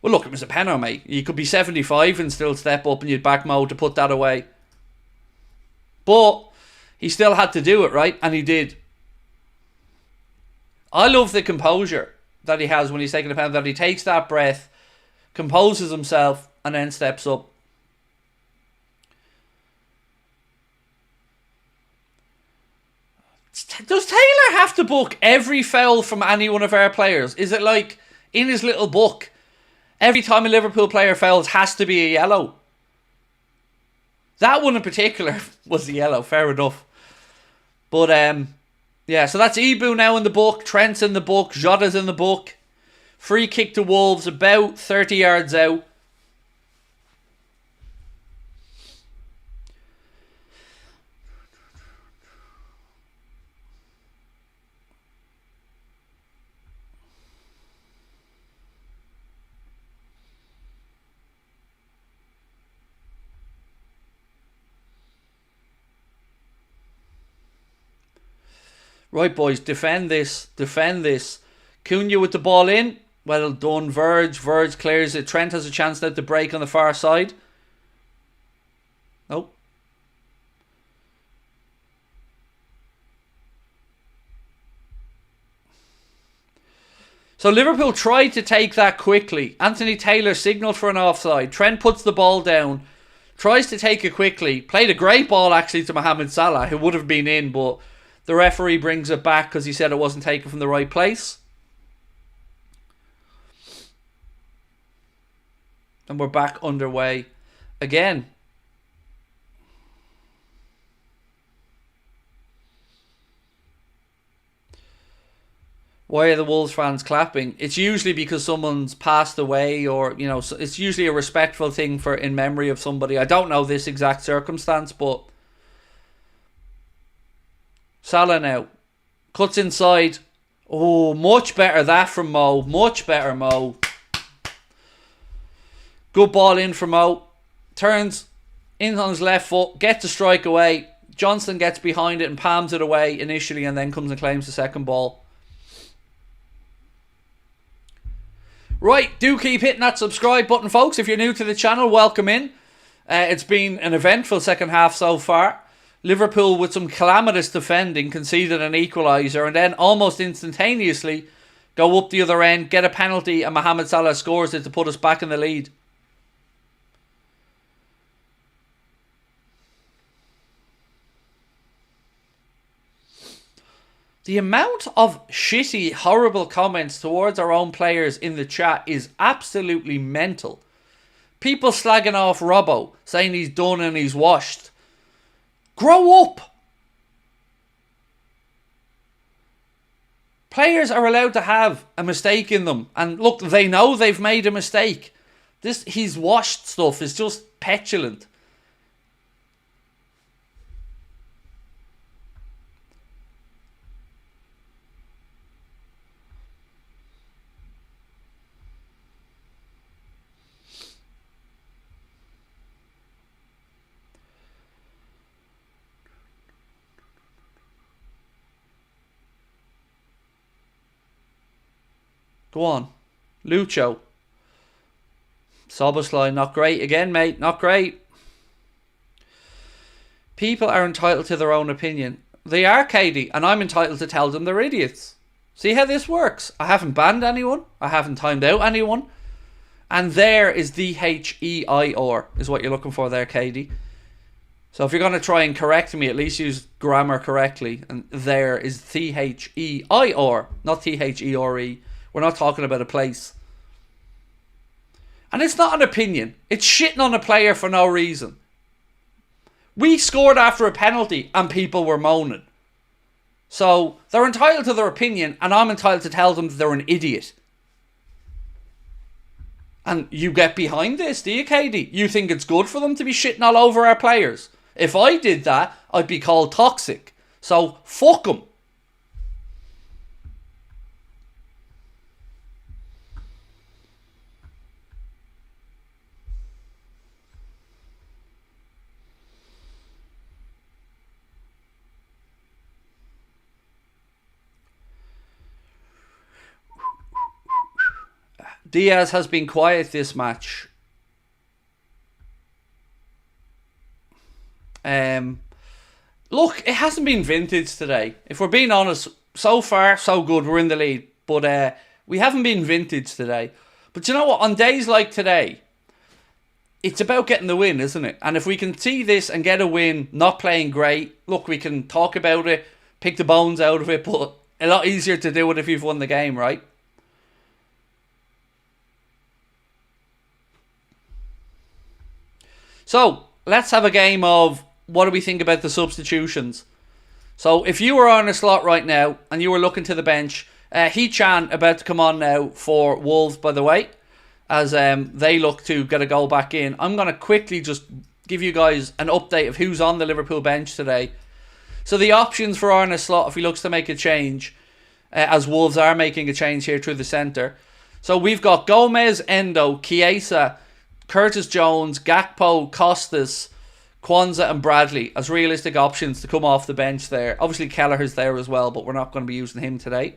Well, look, it was a penalty, mate. You could be 75 and still step up and you'd back Mo to put that away. But he still had to do it, right? And he did. I love the composure that he has when he's taking a penalty. That he takes that breath, composes himself, and then steps up. Does Taylor have to book every foul from any one of our players? Is it like in his little book, every time a Liverpool player fouls has to be a yellow? That one in particular was a yellow, fair enough. But yeah, so that's Ibu now in the book, Trent's in the book, Jota's in the book. Free kick to Wolves, about 30 yards out. Right, boys, defend this. Defend this. Cunha with the ball in. Well done, Verge. Verge clears it. Trent has a chance now to break on the far side. Nope. So Liverpool tried to take that quickly. Anthony Taylor signalled for an offside. Trent puts the ball down. Tries to take it quickly. Played a great ball actually to Mohamed Salah, who would have been in, but the referee brings it back because he said it wasn't taken from the right place. And we're back underway again. Why are the Wolves fans clapping? It's usually because someone's passed away, or, you know, it's usually a respectful thing for in memory of somebody. I don't know this exact circumstance, but Salah now cuts inside. Oh, much better that from Mo. Much better, Mo. Good ball in from Mo. Turns in on his left foot. Gets a strike away. Johnston gets behind it and palms it away initially, and then comes and claims the second ball. Right, do keep hitting that subscribe button, folks. If you're new to the channel, welcome in. It's been an eventful second half so far. Liverpool, with some calamitous defending, conceded an equaliser and then almost instantaneously go up the other end, get a penalty, and Mohamed Salah scores it to put us back in the lead. The amount of shitty, horrible comments towards our own players in the chat is absolutely mental. People slagging off Robbo, saying he's done and he's washed. Grow up! Players are allowed to have a mistake in them. And look, they know they've made a mistake. This he's washed stuff is just petulant. Go on. Lucho. Szoboszlai, not great again, mate. Not great. People are entitled to their own opinion. They are, Katie, and I'm entitled to tell them they're idiots. See how this works? I haven't banned anyone. I haven't timed out anyone. And there is THEIR is what you're looking for there, Katie. So if you're going to try and correct me, at least use grammar correctly. And there is THEIR, not THERE. We're not talking about a place. And it's not an opinion. It's shitting on a player for no reason. We scored after a penalty and people were moaning. So they're entitled to their opinion and I'm entitled to tell them that they're an idiot. And you get behind this, do you, Katie? You think it's good for them to be shitting all over our players? If I did that, I'd be called toxic. So fuck them. Diaz has been quiet this match. Look, it hasn't been vintage today. If we're being honest, so far, so good. We're in the lead. But we haven't been vintage today. But you know what? On days like today, it's about getting the win, isn't it? And if we can see this and get a win, not playing great, look, we can talk about it, pick the bones out of it, but a lot easier to do it if you've won the game, right? So, let's have a game of what do we think about the substitutions. So, if you were on a slot right now and you were looking to the bench, Hee-chan about to come on now for Wolves, by the way, as they look to get a goal back in. I'm going to quickly just give you guys an update of who's on the Liverpool bench today. So, the options for Arne Slot if he looks to make a change, as Wolves are making a change here through the centre. So, we've got Gomez, Endo, Chiesa, Curtis Jones, Gakpo, Costas, Kwanzaa and Bradley as realistic options to come off the bench there. Obviously Kelleher's there as well, but we're not going to be using him today.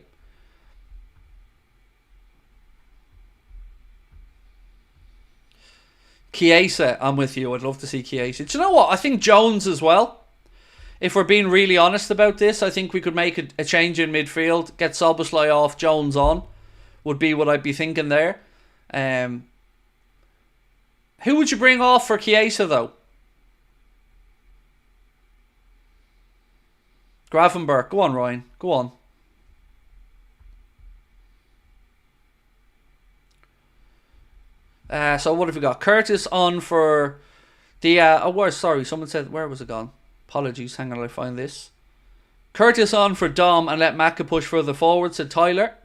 Chiesa, I'm with you. I'd love to see Chiesa. Do you know what? I think Jones as well. If we're being really honest about this, I think we could make a change in midfield. Get Szoboszlai off, Jones on. Would be what I'd be thinking there. Who would you bring off for Chiesa, though? Gravenberg. Go on, Ryan. Go on. So what have we got? Curtis on for sorry, someone said, where was it gone? Apologies, hang on, I'll find this. Curtis on for Dom and let Macca push further forward, said Tyler.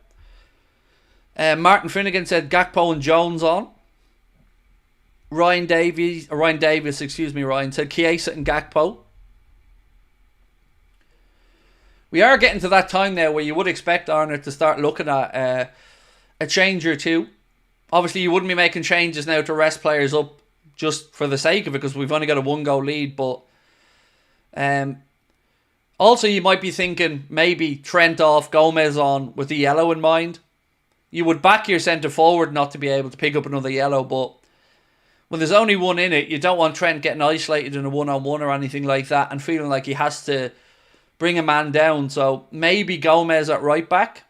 Martin Finnegan said Gakpo and Jones on. Ryan Davis, said Chiesa and Gakpo. We are getting to that time now where you would expect Arnold to start looking at a change or two. Obviously, you wouldn't be making changes now to rest players up just for the sake of it because we've only got a 1-goal lead. But also, you might be thinking maybe Trent off, Gomez on with the yellow in mind. You would back your centre forward not to be able to pick up another yellow, but when there's only one in it, you don't want Trent getting isolated in a one-on-one or anything like that and feeling like he has to bring a man down. So maybe Gomez at right back.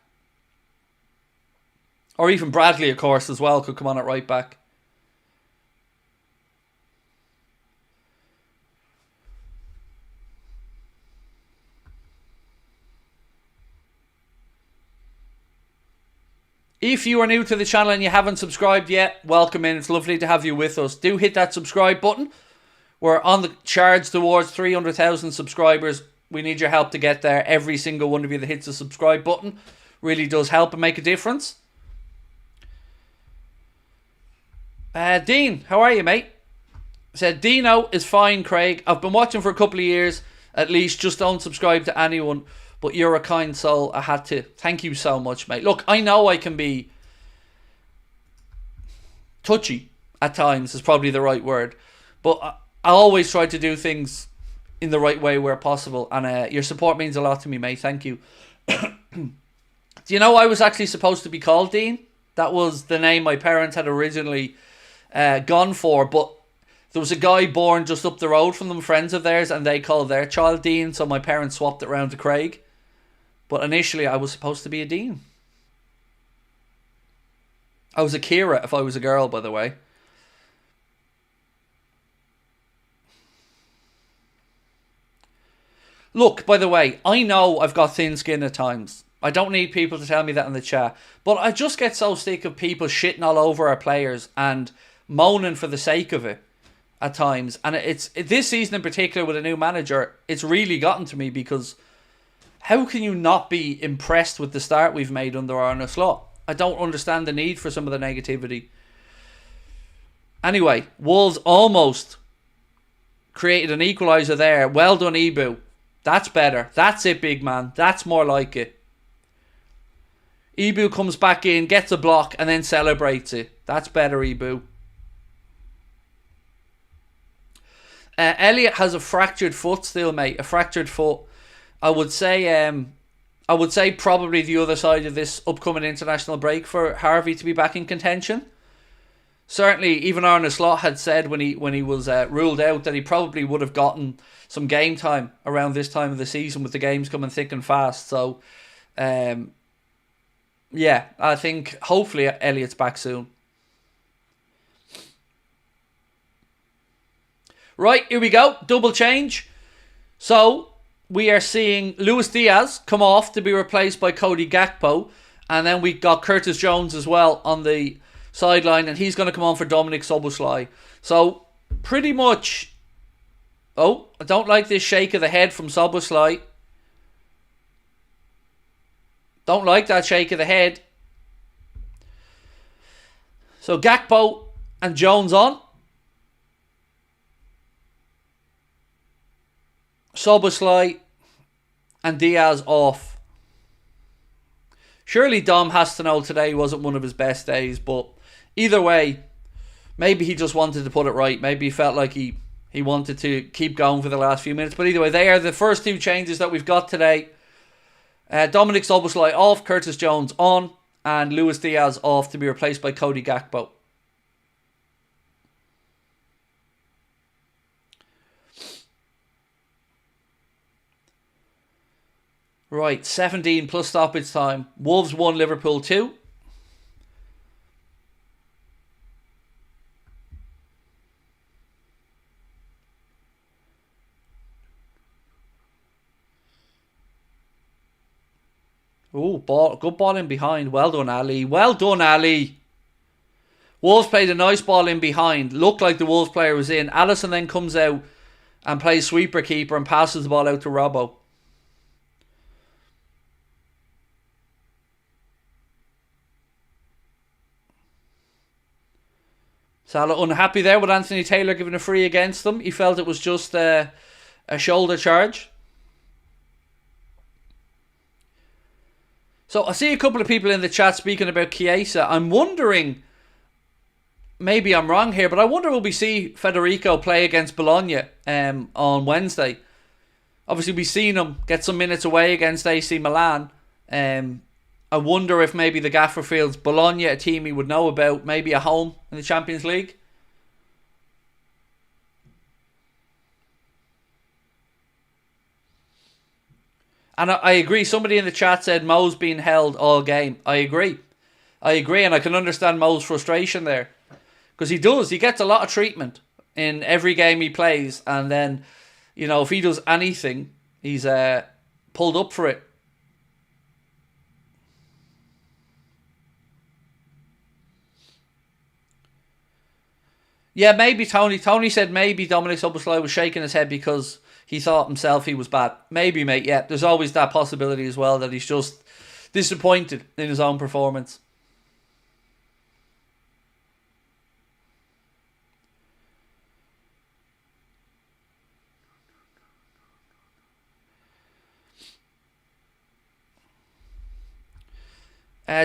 Or even Bradley, of course, as well, could come on at right back. If you are new to the channel and you haven't subscribed yet, welcome in. It's lovely to have you with us. Do hit that subscribe button. We're on the charge towards 300,000 subscribers. We need your help to get there. Every single one of you that hits the subscribe button really does help and make a difference. Dean, how are you, mate? Said, Dino is fine, Craig. I've been watching for a couple of years, at least. Just don't subscribe to anyone. But you're a kind soul. I had to. Thank you so much, mate. Look, I know I can be touchy at times, is probably the right word. But I always try to do things in the right way where possible. And your support means a lot to me, mate. Thank you. Do you know I was actually supposed to be called Dean? That was the name my parents had originally gone for. But there was a guy born just up the road from them, friends of theirs, and they called their child Dean. So my parents swapped it around to Craig. But initially I was supposed to be a Dean. I was a Kira if I was a girl, by the way. Look, by the way, I know I've got thin skin at times. I don't need people to tell me that in the chat. But I just get so sick of people shitting all over our players and moaning for the sake of it at times. And it's this season in particular with a new manager, it's really gotten to me because how can you not be impressed with the start we've made under Arne Slot? I don't understand the need for some of the negativity. Anyway, Wolves almost created an equaliser there. Well done, Ibu. That's better. That's it, big man. That's more like it. Ibu comes back in, gets a block, and then celebrates it. That's better, Ibu. Elliot has a fractured foot still, mate. A fractured foot. I would say probably the other side of this upcoming international break for Harvey to be back in contention. Certainly, even Arne Slot had said when he was ruled out that he probably would have gotten some game time around this time of the season with the games coming thick and fast. So, yeah, I think hopefully Elliot's back soon. Right, here we go. Double change. So, we are seeing Luis Diaz come off to be replaced by Cody Gakpo. And then we got Curtis Jones as well on the sideline. And he's going to come on for Dominic Szoboszlai. So, pretty much... Oh, I don't like this shake of the head from Szoboszlai. Don't like that shake of the head. So, Gakpo and Jones on. Szoboszlai and Diaz off. Surely Dom has to know today wasn't one of his best days, but either way, maybe he just wanted to put it right. Maybe he felt like he wanted to keep going for the last few minutes. But either way, they are the first two changes that we've got today. Dominic Szoboszlai off, Curtis Jones on, and Luis Diaz off to be replaced by Cody Gakpo. Right, 17 plus stoppage time. Wolves 1, Liverpool 2. Ooh, good ball in behind. Well done, Ali. Well done, Ali. Wolves played a nice ball in behind. Looked like the Wolves player was in. Alisson then comes out and plays sweeper keeper and passes the ball out to Robbo. Salah unhappy there with Anthony Taylor giving a free against them. He felt it was just a shoulder charge. So I see a couple of people in the chat speaking about Chiesa. I'm wondering, maybe I'm wrong here, but I wonder will we see Federico play against Bologna on Wednesday? Obviously we've seen him get some minutes away against AC Milan. I wonder if maybe the gaffer feels Bologna, a team he would know about, maybe at home in the Champions League. And I agree. Somebody in the chat said Mo's being held all game. I agree. And I can understand Mo's frustration there. Because he does. He gets a lot of treatment in every game he plays. And then, you know, if he does anything, he's pulled up for it. Yeah, maybe Tony. Tony said maybe Dominic Szoboszlai was shaking his head because he thought himself he was bad. Maybe, mate, yeah. There's always that possibility as well that he's just disappointed in his own performance.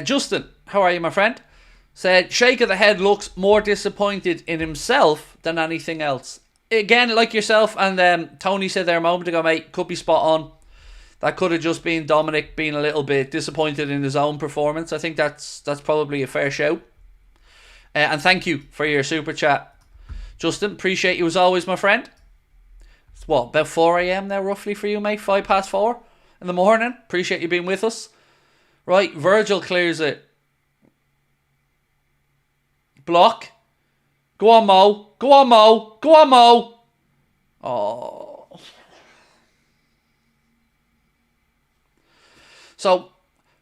Justin, how are you, my friend? Said, shake of the head looks more disappointed in himself than anything else. Again, like yourself and Tony said there a moment ago, mate, could be spot on. That could have just been Dominic being a little bit disappointed in his own performance. I think that's probably a fair shout. And thank you for your super chat, Justin. Appreciate you as always, my friend. It's what, about 4 a.m. now roughly for you, mate? 5 past 4 in the morning. Appreciate you being with us. Right, Virgil clears it. Block. Go on, Mo. Go on, Mo. Go on, Mo. Oh. So,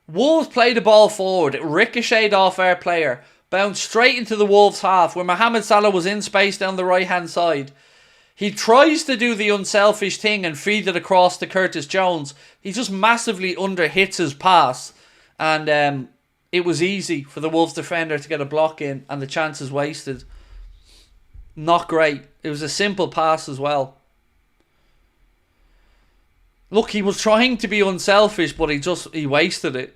Wolves played the ball forward. It ricocheted off our player. Bounced straight into the Wolves half where Mohamed Salah was in space down the right-hand side. He tries to do the unselfish thing and feed it across to Curtis Jones. He just massively underhits his pass. And it was easy for the Wolves defender to get a block in and the chances wasted. Not great. It was a simple pass as well. Look, he was trying to be unselfish, but he wasted it.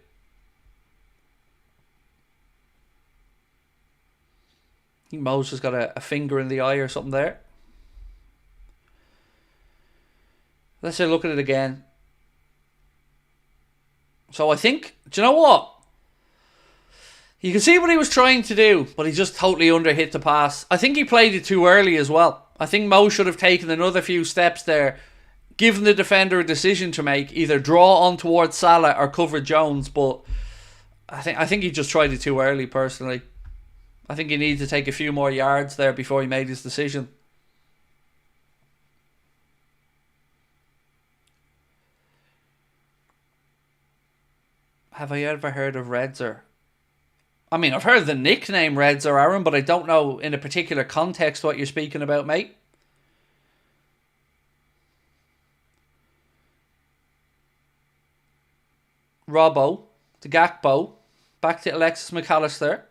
I think Mo's just got a finger in the eye or something there. Let's say look at it again. So I think, do you know what? You can see what he was trying to do, but he just totally underhit the pass. I think he played it too early as well. I think Mo should have taken another few steps there, given the defender a decision to make, either draw on towards Salah or cover Jones, but I think he just tried it too early, personally. I think he needed to take a few more yards there before he made his decision. Have I ever heard of Redzer? I mean, I've heard of the nickname Redzer, Aaron, but I don't know in a particular context what you're speaking about, mate. Robbo, to Gakpo, back to Alexis McAllister.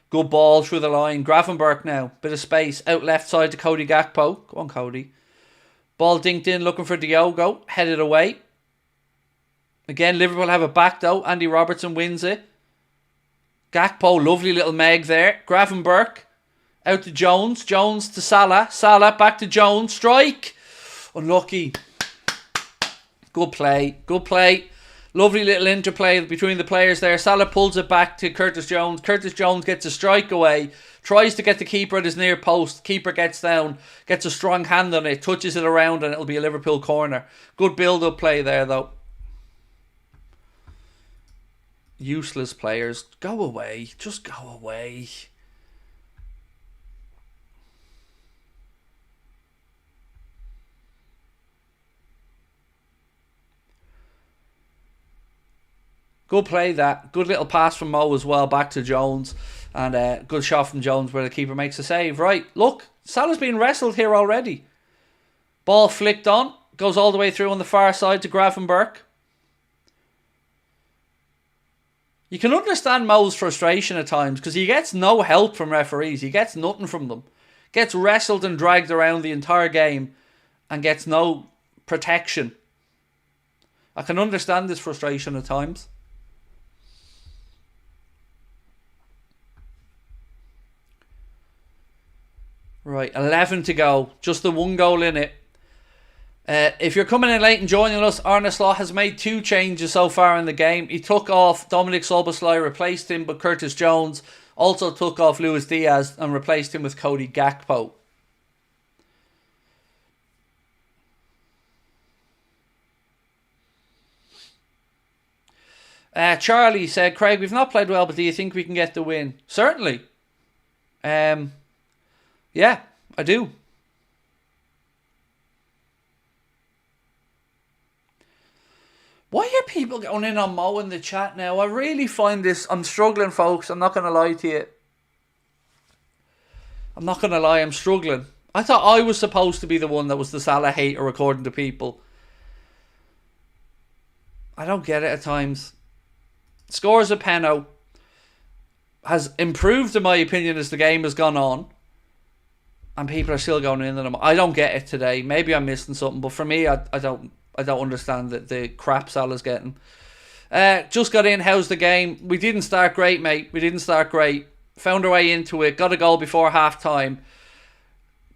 Good ball through the line. Gravenberch now, bit of space, out left side to Cody Gakpo. Go on, Cody. Ball dinked in, looking for Diogo, headed away. Again, Liverpool have it back though. Andy Robertson wins it. Gakpo, lovely little meg there. Gravenberch, out to Jones. Jones to Salah. Salah, back to Jones. Strike. Unlucky. Good play. Good play. Lovely little interplay between the players there. Salah pulls it back to Curtis Jones. Curtis Jones gets a strike away. Tries to get the keeper at his near post. Keeper gets down. Gets a strong hand on it. Touches it around and it'll be a Liverpool corner. Good build-up play there though. Useless players. Go away. Just go away. Good play that. Good little pass from Mo as well. Back to Jones. And good shot from Jones where the keeper makes a save. Right. Look. Salah's been wrestled here already. Ball flicked on. Goes all the way through on the far side to Gravenberch. You can understand Mo's frustration at times because he gets no help from referees. He gets nothing from them. Gets wrestled and dragged around the entire game and gets no protection. I can understand this frustration at times. Right, 11 to go. Just the one goal in it. If you're coming in late and joining us, Arne Slot has made 2 changes so far in the game. He took off Dominic Szoboszlai, replaced him with Curtis Jones. Also took off Luis Diaz and replaced him with Cody Gakpo. Charlie said, Craig, we've not played well, but do you think we can get the win? Certainly. Yeah, I do. Why are people going in on Mo in the chat now? I really find this... I'm struggling, folks. I'm not going to lie to you. I'm not going to lie. I'm struggling. I thought I was supposed to be the one that was the Salah hater according to people. I don't get it at times. Scores a penno. Has improved, in my opinion, as the game has gone on. And people are still going in on him. I don't get it today. Maybe I'm missing something. But for me, I don't understand the crap Salah's getting. Just got in. How's the game? We didn't start great, mate. We didn't start great. Found our way into it. Got a goal before half time.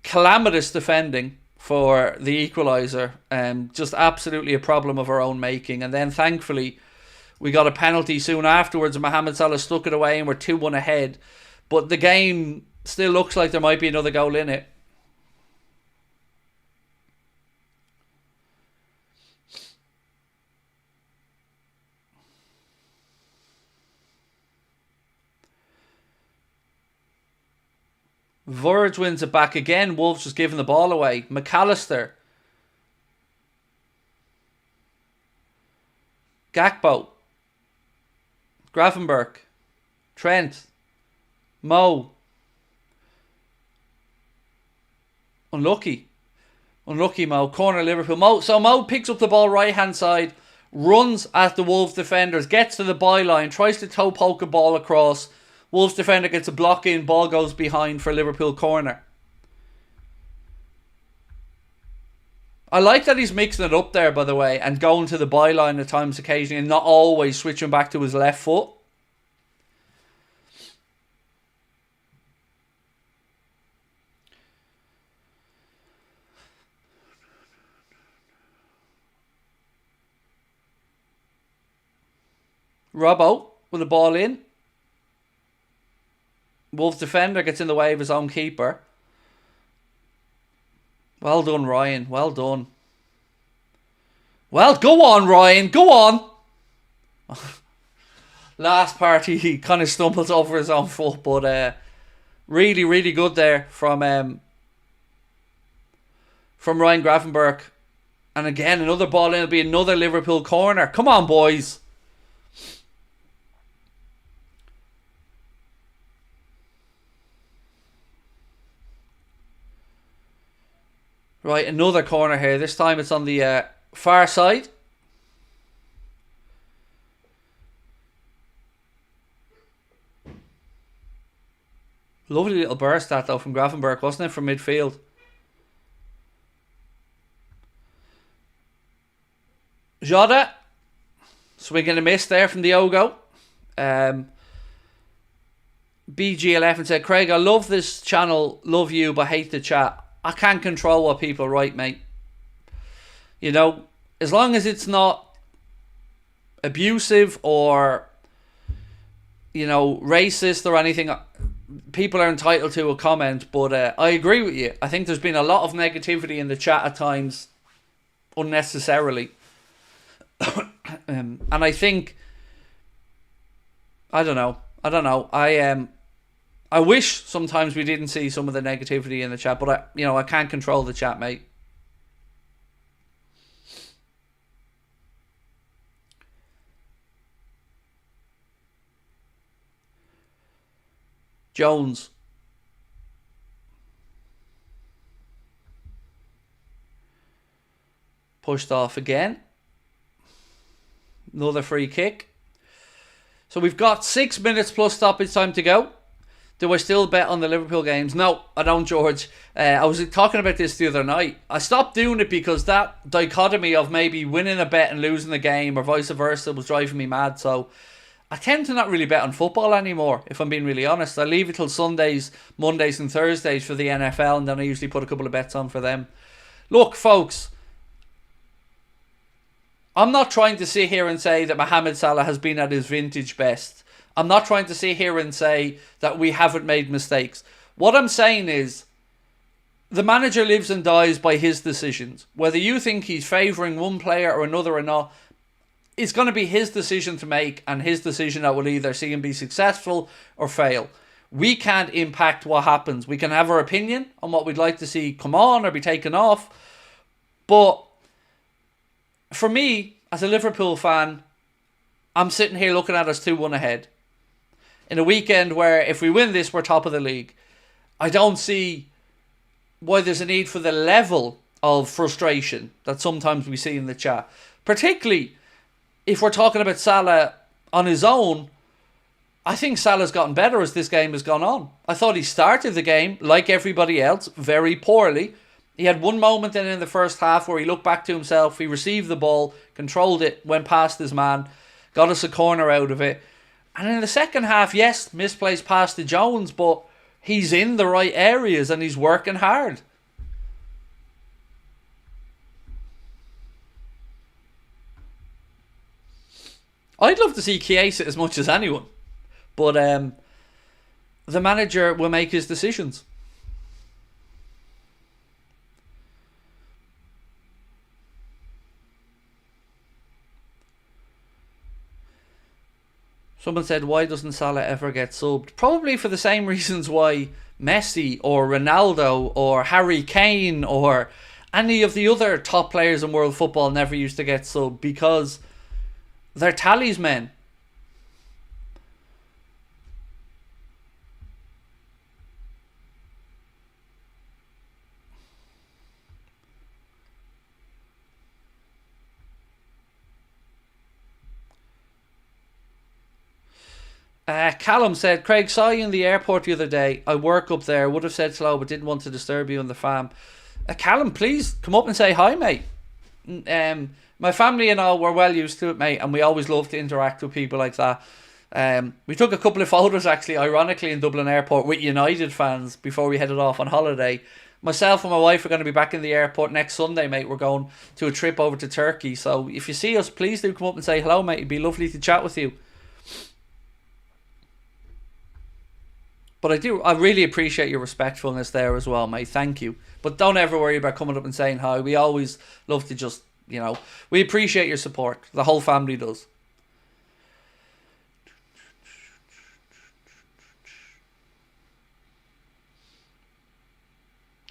Calamitous defending for the equaliser. Just absolutely a problem of our own making. And then thankfully we got a penalty soon afterwards and Mohamed Salah stuck it away and we're 2-1 ahead. But the game still looks like there might be another goal in it. Verge wins it back again. Wolves just giving the ball away. McAllister. Gakpo. Gravenberch. Trent. Mo. Unlucky Mo. Corner Liverpool. Mo picks up the ball right hand side. Runs at the Wolves defenders. Gets to the byline. Tries to toe poke a ball across. Wolves defender gets a block in, ball goes behind for Liverpool corner. I like that he's mixing it up there, by the way, and going to the byline at times occasionally and not always switching back to his left foot. Robbo with the ball in. Wolves defender gets in the way of his own keeper. Well done, Ryan. Well done. Well, go on, Ryan. Go on. Last part, he kind of stumbles over his own foot, but really, really good there from Ryan Gravenberch. And again, another ball in. It'll be another Liverpool corner. Come on, boys. Right, another corner here. This time it's on the far side. Lovely little burst that though from Gravenberch, wasn't it, from midfield? Jota. Swing and a miss there from Diogo. BG11 said, Craig, I love this channel, love you, but hate the chat. I can't control what people write, mate. You know, as long as it's not abusive or, you know, racist or anything, people are entitled to a comment. But I agree with you. I think there's been a lot of negativity in the chat at times, unnecessarily. And I think, I don't know. I wish sometimes we didn't see some of the negativity in the chat, but I can't control the chat, mate. Jones. Pushed off again. Another free kick. So we've got 6 minutes plus stoppage time to go. Do I still bet on the Liverpool games? No, I don't, George. I was talking about this the other night. I stopped doing it because that dichotomy of maybe winning a bet and losing the game or vice versa was driving me mad. So I tend to not really bet on football anymore, if I'm being really honest. I leave it till Sundays, Mondays and Thursdays for the NFL, and then I usually put a couple of bets on for them. Look, folks, I'm not trying to sit here and say that Mohamed Salah has been at his vintage best. I'm not trying to sit here and say that we haven't made mistakes. What I'm saying is, the manager lives and dies by his decisions. Whether you think he's favouring one player or another or not, it's going to be his decision to make, and his decision that will either see him be successful or fail. We can't impact what happens. We can have our opinion on what we'd like to see come on or be taken off. But for me, as a Liverpool fan, I'm sitting here looking at us 2-1 ahead. In a weekend where if we win this, we're top of the league. I don't see why there's a need for the level of frustration that sometimes we see in the chat. Particularly if we're talking about Salah on his own, I think Salah's gotten better as this game has gone on. I thought he started the game, like everybody else, very poorly. He had one moment in the first half where he looked back to himself, he received the ball, controlled it, went past his man, got us a corner out of it. And in the second half, yes, misplaced pass to Jones, but he's in the right areas and he's working hard. I'd love to see Chiesa as much as anyone. But the manager will make his decisions. Someone said, why doesn't Salah ever get subbed? Probably for the same reasons why Messi or Ronaldo or Harry Kane or any of the other top players in world football never used to get subbed, because they're talismen. Callum said, Craig, saw you in the airport the other day. I work up there. Would have said hello, but didn't want to disturb you and the fam. Callum, please come up and say hi, mate. My family and all were well used to it, mate, and we always love to interact with people like that. We took a couple of photos, actually, ironically, in Dublin Airport with United fans before we headed off on holiday. Myself and my wife are going to be back in the airport next Sunday, mate. We're going to a trip over to Turkey. So if you see us, please do come up and say hello, mate. It'd be lovely to chat with you. But I really appreciate your respectfulness there as well, mate. Thank you. But don't ever worry about coming up and saying hi. We always love to just, we appreciate your support. The whole family does.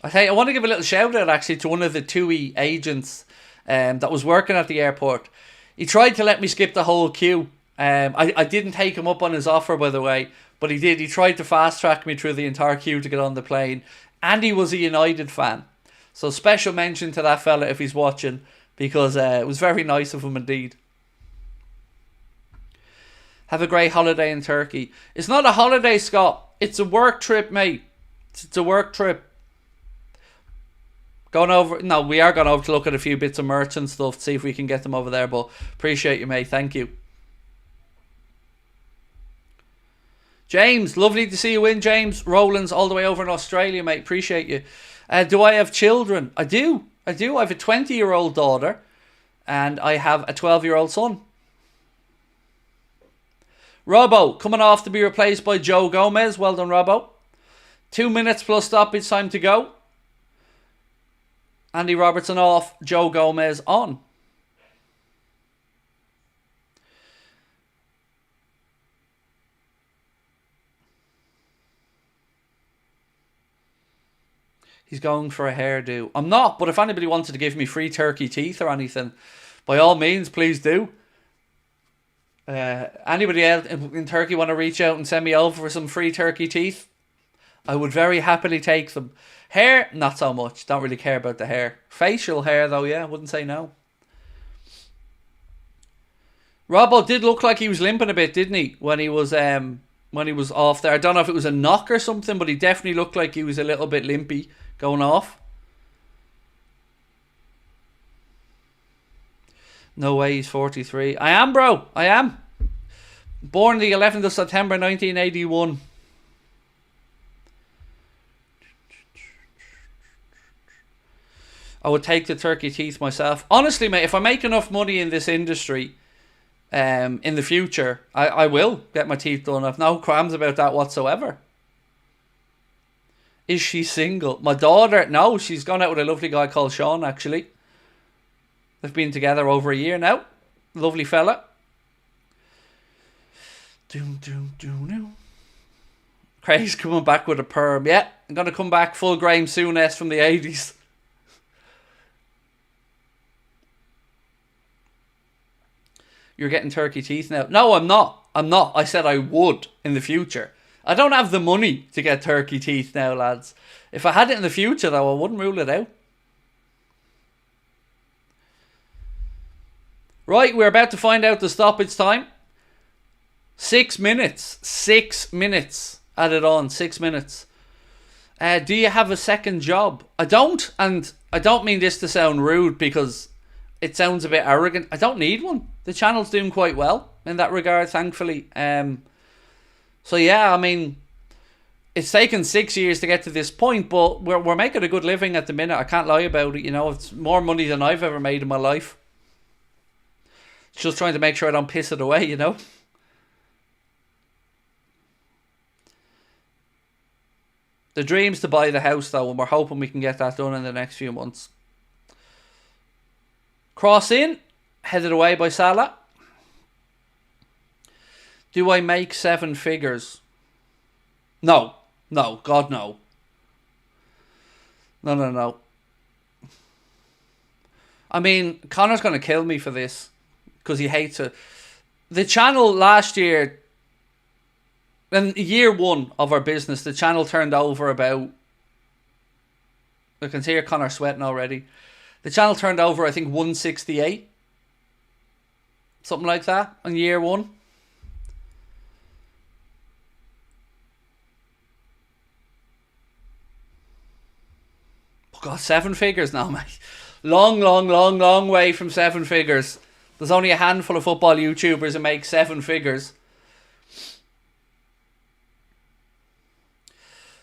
I want to give a little shout out actually to one of the TUI agents that was working at the airport. He tried to let me skip the whole queue. I didn't take him up on his offer, by the way. But he did. He tried to fast track me through the entire queue to get on the plane. And he was a United fan. So special mention to that fella if he's watching, because it was very nice of him indeed. Have a great holiday in Turkey. It's not a holiday, Scott. It's a work trip, mate. It's a work trip. We are going over to look at a few bits of merch and stuff to see if we can get them over there. But appreciate you, mate. Thank you. James, lovely to see you in, James. Roland's all the way over in Australia, mate. Appreciate you. Do I have children? I do. I have a 20-year-old daughter and I have a 12-year-old son. Robbo, coming off to be replaced by Joe Gomez. Well done, Robbo. 2 minutes plus stoppage time to go. Andy Robertson off, Joe Gomez on. He's going for a hairdo. I'm not, but if anybody wanted to give me free turkey teeth or anything, by all means, please do. Anybody else in Turkey want to reach out and send me over for some free turkey teeth? I would very happily take them. Hair, not so much. Don't really care about the hair. Facial hair, though, yeah, wouldn't say no. Robbo did look like he was limping a bit, didn't he? When he was off there. I don't know if it was a knock or something, but he definitely looked like he was a little bit limpy going off. No way he's 43. I am, bro. I am. Born the 11th of September 1981. I would take the turkey teeth myself. Honestly, mate, if I make enough money in this industry in the future, I will get my teeth done. I've no qualms about that whatsoever. Is she single? My daughter, no, she's gone out with a lovely guy called Sean, actually. They've been together over a year now. Lovely fella. Craig's coming back with a perm. Yeah, I'm going to come back full Graham Souness from the 80s. You're getting turkey teeth now. No, I'm not. I said I would in the future. I don't have the money to get turkey teeth now, lads. If I had it in the future, though, I wouldn't rule it out. Right, we're about to find out the stoppage time. 6 minutes. 6 minutes added on. 6 minutes. Do you have a second job? I don't, and I don't mean this to sound rude because it sounds a bit arrogant. I don't need one. The channel's doing quite well in that regard, thankfully. So yeah, I mean, it's taken 6 years to get to this point, but we're making a good living at the minute. I can't lie about it. You know, it's more money than I've ever made in my life. Just trying to make sure I don't piss it away, you know. The dream's to buy the house though, and we're hoping we can get that done in the next few months. Cross in, headed away by Salah. Do I make 7 figures? No. No. God, no. No. I mean, Connor's going to kill me for this because he hates it. The channel last year, in year 1 of our business, the channel turned over about... I can hear Connor sweating already. The channel turned over, I think, 168. Something like that in year 1. Oh God, 7 figures now, mate. Long way from 7 figures. There's only a handful of football YouTubers that make 7 figures.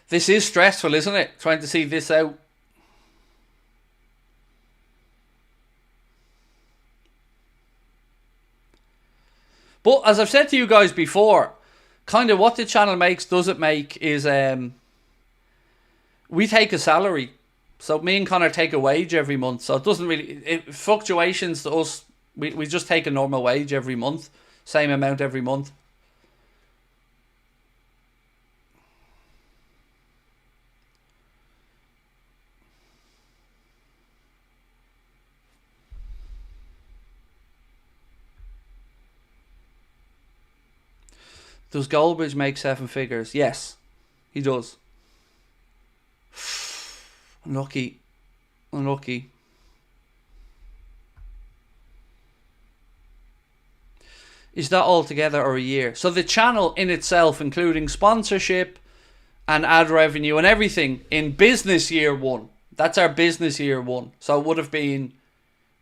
This is stressful, isn't it? Trying to see this out. But as I've said to you guys before, kind of what the channel makes, doesn't make, is we take a salary. So me and Connor take a wage every month. So it doesn't really... fluctuations to us, we just take a normal wage every month. Same amount every month. Does Goldbridge make 7 figures? Yes, he does. Unlucky. Is that all together or a year? So the channel in itself, including sponsorship and ad revenue and everything, in business year 1. That's our business year 1. So it would have been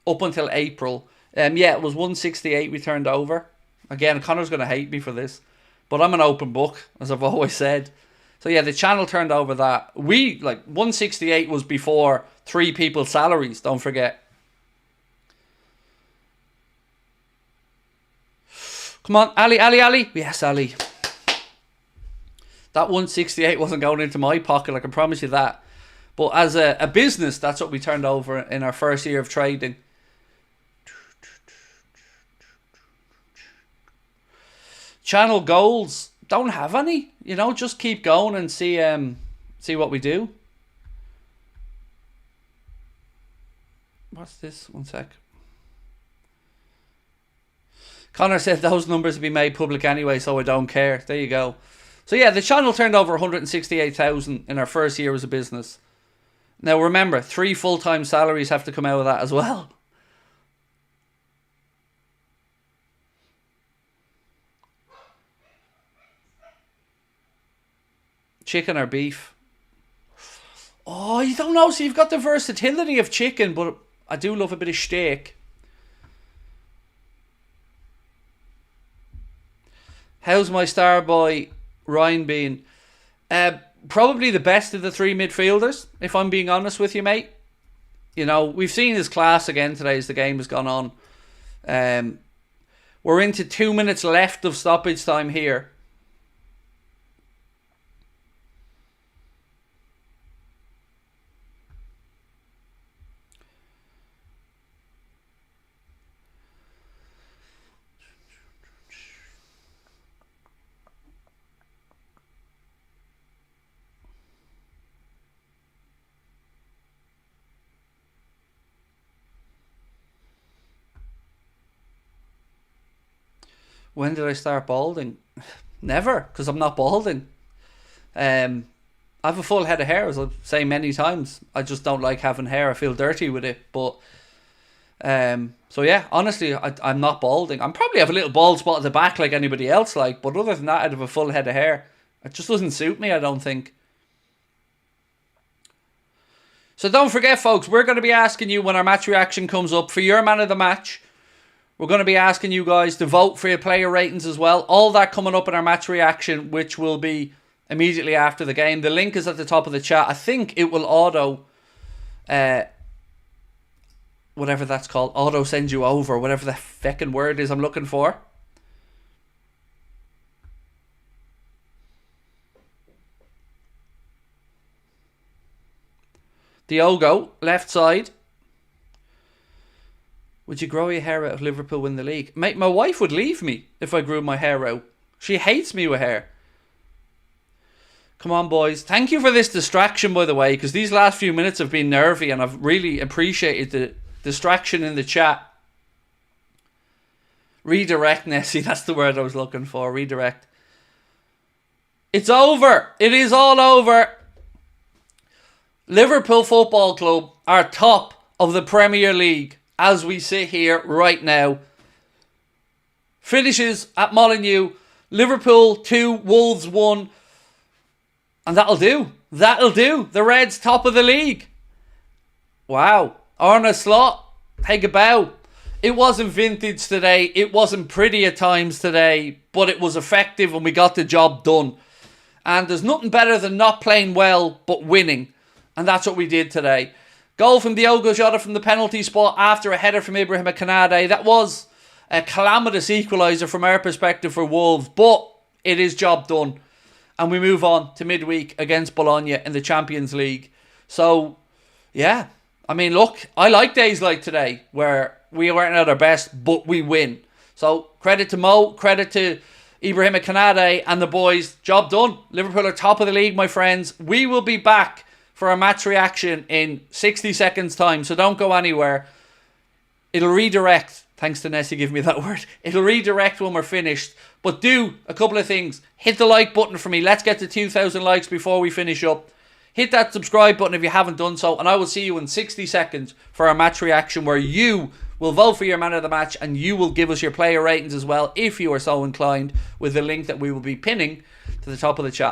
up until April. Yeah, it was 168 we turned over. Again, Connor's going to hate me for this. But I'm an open book, as I've always said. So yeah, the channel turned over that. 168 was before 3 people's salaries, don't forget. Come on, Ali. Yes, Ali. That 168 wasn't going into my pocket, I can promise you that. But as a business, that's what we turned over in our first year of trading. Channel goals, don't have any. You know, just keep going and see what we do. What's this? 1 sec. Connor said those numbers would be made public anyway, so I don't care. There you go. So yeah, the channel turned over 168,000 in our first year as a business. Now remember, 3 full-time salaries have to come out of that as well. Chicken or beef? Oh, you don't know. So you've got the versatility of chicken, but I do love a bit of steak. How's my star boy Ryan been? Probably the best of the 3 midfielders, if I'm being honest with you, mate. You know, we've seen his class again today as the game has gone on. We're into 2 minutes left of stoppage time here. When did I start balding? Never, because I'm not balding. I have a full head of hair, as I've said many times. I just don't like having hair. I feel dirty with it. But So yeah, honestly, I'm not balding. I'm probably have a little bald spot at the back like anybody else, like, but other than that, I'd have a full head of hair. It just doesn't suit me, I don't think. So don't forget, folks, we're going to be asking you when our match reaction comes up for your man of the match. We're going to be asking you guys to vote for your player ratings as well. All that coming up in our match reaction, which will be immediately after the game. The link is at the top of the chat. I think it will auto, whatever that's called, auto send you over, whatever the feckin' word is I'm looking for. Diogo, left side. Would you grow your hair out if Liverpool win the league? Mate, my wife would leave me if I grew my hair out. She hates me with hair. Come on, boys. Thank you for this distraction, by the way, because these last few minutes have been nervy and I've really appreciated the distraction in the chat. Redirect, Nessie. That's the word I was looking for. Redirect. It's over. It is all over. Liverpool Football Club are top of the Premier League as we sit here right now. Finishes at Molineux. Liverpool 2, Wolves 1. And that'll do. That'll do. The Reds top of the league. Wow. Arne Slot, take a bow. It wasn't vintage today. It wasn't pretty at times today. But it was effective and we got the job done. And there's nothing better than not playing well but winning. And that's what we did today. Goal from Diogo Jota from the penalty spot after a header from Ibrahim Konate. That was a calamitous equaliser from our perspective for Wolves. But it is job done. And we move on to midweek against Bologna in the Champions League. So, yeah. I mean, look, I like days like today where we weren't at our best, but we win. So, credit to Mo, credit to Ibrahim Konate and the boys. Job done. Liverpool are top of the league, my friends. We will be back for a match reaction in 60 seconds time, so don't go anywhere. It'll redirect. Thanks to Nessie giving me that word. It'll redirect when we're finished. But do a couple of things. Hit the like button for me. Let's get to 2,000 likes before we finish up. Hit that subscribe button if you haven't done so. And I will see you in 60 seconds for our match reaction where you will vote for your man of the match and you will give us your player ratings as well if you are so inclined with the link that we will be pinning to the top of the chat.